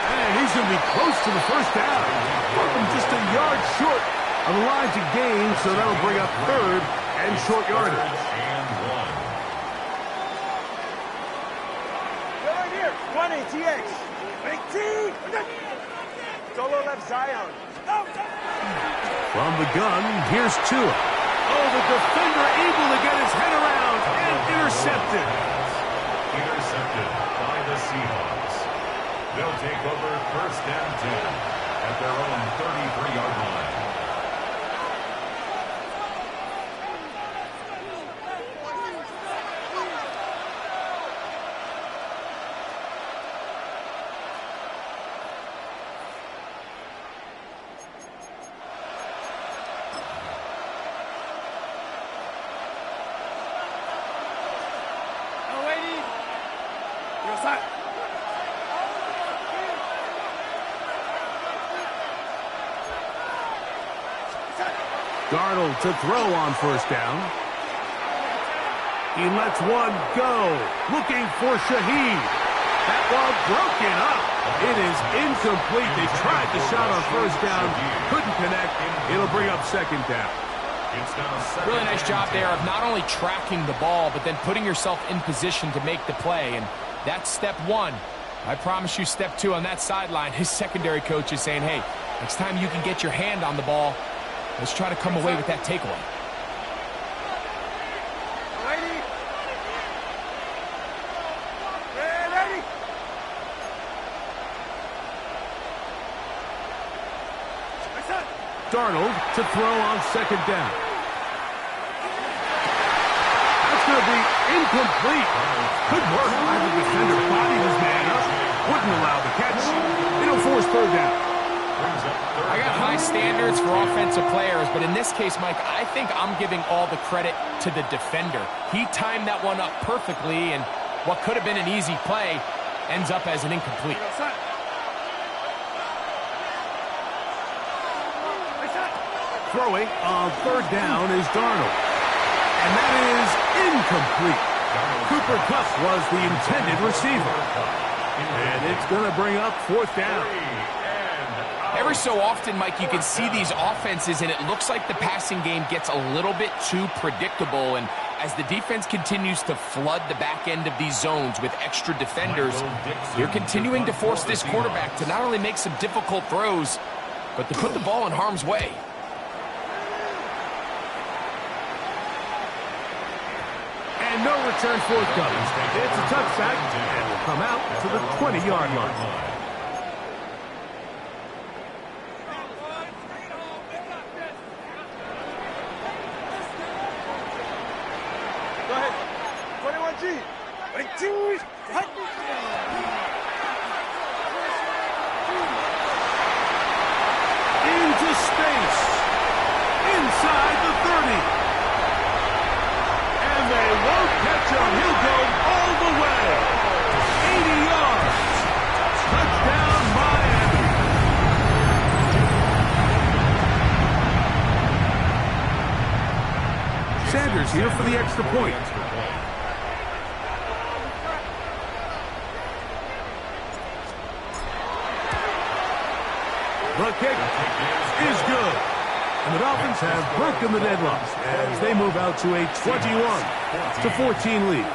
And he's going to be close to the first down. Just a yard short of the line to gain, so that'll bring up 3rd and short yardage. And 1. Right here. 20 TX. 18. Solo left Zion. From the gun, here's Tua. Oh, the defender able to get his head around and intercepted. Intercepted by the Seahawks. They'll take over 1st and 10 at their own 33-yard line. Darnold to throw on first down. He lets one go. Looking for Shaheed. That ball broken up. It is incomplete. They tried the shot on first down. Couldn't connect. It'll bring up 2nd down. Really nice job there of not only tracking the ball, but then putting yourself in position to make the play. And that's step 1. I promise you step 2 on that sideline. His secondary coach is saying, hey, next time you can get your hand on the ball, let's try to come away with that takeaway. Darnold to throw on 2nd down. That's going to be incomplete. Good work by the defender. Bodied his man up. Wouldn't allow the catch. It'll force 3rd down. I got high standards for offensive players, but in this case, Mike, I think I'm giving all the credit to the defender. He timed that one up perfectly, and what could have been an easy play ends up as an incomplete. Throwing on 3rd down is Darnold. And that is incomplete. Cooper Kupp was the intended receiver. And it's going to bring up 4th down. Every so often, Mike, you can see these offenses, and it looks like the passing game gets a little bit too predictable. And as the defense continues to flood the back end of these zones with extra defenders, you're continuing to force this quarterback to not only make some difficult throws, but to put the ball in harm's way. And no return forthcoming. It's a touchback, and will come out to the 20-yard line. Go ahead. 21G. 22. Into space. Inside the 30. And they won't catch him. He'll go all the way. 80 yards. Touchdown, Miami. Sanders Jaguars here for the extra point. The kick is good. And the Dolphins have broken the deadlock as they move out to a 21-14 lead.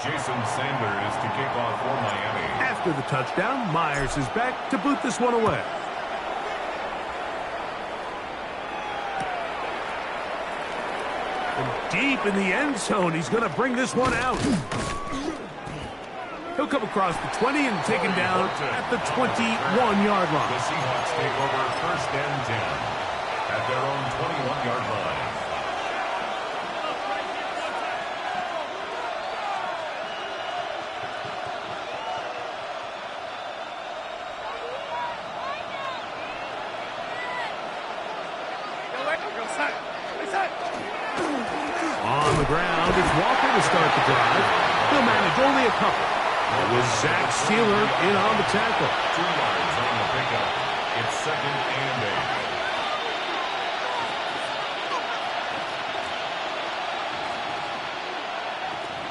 Jason Sanders to kick off for Miami. After the touchdown, Myers is back to boot this one away. And deep in the end zone, he's going to bring this one out. He'll come across the 20 and taken down at the 21-yard line. The Seahawks take over first and 10 at their own 21-yard line. On the ground, it's Walker to start the drive. He'll manage only a couple. It was Zach Sealer in on the tackle. 2 yards on the pickup. It's second and 8.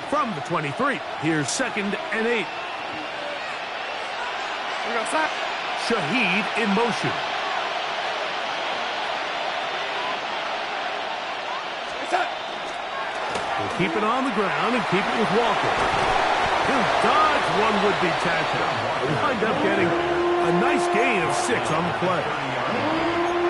From the 23, here's second and 8. Shaheed in motion. We'll keep it on the ground and keep it with Walker. He'll dodge one would-be tackle. He'll wind up getting a nice gain of 6 on the play.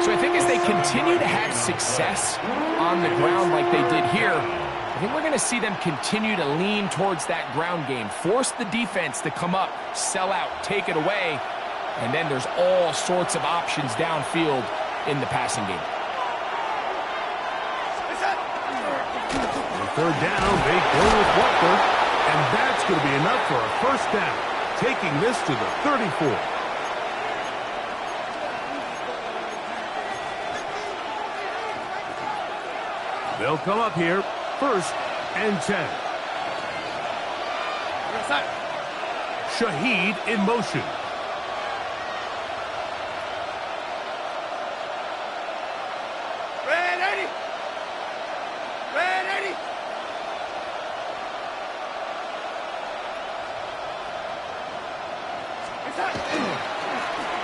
So I think as they continue to have success on the ground like they did here, I think we're going to see them continue to lean towards that ground game, force the defense to come up, sell out, take it away, and then there's all sorts of options downfield in the passing game. Third down, they go with Walker, and that's going to be enough for a first down, taking this to the 34. They'll come up here, first and 10. Shaheed in motion.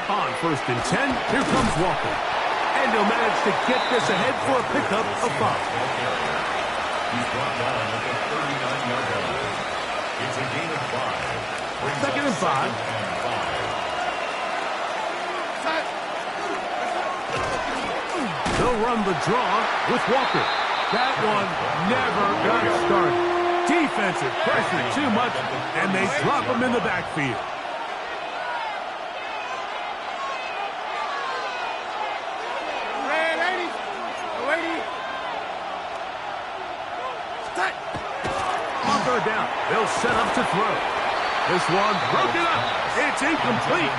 On first and 10, here comes Walker. And he'll manage to get this ahead for a pickup of 5. He's brought down at the 39-yard line. It's a gain of 5. Second and 5. They'll run the draw with Walker. That one never got started. Defensive pressure too much, and they drop him in the backfield. Down. They'll set up to throw. This one broken up. It's incomplete.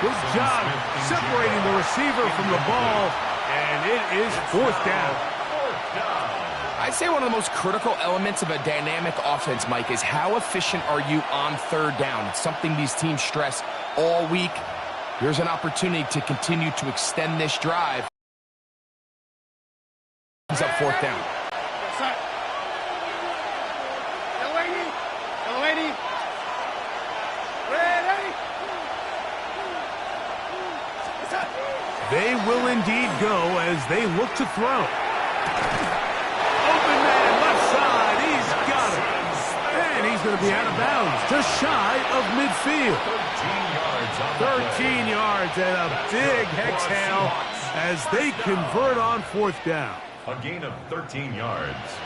Good job separating the receiver from the ball, and it is fourth down. I'd say one of the most critical elements of a dynamic offense, Mike, is how efficient are you on third down? It's something these teams stress all week. Here's an opportunity to continue to extend this drive. He's up fourth down. They will indeed go as they look to throw. Open man, left side, he's got it. And he's going to be out of bounds, just shy of midfield. 13 yards and a big exhale as they convert on fourth down. A gain of 13 yards.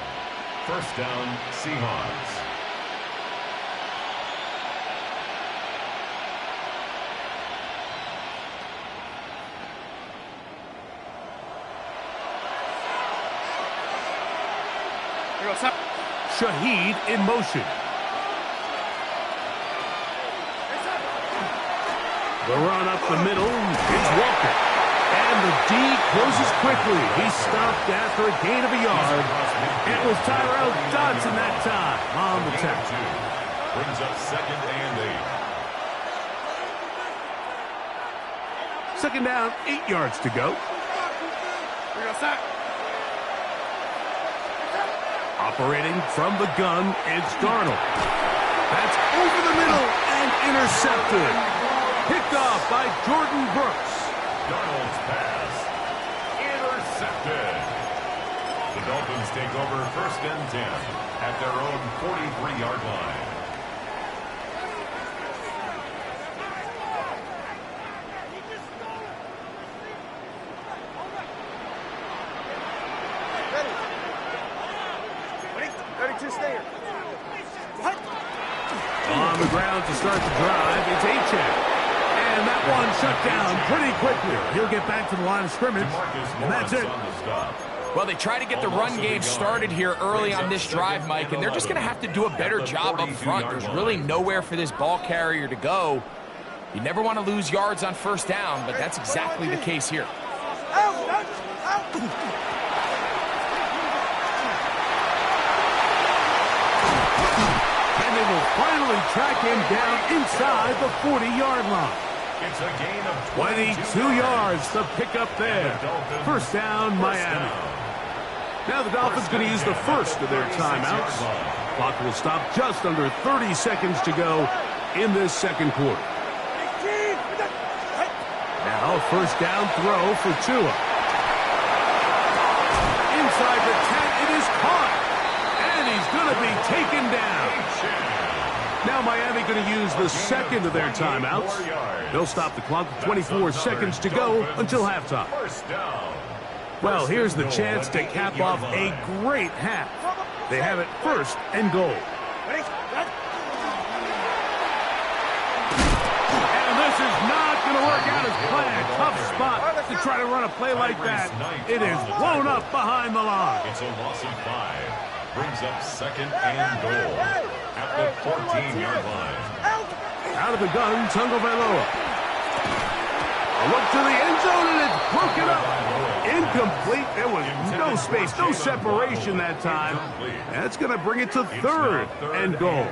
First down, Seahawks. Shaheed in motion. The run up the middle, it's Walker. And the D closes quickly. He stopped after a gain of a yard. It was Tyrell Dodson that time on the tackle. Brings up second and 8. Second down, 8 yards to go. Operating from the gun, it's Darnold. That's over the middle and intercepted. Picked off by Jordan Brooks. Darnold's pass intercepted. The Dolphins take over 1st and 10 at their own 43-yard line. On the ground to start the drive, it's Achane. And that one shut down pretty quickly. He'll get back to the line of scrimmage, and that's it. Well, they try to get the run game started here early on this drive, Mike, and they're just going to have to do a better job up front. There's really nowhere for this ball carrier to go. You never want to lose yards on 1st down, but that's exactly the case here. And they will finally track him down inside the 40-yard line. It's a gain of 22 yards to pick up there. 1st down, Miami. Now the Dolphins going to use the first of their timeouts. Clock will stop just under 30 seconds to go in this 2nd quarter. Now 1st down throw for Tua. Inside the 10, it is caught. And he's going to be taken down. Now Miami going to use the 2nd of their timeouts. They'll stop the clock with 24 seconds to go until halftime. Well, here's the chance to cap off a great half. They have it 1st and goal. And this is not going to work out as planned. Tough spot to try to run a play like that. It is blown up behind the line. It's a loss of 5. Brings up 2nd and goal at the 14-yard line. Out of the gun, Tagovailoa. A look to the end zone, and it's broken up. Incomplete. There was no space, no separation that time. That's going to bring it to 3rd and goal.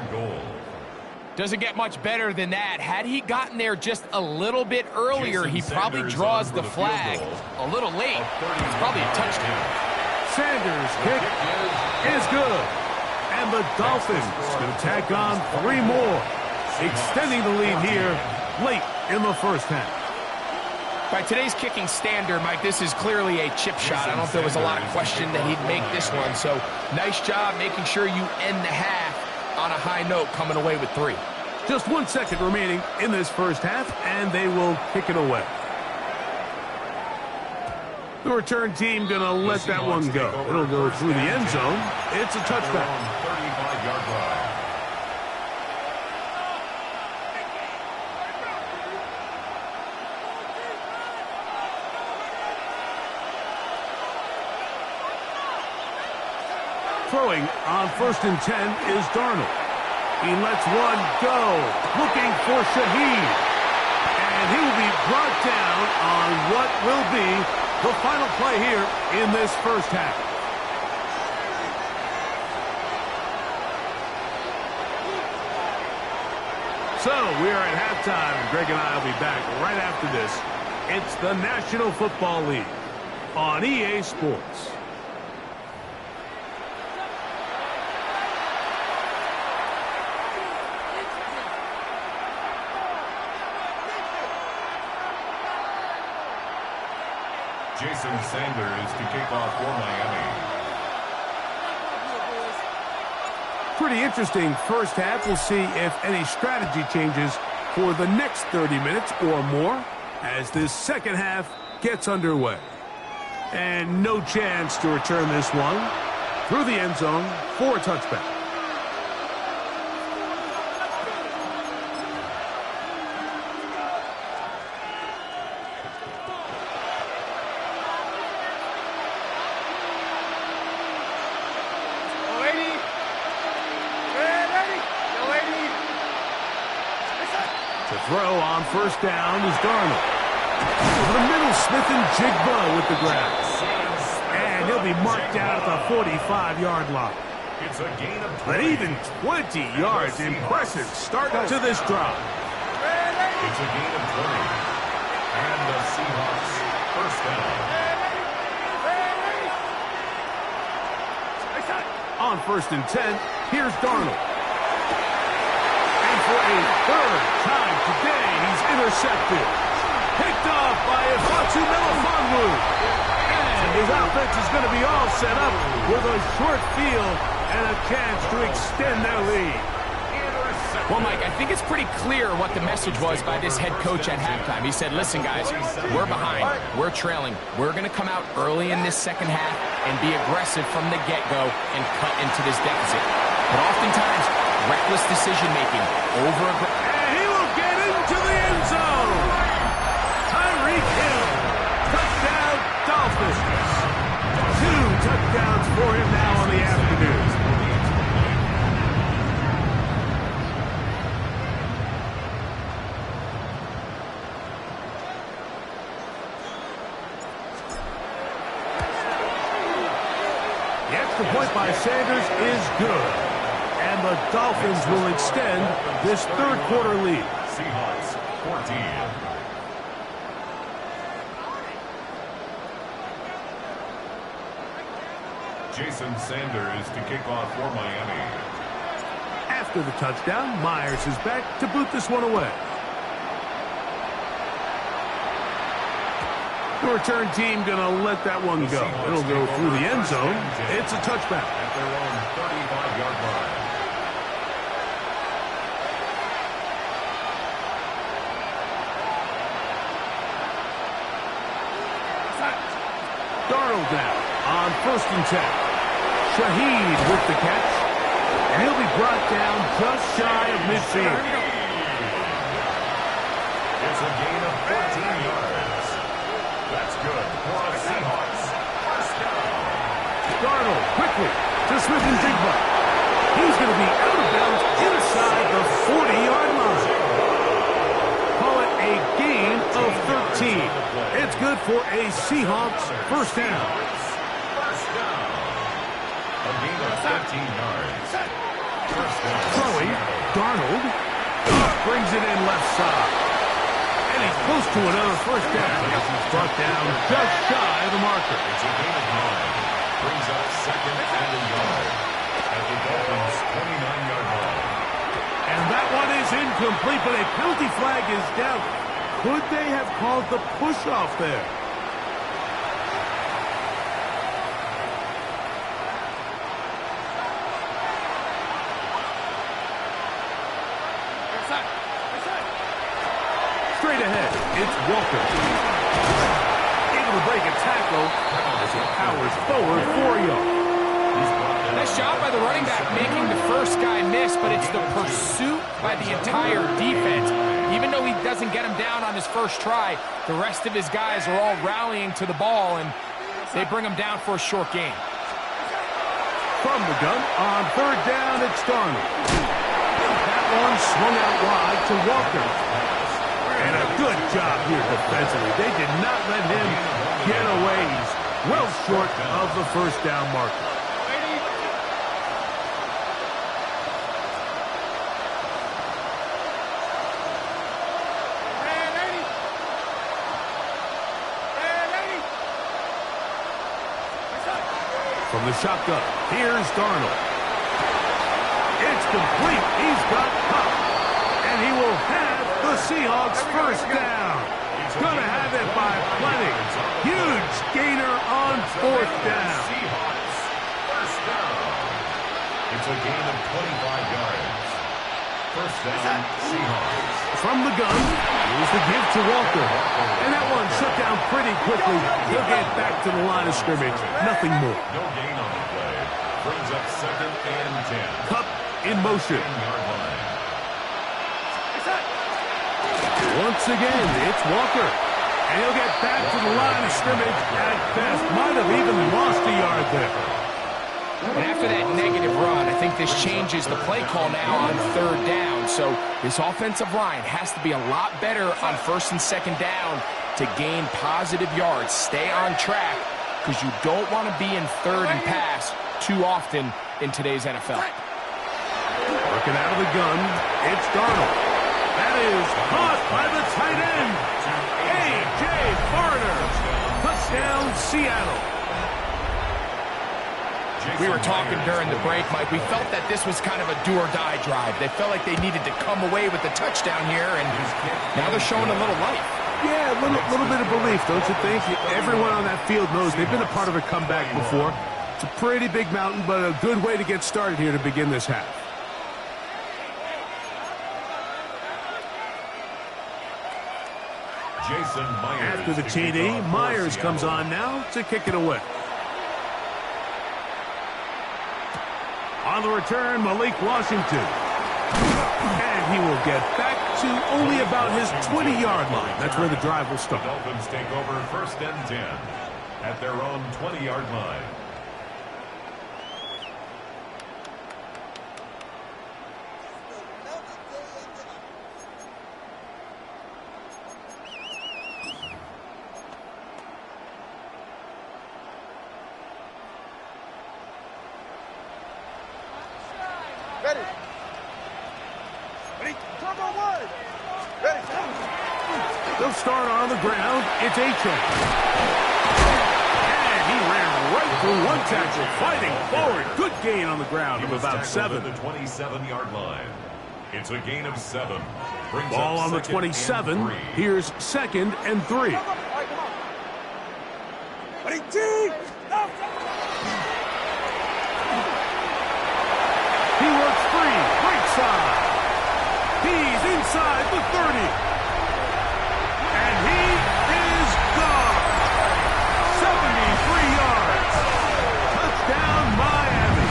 Doesn't get much better than that. Had he gotten there just a little bit earlier, he probably draws the flag. A little late. It's probably a touchdown. Sanders' kick is good. And the Dolphins going to tack on 3 more, extending the lead here late in the 1st half. By today's kicking standard, Mike, this is clearly a chip shot. I don't know if there was a lot of question that he'd make this one. So nice job making sure you end the half on a high note, coming away with 3. Just 1 second remaining in this 1st half, and they will kick it away. The return team going to let that one go. It'll go through the end zone. It's a touchdown. 35-yard line. Throwing on 1st and 10 is Darnold. He lets one go, looking for Shaheed. And he will be brought down on what will be the final play here in this 1st half. So we are at halftime. Greg and I will be back right after this. It's the National Football League on EA Sports. Jason Sanders to kick off for Miami. Pretty interesting 1st half. We'll see if any strategy changes for the next 30 minutes or more as this 2nd half gets underway. And no chance to return this one through the end zone for a touchback. Throw on 1st down is Darnold. Over the middle, Smith and Jigba with the grab. And he'll be marked down at the 45-yard line. It's a gain of 20. But even 20 yards, impressive start to this drive. It's a gain of 20. And the Seahawks, first down. On 1st and 10, here's Darnold. And for a third time today, he's intercepted. Picked off by Ifeatu Melifonwu. And his offense is going to be all set up with a short field and a chance to extend their lead. Well, Mike, I think it's pretty clear what the message was by this head coach at halftime. He said, listen, guys, we're behind. We're trailing. We're going to come out early in this second half and be aggressive from the get-go and cut into this deficit. But oftentimes, reckless decision-making, And he will get into the end zone. Tyreek Hill. Touchdown, Dolphins. 2 touchdowns for him now on the afternoon. The point by Sanders is good. And the Dolphins will extend this third quarter lead. Seahawks, 14. Jason Sanders to kick off for Miami. After the touchdown, Myers is back to boot this one away. The return team going to let that one go. It'll go through the end zone. It's a touchback. At their own 35-yard line. Darnold now on 1st and 10. Shaheed with the catch. And he'll be brought down just shy of midfield. It's a gain of 14 yards. That's good for the Seahawks. First down. Darnold quickly to Smith-Njigba. He's going to be out of bounds inside the 40-yard line. Call it a gain of 13. It's good for a Seahawks first down. First down. A gain of 15 yards. First down. Throwing, Darnold brings it in left side. And he's close to another first down. He's brought down just shy of the marker. It's a gain of 9. Brings up second and a yard at the Dolphins' 29-yard line. And that one is incomplete, but a penalty flag is down. Could they have called the push-off there? Straight ahead, it's Walker. Able to break a tackle as he powers forward 4 yards. Nice job by the running back making the first guy miss, but it's the pursuit by the entire defense. Even though he doesn't get him down on his first try, the rest of his guys are all rallying to the ball, and they bring him down for a short gain. From the gun, on 3rd down, it's Darnold. That one swung out wide to Walker. And a good job here defensively. They did not let him get away. He's well short of the first down marker. From the shotgun, here's Darnold. It's complete. He's got Cup. And he will have the Seahawks first down. Going to have it by plenty. Huge gainer on 4th down. Seahawks first down. It's a gain of 25 yards. First down, Seahawks. From the gun, here's the give to Walker. And that one shut down pretty quickly. He'll get back to the line of scrimmage. Nothing more. No gain on the play. Brings up second and 10. Cup in motion. Once again, it's Walker. And he'll get back to the line of scrimmage at best. Might have even lost a yard there. And after that negative run, I think this changes the play call now on 3rd down. So this offensive line has to be a lot better on 1st and 2nd down to gain positive yards. Stay on track because you don't want to be in 3rd and pass too often in today's NFL. Working out of the gun, it's Darnold. That is caught by the tight end. And A.J. Barner. Touchdown, Seattle. We were talking during the break, Mike. We felt that this was kind of a do-or-die drive. They felt like they needed to come away with the touchdown here, and now they're showing a little life. Yeah, a little bit of belief, don't you think? Everyone on that field knows they've been a part of a comeback before. It's a pretty big mountain, but a good way to get started here to begin this half. After the TD, Myers comes on now to kick it away. On the return, Malik Washington. And he will get back to only about his 20-yard line. That's where the drive will start. The Dolphins take over 1st and 10 at their own 20-yard line. Ready. Ready. Turbo one. Ready. They'll start on the ground. It's A-Chain. And he ran right through one tackle, fighting forward. Good gain on the ground of about 7. The 27-yard line. It's a gain of 7. Ball on the 27. Here's 2nd and 3. Ready. Team. He works free, right side. He's inside the 30. And he is gone. 73 yards. Touchdown, Miami.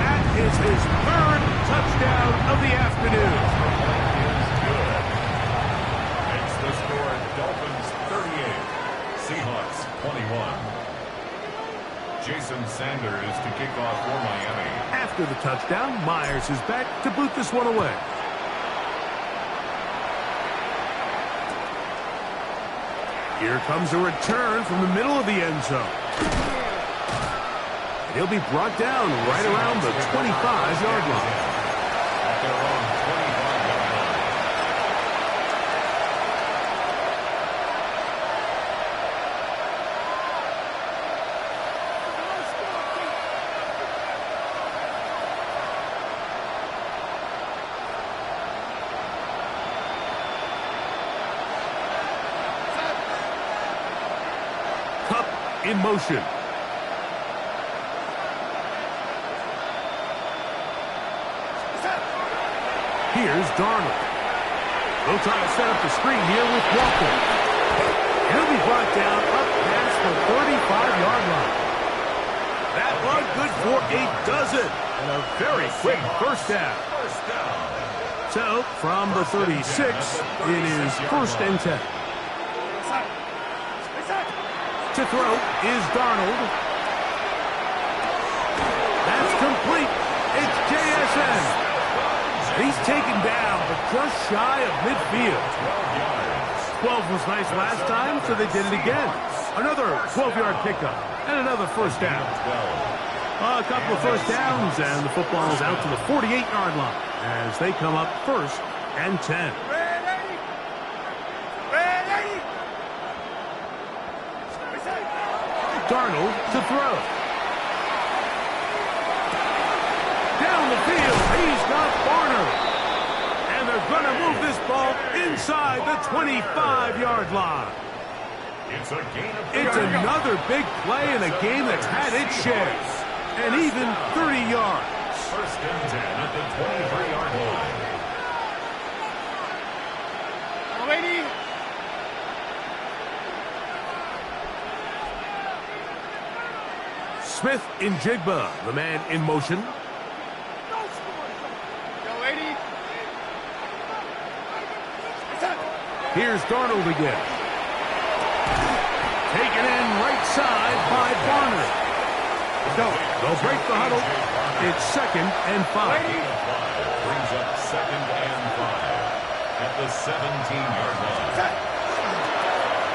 That is his 3rd touchdown of the afternoon. It's the score: Dolphins 38, Seahawks 21. Jason Sanders to kick off for Miami. After the touchdown, Myers is back to boot this one away. Here comes a return from the middle of the end zone. And he'll be brought down right around the 25-yard line. At their own 25-yard line. In motion. Here's Darnold. They'll try to set up the screen here with Walker. He'll be brought down up past the 35-yard line. That one good for a dozen. And a very quick first down. So, from the 36, it is 1st and 10. To throw is Darnold. That's complete. It's JSN. He's taken down, but just shy of midfield. 12 was nice last time, so they did it again. Another 12-yard pickup and another first down. A couple of first downs, and the football is out to the 48-yard line as they come up 1st and 10. Darnold to throw. Down the field, he's got Barner. And they're going to move this ball inside the 25-yard line. It's another big play in a game that's had its shares. And even 30 yards. 1st and 10 at the 23-yard line. Ready. Smith in Jigba, the man in motion. Here's Darnold again. Taken in right side by Barner. They'll break the huddle. It's 2nd and 5. Brings up 2nd and 5 at the 17-yard line.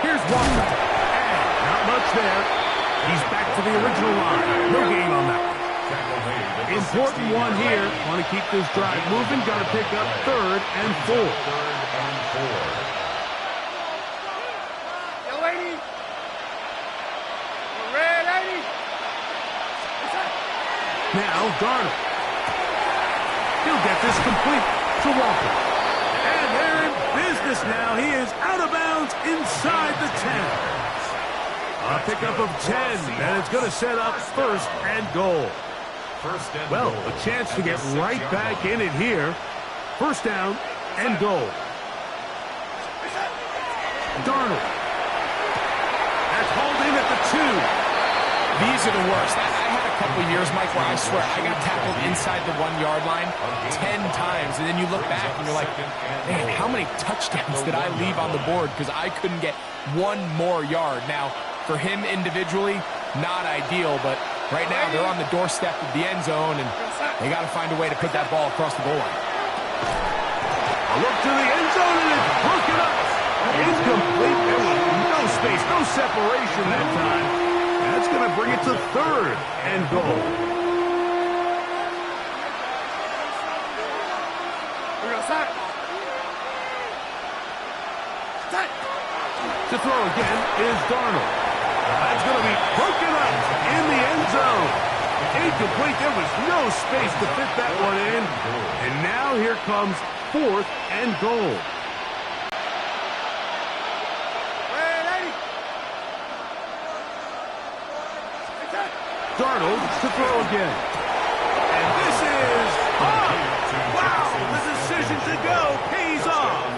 Here's Walker. And not much there. He's back to the original line. No gain on that. Important one here. Want to keep this drive moving. Got to pick up 3rd and 4. Now Darnold. He'll get this complete to Walker. And they're in business now. He is out of bounds inside the 10. A pickup of 10, and it's going to set up first and goal. Well, a chance to get right back in it here. First down and goal. Darnold. That's hauled in at the 2. These are the worst. I had a couple years, Mike, where I swear I got tackled inside the 1-yard line 10 times, and then you look back and you're like, man, how many touchdowns did I leave on the board because I couldn't get one more yard? Now, for him individually, not ideal, but right now they're on the doorstep of the end zone, and they got to find a way to put that ball across the goal line. A look to the end zone, and it's broken up. Incomplete. There was no space, no separation that time. That's going to bring it to third and goal. To throw again is Darnold. That's going to be broken up in the end zone. Incomplete. There was no space to fit that one in. And now here comes fourth and goal. Darnold to throw again. And this is off. Wow, the decision to go pays off.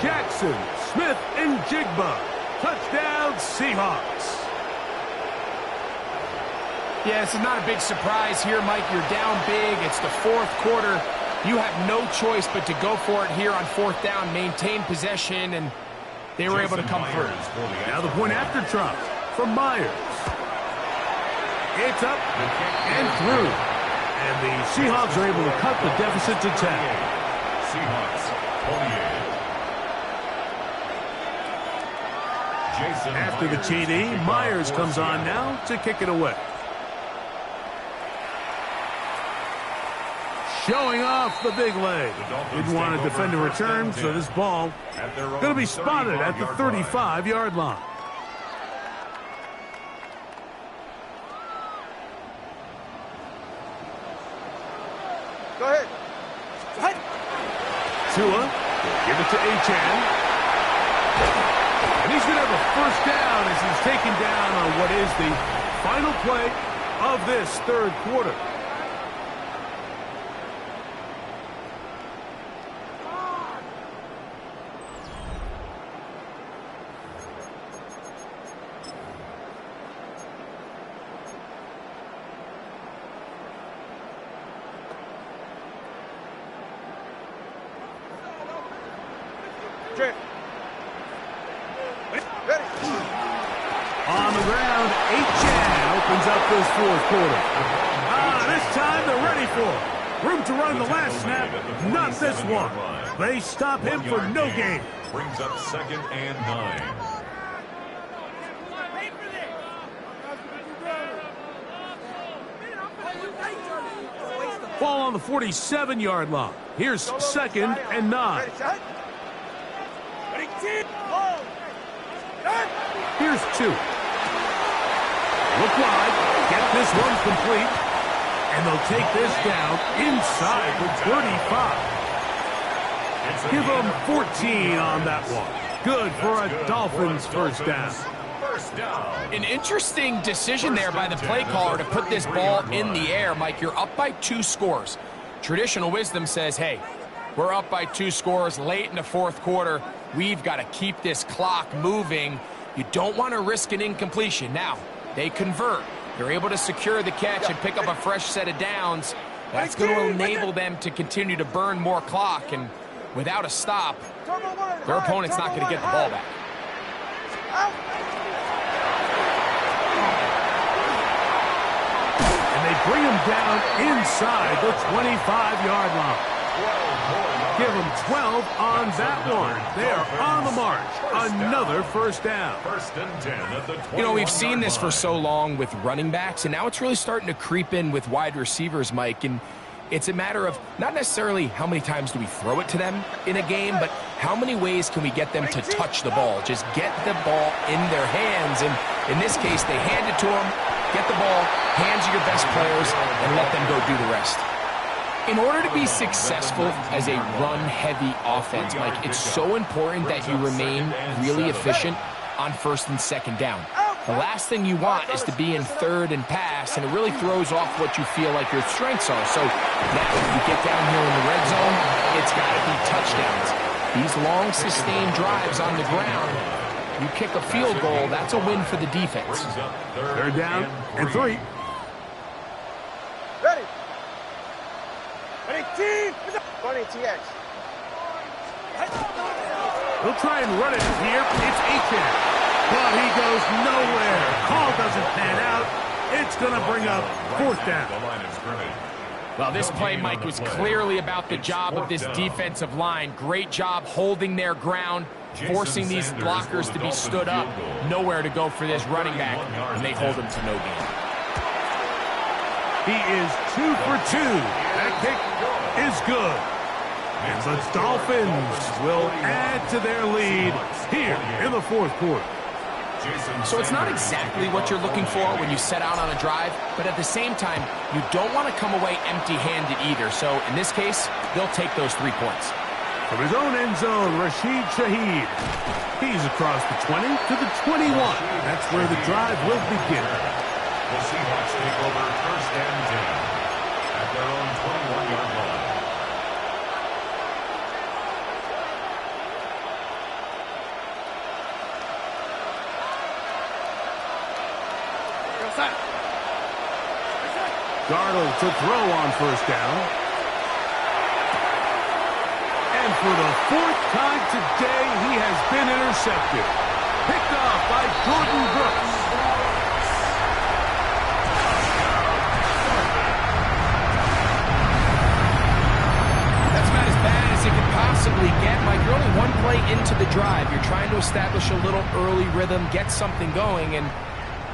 Jackson, Smith, and Jigba. Touchdown, Seahawks. Yeah, this is not a big surprise here, Mike. You're down big. It's the fourth quarter. You have no choice but to go for it here on fourth down, maintain possession, and they were able to come through. Now the point after try from Myers. It's up and through. And the Seahawks are able to cut the deficit to 10. Seahawks, After the TD, Myers comes on now to kick it away. Showing off the big leg. Didn't want to defend a return, so this ball going to be spotted at the 35-yard line. Go ahead. Tua will give it to Achane. And he's going to have a first down as he's taken down on what is the final play of this third quarter. On the ground, Achane opens up this fourth quarter. This time they're ready for it. Room to run the last snap, not this one. They stop him for no gain. Brings up second and 9. Ball on the 47-yard line. Here's second and 9. Here's 2. Look wide. Get this one complete. And they'll take this down inside the 35. Give them 14 on that one. Good for a Dolphins first down. An interesting decision there by the play caller to put this ball in the air. Mike, you're up by 2 scores. Traditional wisdom says, hey, we're up by 2 scores late in the fourth quarter. We've got to keep this clock moving. You don't want to risk an incompletion. Now, they convert. They're able to secure the catch and pick up a fresh set of downs. That's going to enable them to continue to burn more clock. And without a stop, their opponent's not going to get the ball back. And they bring him down inside the 25-yard line. Give them 12 on that one. They are on the march. Another first down. First and 10 at the 21. You know, we've seen this for so long with running backs, and now it's really starting to creep in with wide receivers, Mike. And It's a matter of not necessarily how many times do we throw it to them in a game, but how many ways can we get them to touch the ball, just get the ball in their hands. And in this case, they hand it to them, get the ball, hands of your best players, and let them go do the rest. In order to be successful as a run-heavy offense, Mike, it's so important that you remain really efficient on first and second down. The last thing you want is to be in third and pass, and it really throws off what you feel like your strengths are. So now you get down here in the red zone, it's got to be touchdowns. These long, sustained drives on the ground, you kick a field goal, that's a win for the defense. Third down and 3. Ready. Ready, team. Running TX. He'll try and run it here. It's Gtowncapp. But he goes nowhere. Call doesn't pan out. It's going to bring up 4th down. Well, this play, Mike, was clearly about the job of this defensive line. Great job holding their ground, forcing these blockers to be stood up. Nowhere to go for this running back, and they hold him to no gain. He is 2 for 2. That kick is good. And the Dolphins will add to their lead here in the 4th quarter. So it's not exactly what you're looking for when you set out on a drive, but at the same time, you don't want to come away empty-handed either. So in this case, they'll take those 3 points. From his own end zone, Rashid Shaheed. He's across the 20 to the 21. That's where the drive will begin. The Seahawks take over first and 10 at their own 21-yard line. Darnold to throw on first down. And for the 4th time today, he has been intercepted. Picked off by Jordan Brooks. That's about as bad as it could possibly get, Mike. You're only one play into the drive. You're trying to establish a little early rhythm, get something going, and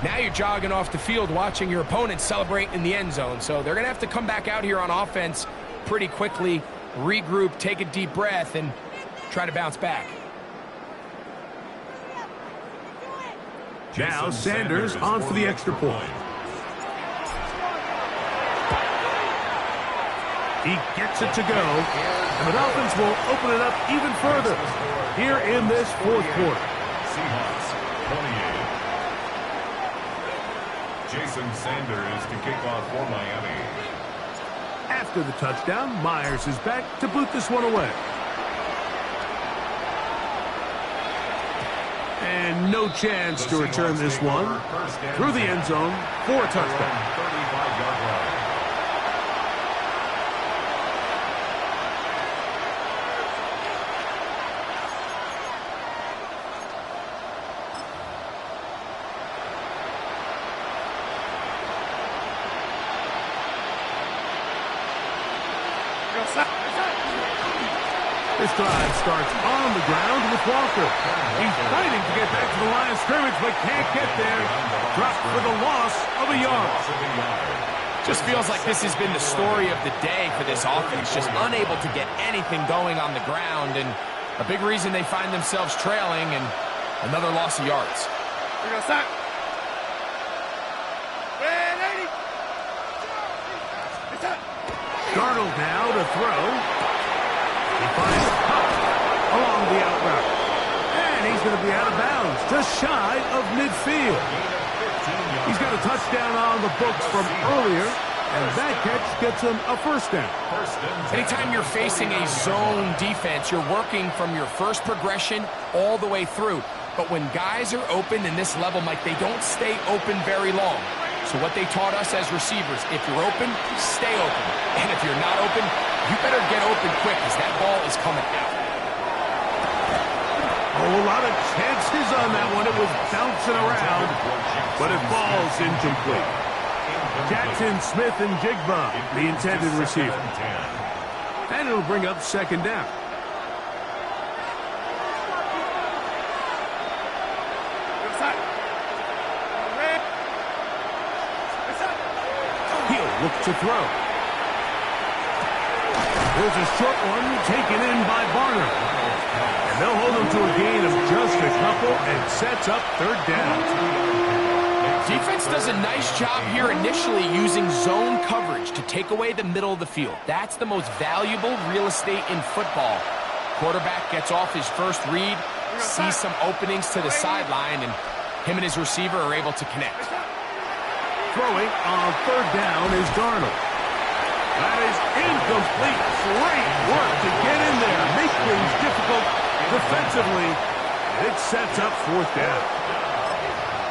now you're jogging off the field watching your opponent celebrate in the end zone. So they're going to have to come back out here on offense pretty quickly, regroup, take a deep breath, and try to bounce back. Now Sanders on for the extra point. He gets it to go, and the Dolphins will open it up even further here in this 4th quarter. Seahawks 28. Jason Sanders to kick off for Miami. After the touchdown, Myers is back to boot this one away. And no chance to return this one through the end zone for a touchdown. 35-yard line. This drive starts on the ground with Walker. He's fighting to get back to the line of scrimmage, but can't get there. Dropped for the loss of a yard. Just feels like this has been the story of the day for this offense. Just unable to get anything going on the ground, and a big reason they find themselves trailing, and another loss of yards. Darnold now to throw. He finds Huff along the out route. And he's going to be out of bounds, just shy of midfield. He's got a touchdown on the books from earlier, and that catch gets him a 1st down. Anytime you're facing a zone defense, you're working from your first progression all the way through. But when guys are open in this level, Mike, they don't stay open very long. So what they taught us as receivers, if you're open, stay open. And if you're not open, you better get open quick because that ball is coming out. Oh, a lot of chances on that one. It was bouncing around, but it falls incomplete. Jackson, Smith, and Jigba, the intended receiver. And it'll bring up 2nd down. He'll look to throw. Here's a short one taken in by Barner. And they'll hold him to a gain of just a couple and sets up third down. Defense does a nice job here initially using zone coverage to take away the middle of the field. That's the most valuable real estate in football. Quarterback gets off his first read, sees some openings to the sideline, and him and his receiver are able to connect. Throwing on third down is Darnold. That is incomplete. Great work to get in there. Make things difficult defensively. It sets up fourth down.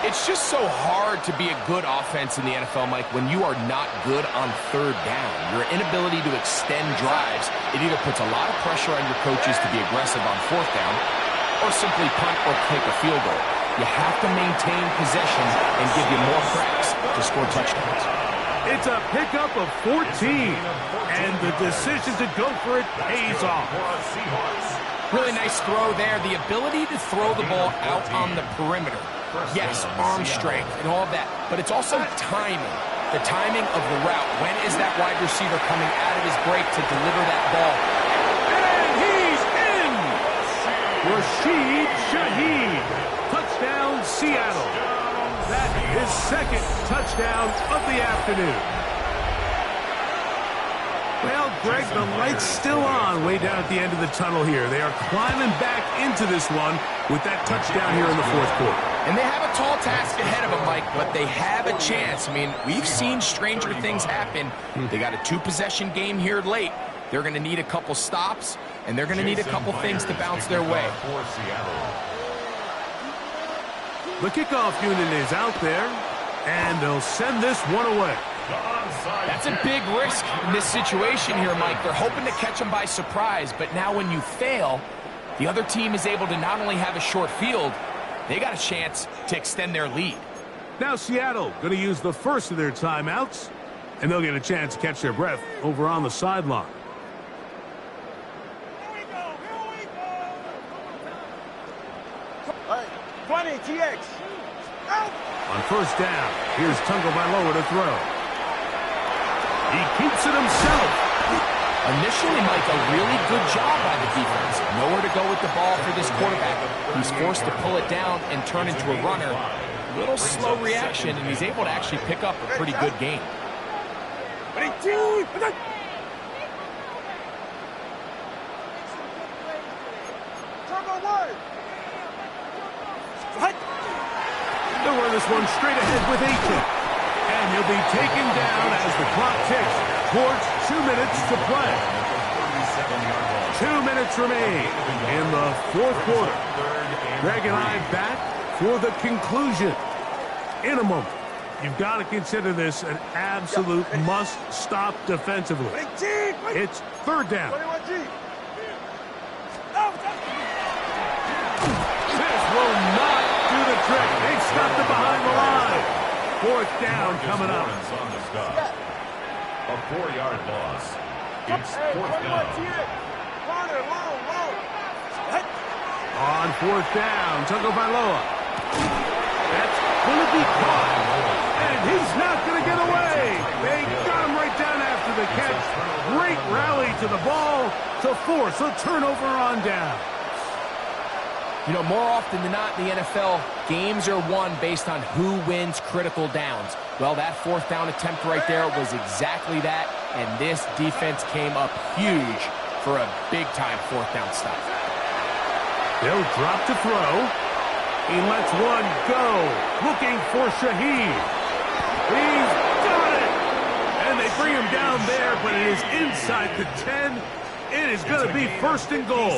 It's just so hard to be a good offense in the NFL, Mike, when you are not good on third down. Your inability to extend drives, it either puts a lot of pressure on your coaches to be aggressive on fourth down or simply punt or kick a field goal. You have to maintain possession and give you more cracks to score touchdowns. It's a pickup of 14, and the decision to go for it pays off. Really nice throw there. The ability to throw the ball out on the perimeter. Yes, arm strength and all of that, but it's also timing. The timing of the route. When is that wide receiver coming out of his break to deliver that ball? And he's in! Rashid Shaheed. Touchdown, Seattle. That is his second touchdown of the afternoon. Well, Greg, the light's still on way down at the end of the tunnel here. They are climbing back into this one with that touchdown here in the fourth quarter. And they have a tall task ahead of them, Mike, but they have a chance. I mean, we've seen stranger things happen. They got a two-possession game here late. They're going to need a couple stops, and they're going to need a couple things to bounce their way. The kickoff unit is out there, and they'll send this one away. That's a big risk in this situation here, Mike. They're hoping to catch them by surprise, but now when you fail, the other team is able to not only have a short field, they got a chance to extend their lead. Now Seattle going to use the first of their timeouts, and they'll get a chance to catch their breath over on the sideline. Here we go. 20, TX. Out. On first down, here's Tagovailoa to throw. He keeps it himself. Initially, Mike, a really good job by the defense. Nowhere to go with the ball for this quarterback. He's forced to pull it down and turn into a runner. Little slow reaction, and he's able to actually pick up a pretty good game. They'll run this one straight ahead with 18. And he'll be taken down as the clock ticks towards 2 minutes to play. 2 minutes remain in the fourth quarter. Greg and I back for the conclusion in a moment. You've got to consider this an absolute must-stop defensively. It's third down. This will not do the trick. They stopped it behind the line. Fourth down coming up. A 4-yard loss. It's fourth down. On fourth down, Tagovailoa. That's going to be caught. And he's not going to get away. They got him right down after the catch. Great rally to the ball to force a turnover on down. You know, more often than not in the NFL, games are won based on who wins critical downs. Well, that fourth down attempt right there was exactly that, and this defense came up huge for a big-time fourth down stop. They'll drop to throw. He lets one go, looking for Shaheed. He's got it! And they bring him down there, but it is inside the 10. It is going to be first and goal.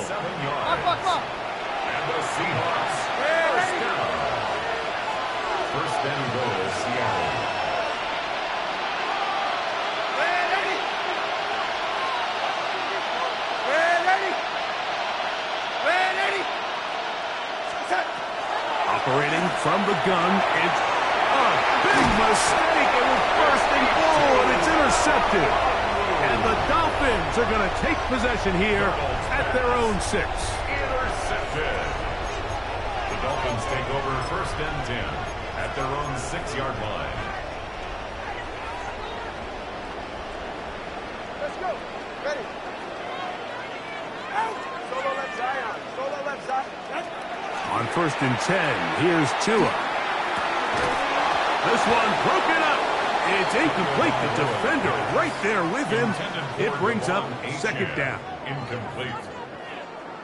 And the Seahawks first down. First and goal, Seattle. Operating from the gun, it's a big mistake. It was first and goal, and it's intercepted. And the Dolphins are going to take possession here at their own 6. Intercepted. The Dolphins take over first and 10 at their own 6-yard line. Let's go. Ready. Solo left Zion. Solo left Zion. On 1st and 10, here's Tua. This one broken up. It's incomplete. The defender right there with him. It brings up 2nd down. Incomplete.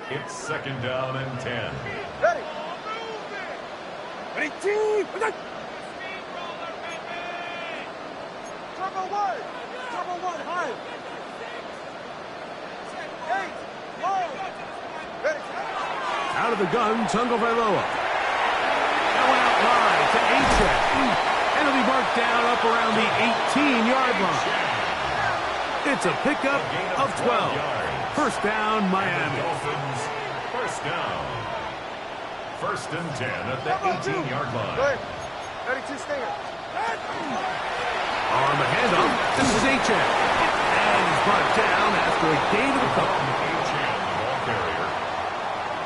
It's 2nd down and 10. Ready. Ready, team. Turbo 1. Turbo 1, high. 8, low. Ready. Out of the gun, Tagovailoa. That one out wide to A-Check. And it'll be marked down up around the 18-yard line. It's a pickup of 12. 1st down, Miami. Dolphins, 1st down. 1st and 10 at the 18-yard line. Good. 32 stinger. On the handoff, this is A-Check. And he's brought down after a gain of a couple. A-Check, ball carrier.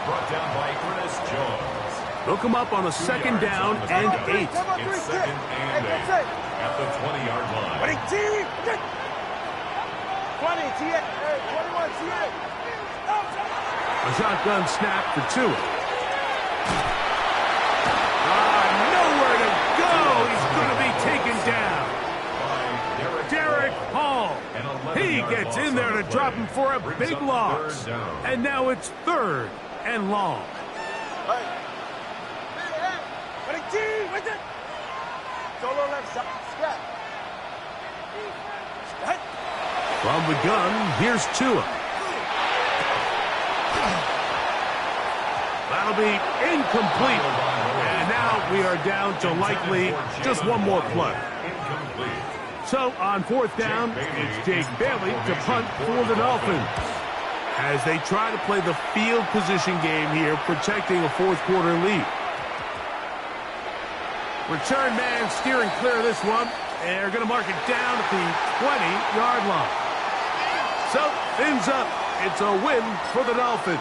Brought down by Ernest Jones. They'll come up on a 2nd down and 8. It's 2nd and 8 at the 20-yard line. Ready, team. 20, T8. 21, T8. A shotgun snap for Tua. Nowhere to go. He's going to be taken down. Derek Hall. He gets in there to drop him for a big loss. And now it's 3rd and long. Ready, team. With it. Solo left side. Scrap. From the gun, here's Tua. That'll be incomplete. And now we are down to likely just one more play. So on 4th down, it's Jake Bailey to punt for the Dolphins. As they try to play the field position game here, protecting a 4th quarter lead. Return man steering clear of this one. And they're going to mark it down at the 20-yard line. So, fins up. It's a win for the Dolphins.